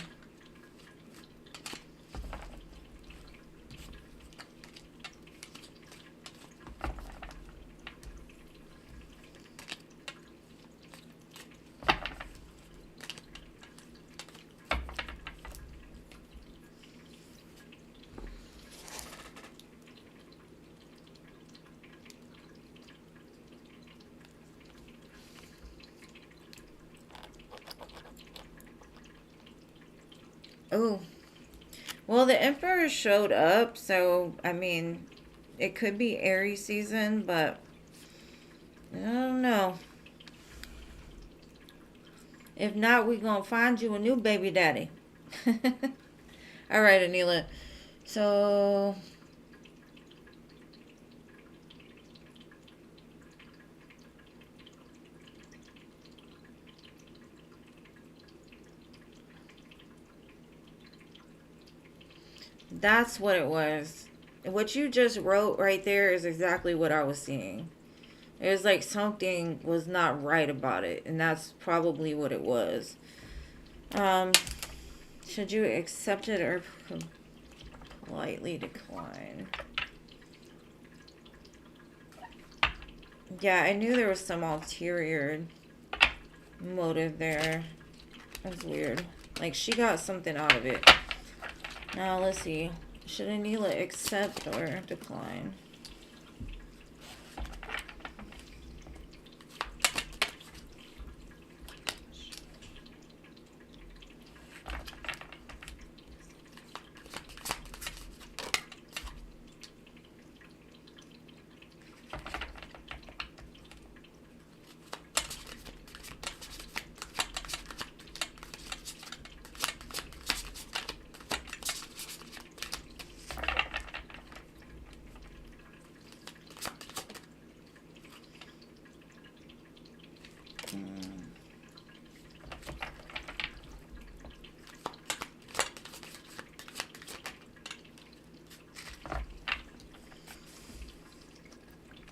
Oh, well, the Emperor showed up, so I mean, it could be Aries season, but I don't know. If not, we gonna find you a new baby daddy. All right, Anila. So that's what it was. What you just wrote right there is exactly what I was seeing. It was like something was not right about it, and that's probably what it was. Um, should you accept it or politely decline? Yeah, I knew there was some ulterior motive there. That's weird. Like, she got something out of it. Now, let's see. Should Anila accept or decline?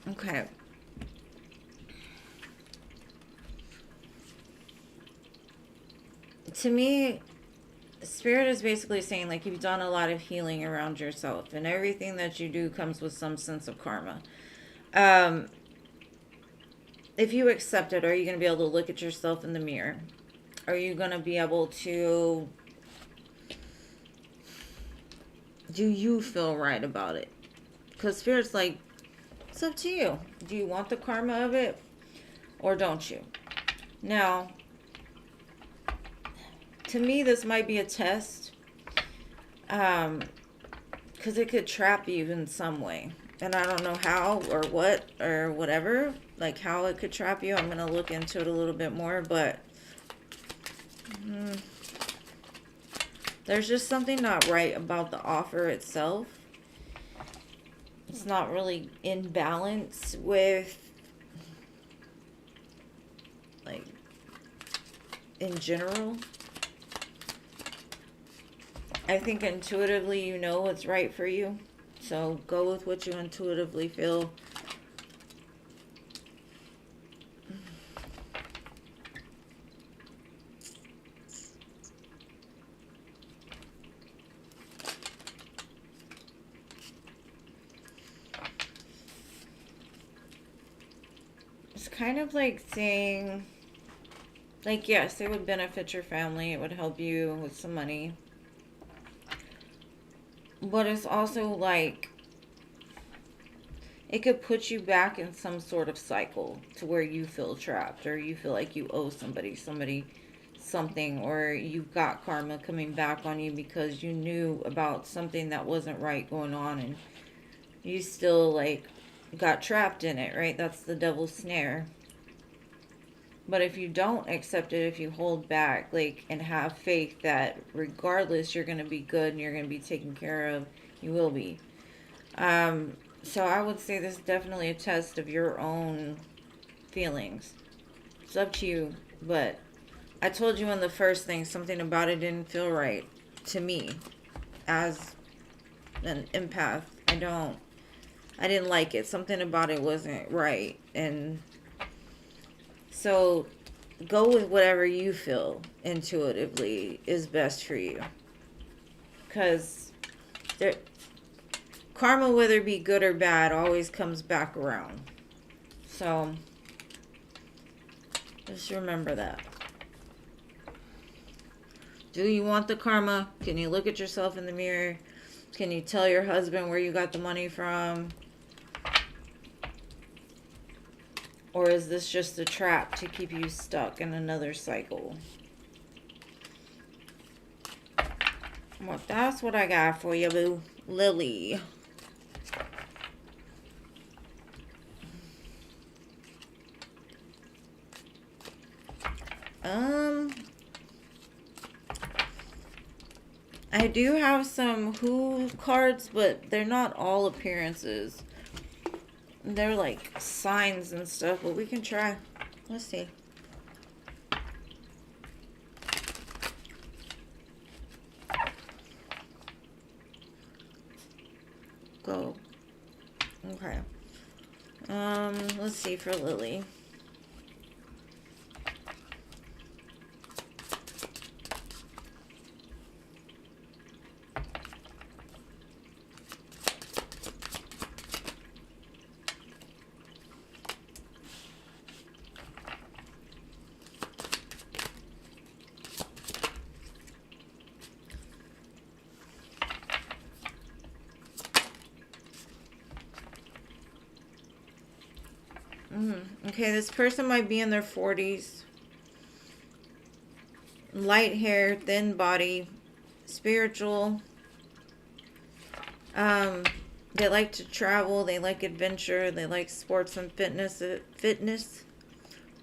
Okay. To me, Spirit is basically saying, like, you've done a lot of healing around yourself, and everything that you do comes with some sense of karma. Um, if you accept it, are you going to be able to look at yourself in the mirror? Are you going to be able to... Do you feel right about it? Because Spirit's like, it's up to you. Do you want the karma of it? Or don't you? Now, to me, this might be a test. Because it could trap you in some way. And I don't know how or what or whatever. Like how it could trap you. I'm going to look into it a little bit more. But there's just something not right about the offer itself. It's not really in balance with in general. I think intuitively you know what's right for you. So go with what you intuitively feel. It's kind of like saying, like, yes, it would benefit your family. It would help you with some money. But it's also like, it could put you back in some sort of cycle to where you feel trapped, or you feel like you owe somebody something, or you've got karma coming back on you because you knew about something that wasn't right going on and you still like got trapped in it, right? That's the devil's snare. But if you don't accept it, if you hold back, like, and have faith that regardless you're going to be good and you're going to be taken care of, you will be. So I would say this is definitely a test of your own feelings. It's up to you, but I told you in the first thing, something about it didn't feel right to me as an empath. I didn't like it. Something about it wasn't right. And so go with whatever you feel intuitively is best for you. Because karma, whether it be good or bad, always comes back around. So just remember that. Do you want the karma? Can you look at yourself in the mirror? Can you tell your husband where you got the money from? Or is this just a trap to keep you stuck in another cycle? Well, that's what I got for you, boo. Lily. I do have some Who cards, but they're not all appearances. They're like signs and stuff, but we can try. Let's see. Go. Okay. Let's see for Lily. Okay, this person might be in their 40s. Light hair, thin body, spiritual. They like to travel, they like adventure, they like sports and fitness,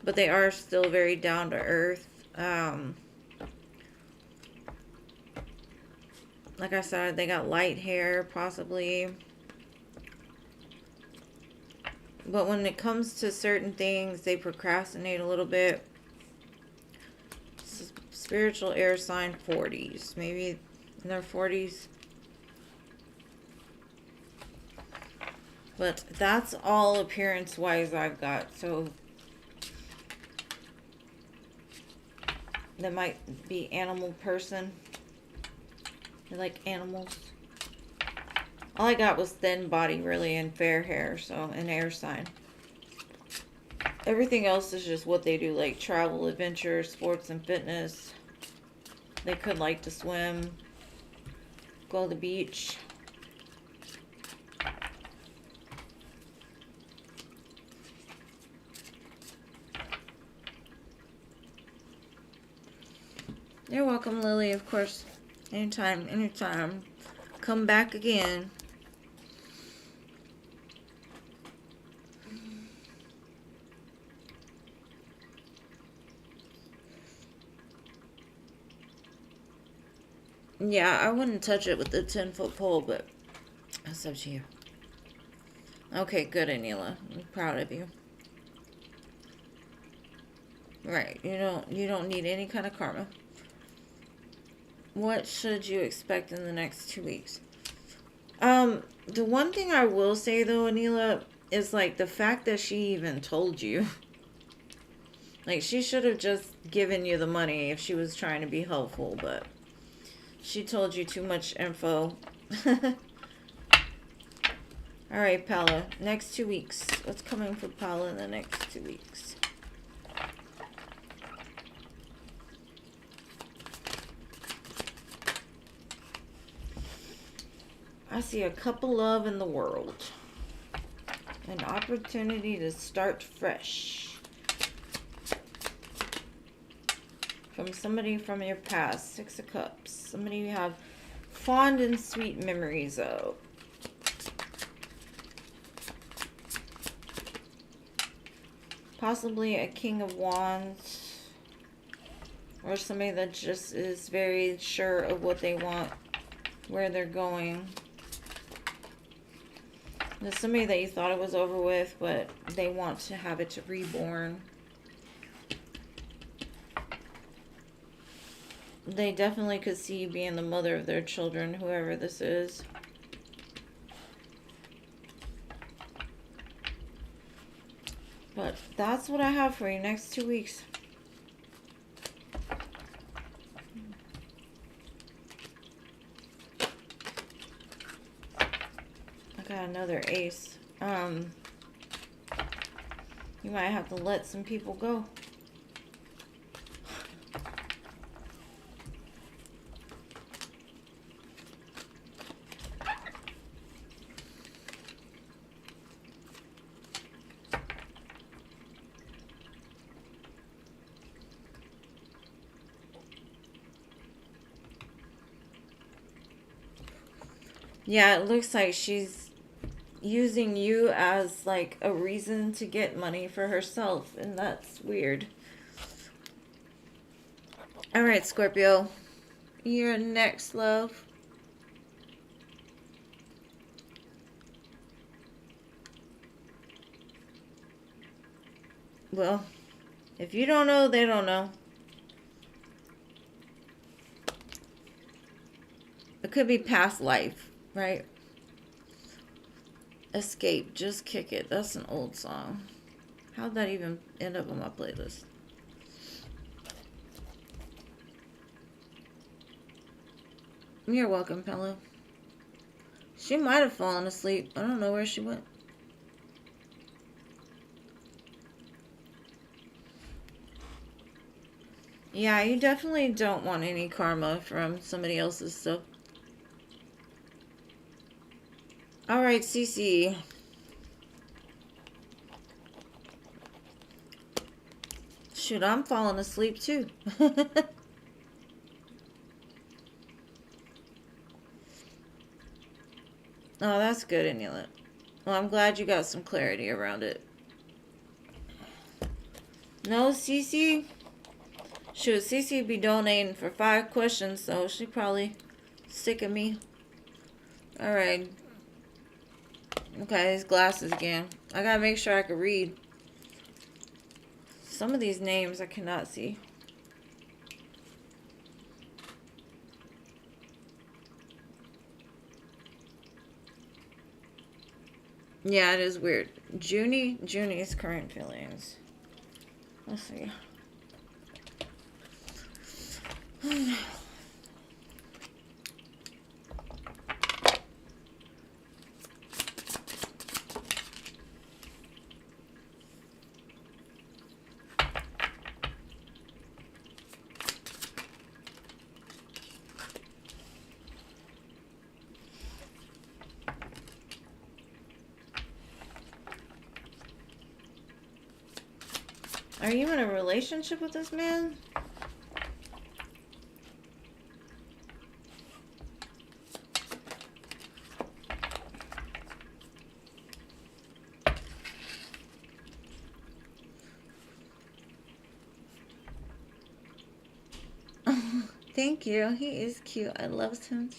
but they are still very down to earth. Like I said, they got light hair, possibly. But when it comes to certain things, they procrastinate a little bit. Spiritual air sign, 40s. Maybe in their 40s. But that's all appearance-wise I've got. So that might be animal person. They like animals. All I got was thin body, really, and fair hair, so an air sign. Everything else is just what they do, like travel, adventure, sports, and fitness. They could like to swim, go to the beach. You're welcome, Lily, of course. Anytime, anytime. Come back again. Yeah, I wouldn't touch it with the 10-foot pole, but that's up to you. Okay, good, Anila. I'm proud of you. Right. You don't need any kind of karma. What should you expect in the next 2 weeks? The one thing I will say though, Anila, is like the fact that she even told you. Like, she should have just given you the money if she was trying to be helpful, but she told you too much info. Alright, Paula. Next 2 weeks. What's coming for Paula in the next 2 weeks? I see a couple love in the world. An opportunity to start fresh. From somebody from your past. 6 of Cups. Somebody you have fond and sweet memories of. Possibly a King of Wands. Or somebody that just is very sure of what they want. Where they're going. There's somebody that you thought it was over with, but they want to have it reborn. They definitely could see you being the mother of their children, whoever this is. But that's what I have for you next 2 weeks. Got another ace. You might have to let some people go. Yeah, it looks like she's using you as like a reason to get money for herself, and that's weird. All right, Scorpio, you're next, love. Well, if you don't know, they don't know. It could be past life, right? Escape, just kick it. That's an old song. How'd that even end up on my playlist? You're welcome, Pella. She might have fallen asleep. I don't know where she went. Yeah, you definitely don't want any karma from somebody else's stuff. Alright, CeCe. Shoot, I'm falling asleep too. Oh, that's good, Anila. Well, I'm glad you got some clarity around it. No, CeCe? Shoot, CeCe be donating for 5 questions, so she probably sick of me. Alright. Okay, these glasses again. I gotta make sure I can read. Some of these names I cannot see. Yeah, it is weird. Junie's current feelings. Let's see. Are you in a relationship with this man? Thank you. He is cute. I love him.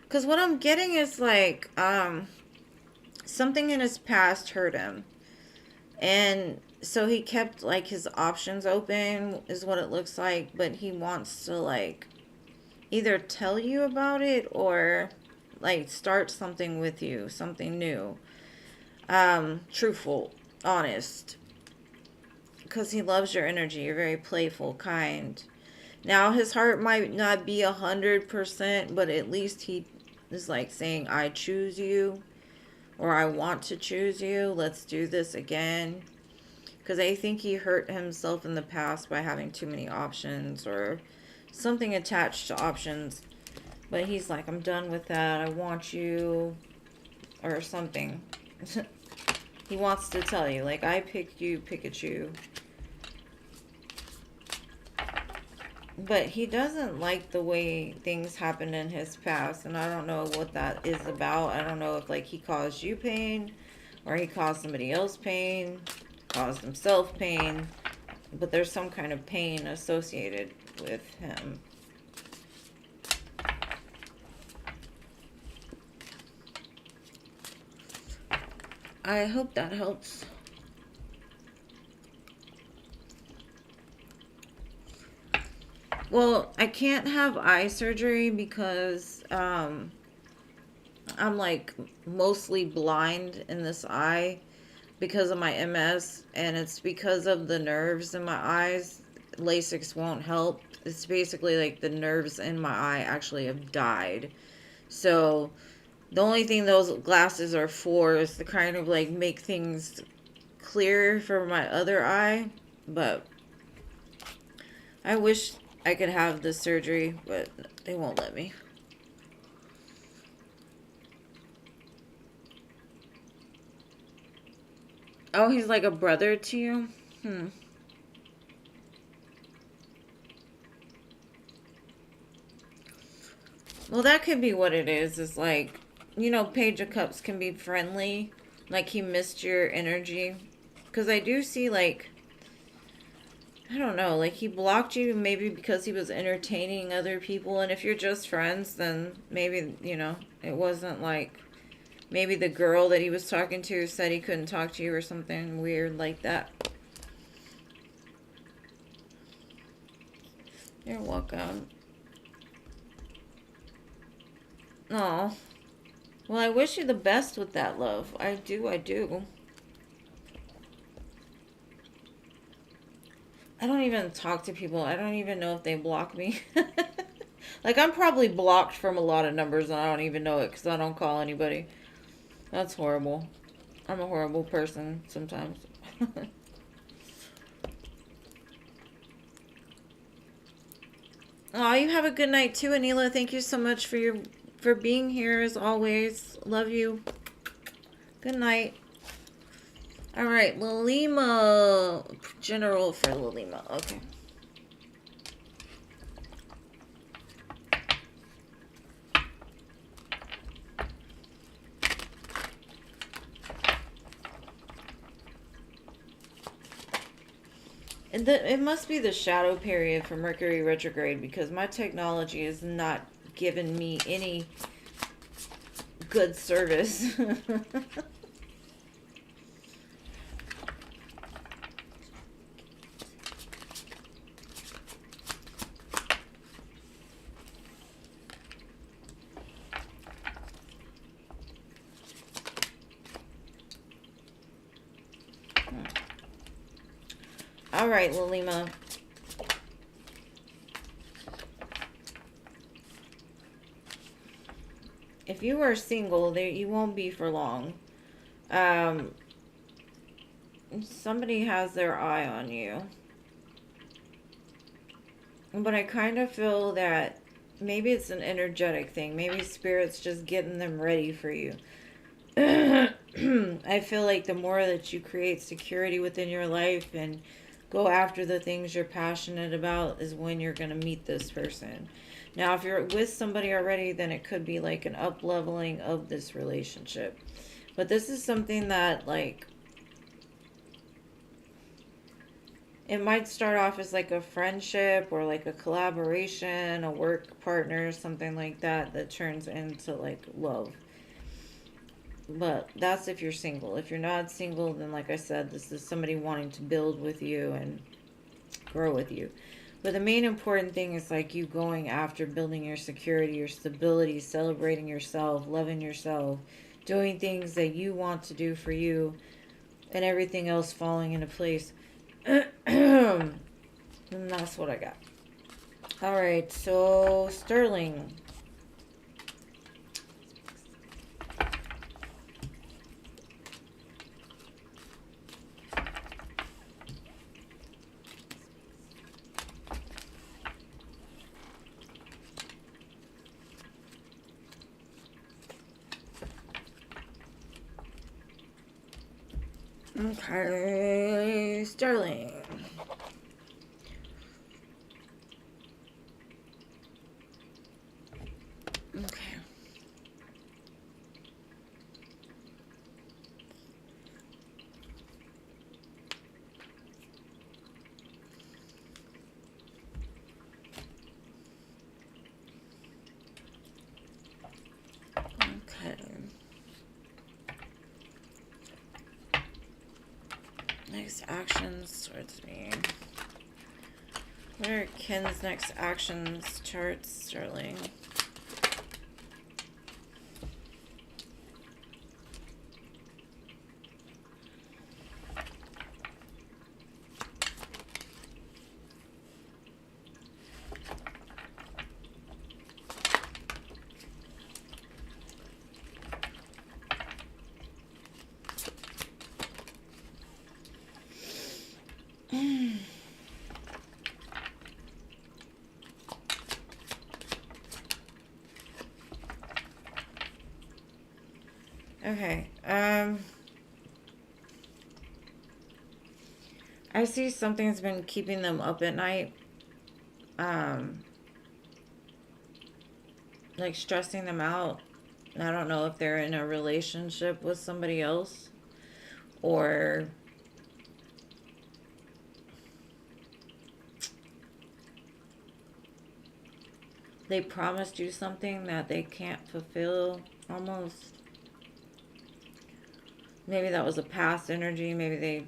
Because what I'm getting is like, something in his past hurt him. And so he kept like his options open, is what it looks like, but he wants to like either tell you about it or like start something with you, something new. Truthful, honest, because he loves your energy. You're very playful, kind. Now his heart might not be 100%, but at least he is like saying, I choose you, or I want to choose you. Let's do this again. Because I think he hurt himself in the past by having too many options or something attached to options. But he's like, I'm done with that. I want you, or something. He wants to tell you, like, I picked you, Pikachu. But he doesn't like the way things happened in his past, and I don't know what that is about. I don't know if, like, he caused you pain, or he caused somebody else pain, caused himself pain, but there's some kind of pain associated with him. I hope that helps. Well, I can't have eye surgery because I'm like mostly blind in this eye because of my MS, and it's because of the nerves in my eyes. LASIK won't help. It's basically like the nerves in my eye actually have died. So the only thing those glasses are for is to kind of like make things clear for my other eye. But I wish I could have this surgery, but they won't let me. Oh, he's like a brother to you? Well, that could be what it is. It's like, you know, Page of Cups can be friendly. Like he missed your energy. Because I do see, like, I don't know, like he blocked you maybe because he was entertaining other people. And if you're just friends, then maybe, you know, it wasn't like, maybe the girl that he was talking to said he couldn't talk to you or something weird like that. You're welcome. Oh, well, I wish you the best with that, love. I do, I do. I don't even talk to people. I don't even know if they block me. Like, I'm probably blocked from a lot of numbers and I don't even know it because I don't call anybody. That's horrible. I'm a horrible person sometimes. Oh, you have a good night too, Anila. Thank you so much for being here as always. Love you. Good night. All right, Lalima. General for Lalima. Okay. It must be the shadow period for Mercury retrograde because my technology is not giving me any good service. All right, Lalima. If you are single, there you won't be for long. Um, Somebody has their eye on you. But I kind of feel that maybe it's an energetic thing. Maybe Spirit's just getting them ready for you. I feel like the more that you create security within your life and go after the things you're passionate about is when you're going to meet this person. Now, if you're with somebody already, then it could be like an up leveling of this relationship. But this is something that, like, it might start off as like a friendship or like a collaboration, a work partner, something like that, that turns into like love. But that's if you're single. If you're not single, then like I said, this is somebody wanting to build with you and grow with you. But the main important thing is like you going after building your security, your stability, celebrating yourself, loving yourself, doing things that you want to do for you, and everything else falling into place. And that's what I got. All right, so Sterling. Okay, Sterling. Okay. Okay. Next actions towards me. What are Ken's next actions towards Sterling? Okay, I see something's been keeping them up at night. Like stressing them out. I don't know if they're in a relationship with somebody else or they promised you something that they can't fulfill almost. Maybe that was a past energy. Maybe they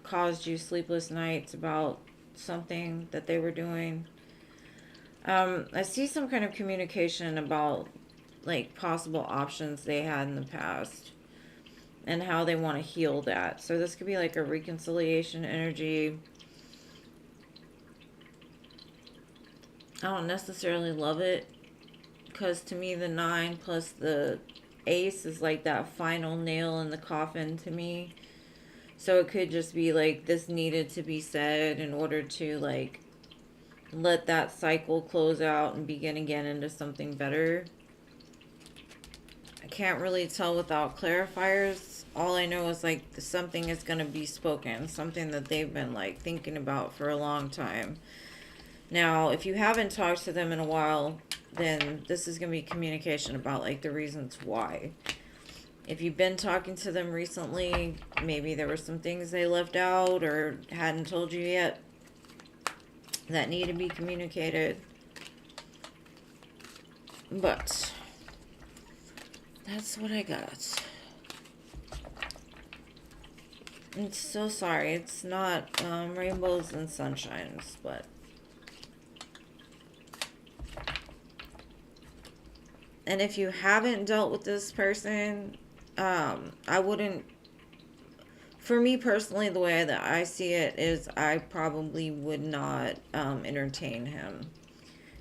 caused you sleepless nights about something that they were doing. I see some kind of communication about like possible options they had in the past and how they want to heal that. So this could be like a reconciliation energy. I don't necessarily love it because to me the 9 plus the ace is like that final nail in the coffin to me. So it could just be like this needed to be said in order to like let that cycle close out and begin again into something better. I can't really tell without clarifiers. All I know is like something is going to be spoken, something that they've been like thinking about for a long time. Now, if you haven't talked to them in a while, then this is going to be communication about like the reasons why. If you've been talking to them recently, maybe there were some things they left out or hadn't told you yet that need to be communicated. But that's what I got. I'm so sorry. It's not rainbows and sunshines, but and if you haven't dealt with this person, I wouldn't, for me personally, the way that I see it is I probably would not entertain him.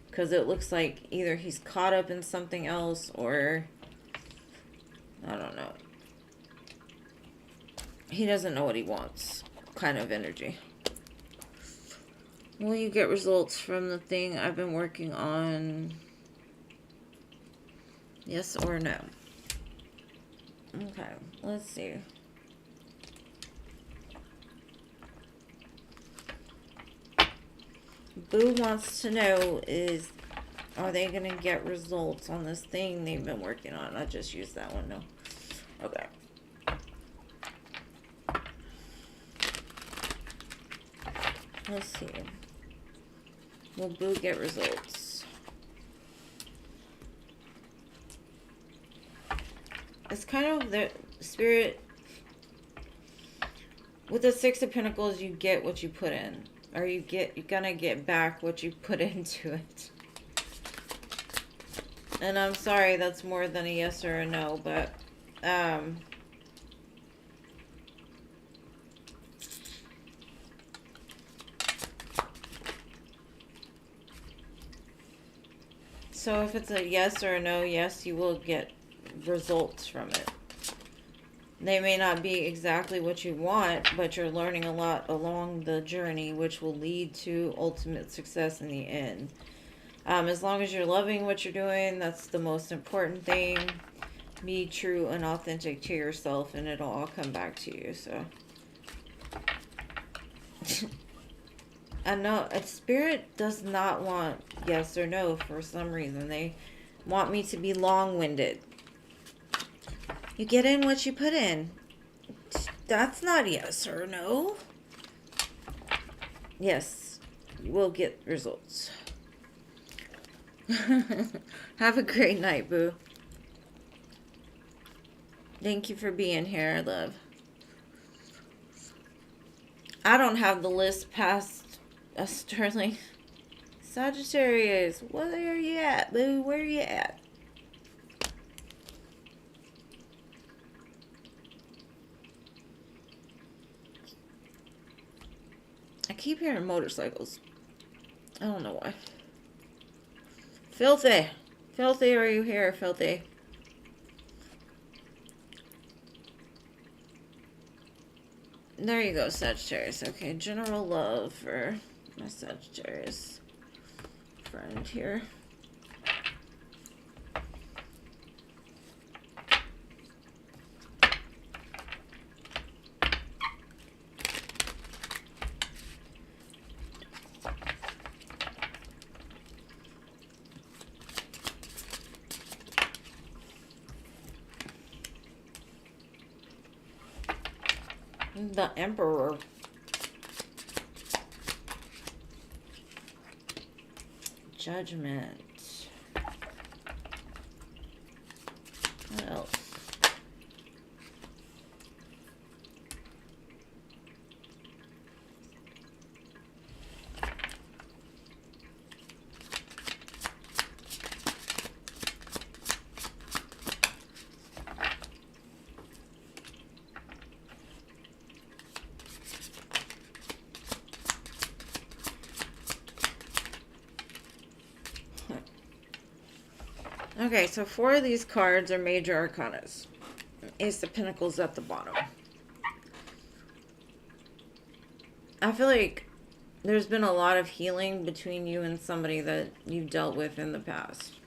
Because it looks like either he's caught up in something else or, I don't know. He doesn't know what he wants kind of energy. Will you get results from the thing I've been working on? Yes or no? Okay, let's see. Boo wants to know is, are they going to get results on this thing they've been working on? I just used that one, no. Okay. Let's see. Will Boo get results? It's kind of the spirit. With the Six of Pentacles, you get what you put in. Or you're gonna get back what you put into it. And I'm sorry, that's more than a yes or a no, but so if it's a yes or a no, yes, you will get results from it. They may not be exactly what you want, but you're learning a lot along the journey, which will lead to ultimate success in the end. As long as you're loving what you're doing, that's the most important thing. Be true and authentic to yourself, and it'll all come back to you. So I know a spirit does not want yes or no for some reason. They want me to be long-winded. You get in what you put in. That's not yes or no. Yes, you will get results. Have a great night, boo. Thank you for being here, love. I don't have the list past Sterling. Sagittarius, where are you at, boo? Where are you at? I keep hearing motorcycles. I don't know why. Filthy. Filthy, are you here, Filthy? There you go, Sagittarius. Okay, general love for my Sagittarius friend here. The Emperor. Judgment. What else? Okay, so 4 of these cards are major arcanas. Ace of Pentacles at the bottom. I feel like there's been a lot of healing between you and somebody that you've dealt with in the past.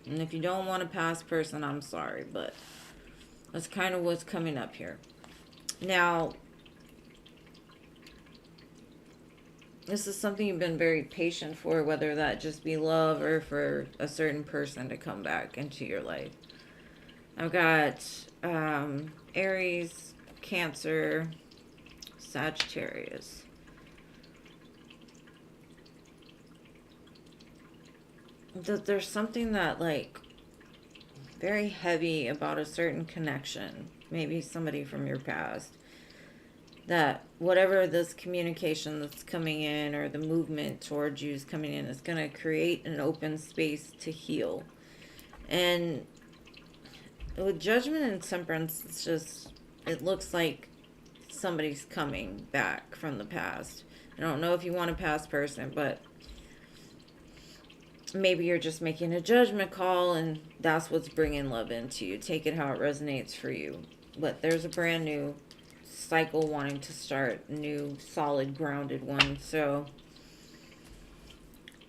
And if you don't want a past person, I'm sorry, but that's kind of what's coming up here. Now, this is something you've been very patient for, whether that just be love or for a certain person to come back into your life. I've got Aries, Cancer, Sagittarius. There's something that, like, very heavy about a certain connection. Maybe somebody from your past. That whatever this communication that's coming in or the movement towards you is coming in is going to create an open space to heal. And with Judgment and Temperance, it's just, it looks like somebody's coming back from the past. I don't know if you want a past person, but maybe you're just making a judgment call and that's what's bringing love into you. Take it how it resonates for you. But there's a brand new cycle wanting to start, new solid grounded one. So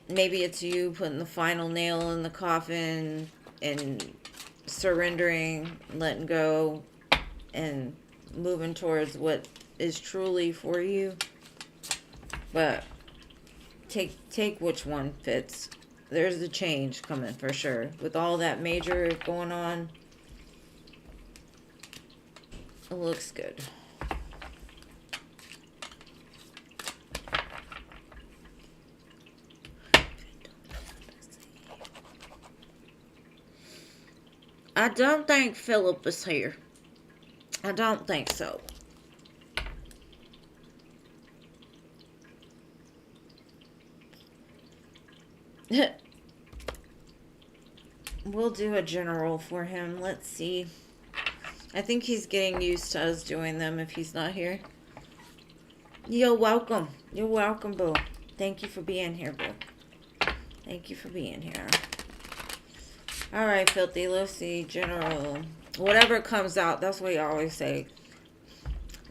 maybe it's you putting the final nail in the coffin and surrendering, letting go, and moving towards what is truly for you. But take which one fits. There's the change coming for sure. With all that major going on, it looks good. I don't think Philip is here. I don't think so. We'll do a general for him. Let's see. I think he's getting used to us doing them if he's not here. You're welcome. You're welcome, boo. Thank you for being here, boo. Thank you for being here. Alright, Filthy. Let's see. General. Whatever comes out. That's what you always say.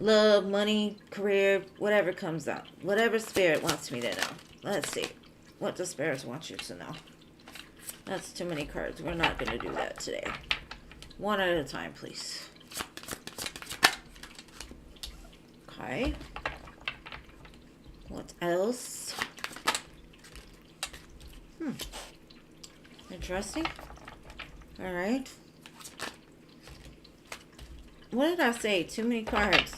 Love, money, career, whatever comes out. Whatever Spirit wants me to know. Let's see. What the Spirits want you to know. That's too many cards. We're not going to do that today. One at a time, please. Okay. What else? Interesting. Alright. What did I say? Too many cards.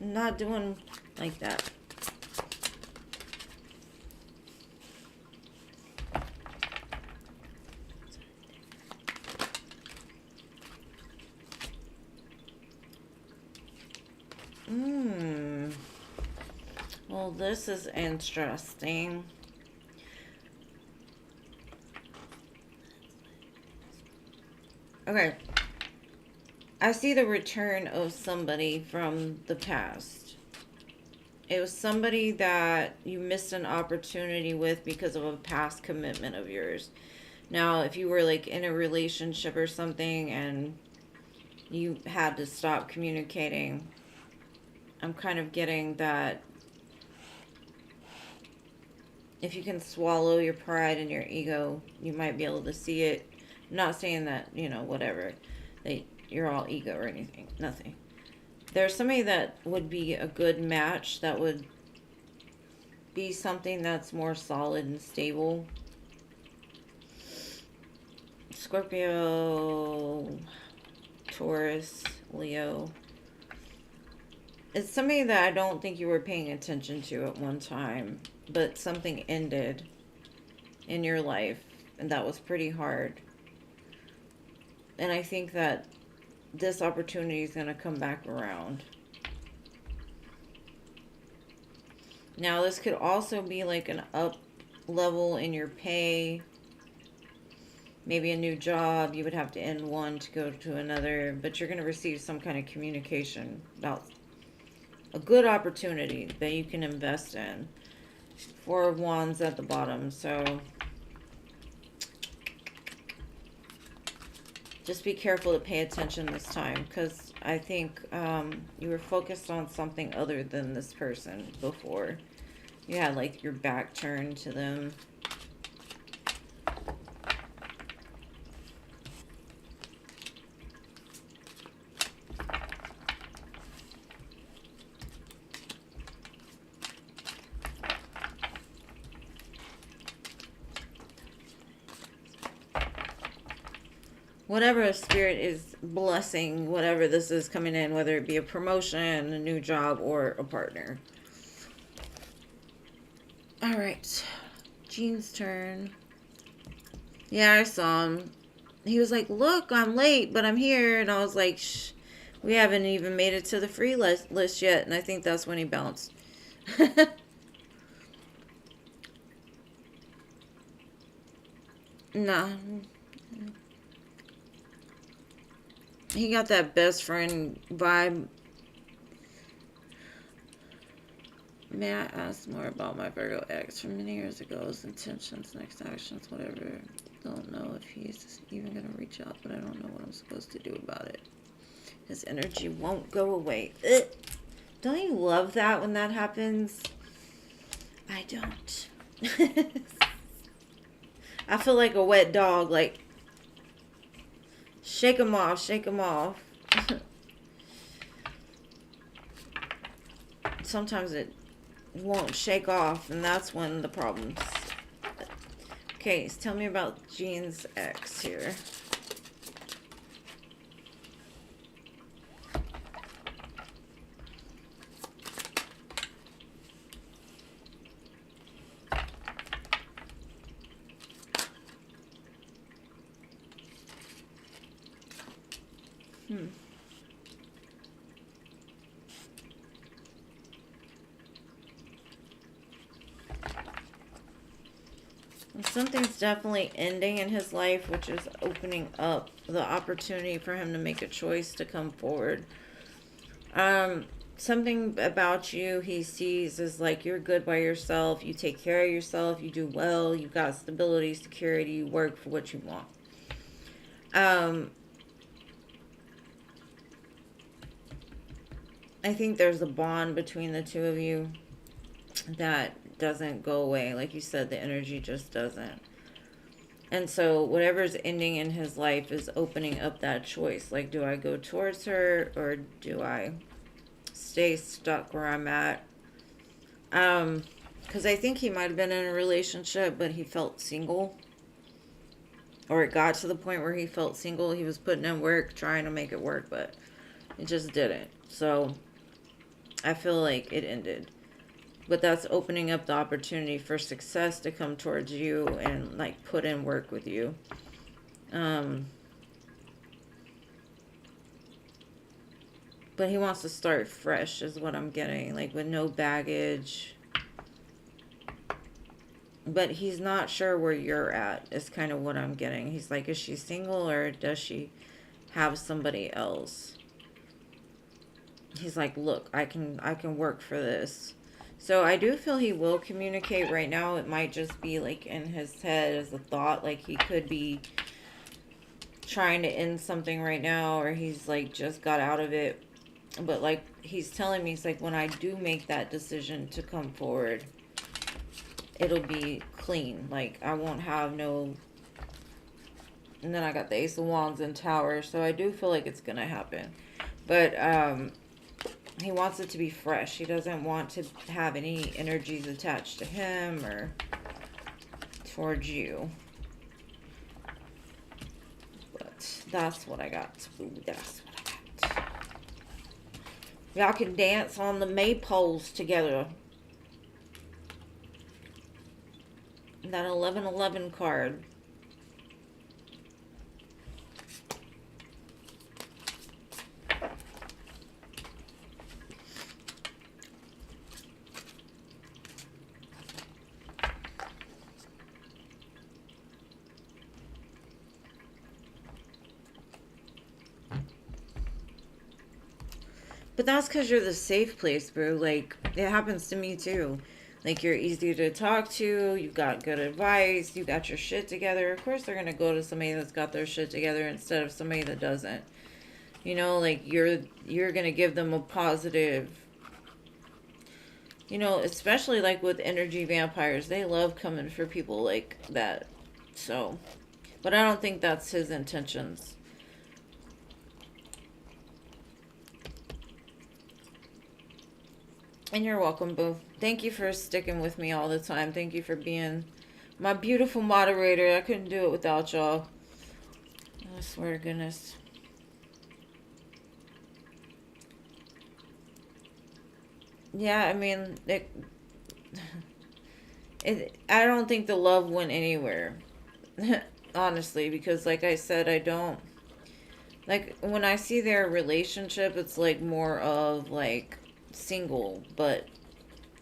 I'm not doing like that. Well, this is interesting. Okay. I see the return of somebody from the past. It was somebody that you missed an opportunity with because of a past commitment of yours. Now, if you were like in a relationship or something and you had to stop communicating, I'm kind of getting that if you can swallow your pride and your ego, you might be able to see it. I'm not saying that, you know, whatever, you're all ego or anything. Nothing. There's somebody that would be a good match, that would be something that's more solid and stable. Scorpio, Taurus, Leo. It's somebody that I don't think you were paying attention to at one time, but something ended in your life, and that was pretty hard. And I think that this opportunity is going to come back around. Now, this could also be like an up level in your pay. Maybe a new job. You would have to end one to go to another, but you're going to receive some kind of communication about a good opportunity that you can invest in. Four of Wands at the bottom, so just be careful to pay attention this time, because I think you were focused on something other than this person before. You had like your back turned to them. Whatever a Spirit is blessing, whatever this is coming in, whether it be a promotion, a new job, or a partner. Alright. Jean's turn. Yeah, I saw him. He was like, look, I'm late, but I'm here. And I was like, shh, we haven't even made it to the free list yet. And I think that's when he bounced. Nah. He got that best friend vibe. May I ask more about my Virgo ex from many years ago? His intentions, next actions, whatever. Don't know if he's even going to reach out, but I don't know what I'm supposed to do about it. His energy won't go away. Ugh. Don't you love that when that happens? I don't. I feel like a wet dog, like, shake him off, shake him off. Sometimes it won't shake off, and that's when the problems. Okay, so tell me about Jean's ex here. Something's definitely ending in his life, which is opening up the opportunity for him to make a choice to come forward. Something about you he sees is like you're good by yourself, you take care of yourself, you do well, you got stability, security, you work for what you want. I think there's a bond between the two of you that doesn't go away. Like you said, the energy just doesn't. And so whatever's ending in his life is opening up that choice. Like, do I go towards her or do I stay stuck where I'm at? Because I think he might have been in a relationship, but he felt single. Or it got to the point where he felt single. He was putting in work, trying to make it work, but it just didn't. So I feel like it ended. But that's opening up the opportunity for success to come towards you and like put in work with you. But he wants to start fresh is what I'm getting. Like with no baggage. But he's not sure where you're at is kind of what I'm getting. He's like, is she single or does she have somebody else? He's like, look, I can work for this. So I do feel he will communicate right now. It might just be like in his head as a thought, like he could be trying to end something right now, or he's like just got out of it. But like he's telling me, he's like, when I do make that decision to come forward, it'll be clean. Like I won't have no. And then I got the Ace of Wands and Tower, so I do feel like it's gonna happen. But he wants it to be fresh. He doesn't want to have any energies attached to him or towards you. But that's what I got. Ooh, that's what I got. Y'all can dance on the maypoles together. That 1111 card. But that's because you're the safe place, bro. Like, it happens to me, too. Like, you're easy to talk to. You got good advice. You got your shit together. Of course, they're going to go to somebody that's got their shit together instead of somebody that doesn't. You know, like, you're going to give them a positive... You know, especially, like, with energy vampires. They love coming for people like that. So... But I don't think that's his intentions. And you're welcome, boo. Thank you for sticking with me all the time. Thank you for being my beautiful moderator. I couldn't do it without y'all. I swear to goodness. Yeah, I mean, I don't think the love went anywhere. Honestly, because like I said, I don't... Like, when I see their relationship, it's like more of like... single, but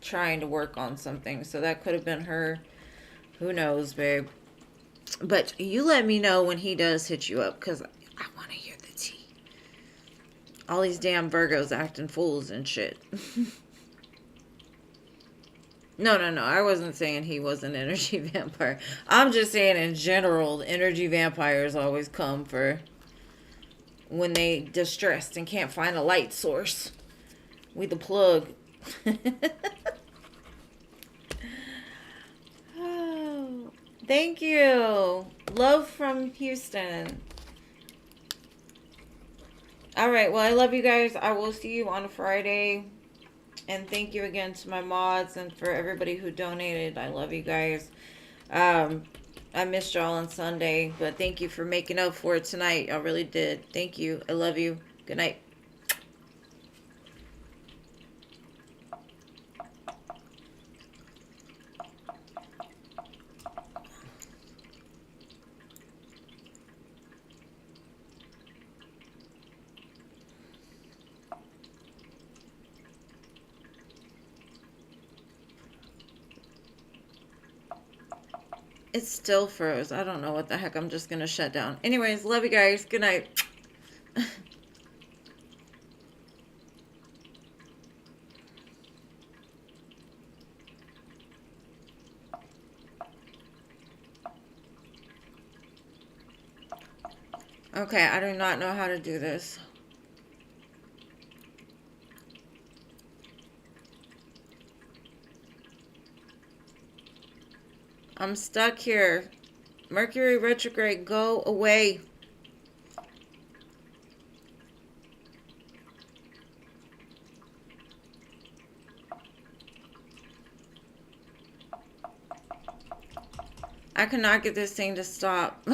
trying to work on something. So that could have been her. Who knows, babe? But you let me know when he does hit you up, because I want to hear the tea. All these damn Virgos acting fools and shit. No. I wasn't saying he was an energy vampire. I'm just saying in general, energy vampires always come for when they distressed and can't find a light source. We the plug. Oh, thank you. Love from Houston. All right. Well, I love you guys. I will see you on Friday. And thank you again to my mods and for everybody who donated. I love you guys. I missed y'all on Sunday, but thank you for making up for it tonight. I really did. Thank you. I love you. Good night. It still froze. I don't know what the heck. I'm just going to shut down. Anyways, love you guys. Good night. Okay, I do not know how to do this. I'm stuck here. Mercury retrograde, go away. I cannot get this thing to stop.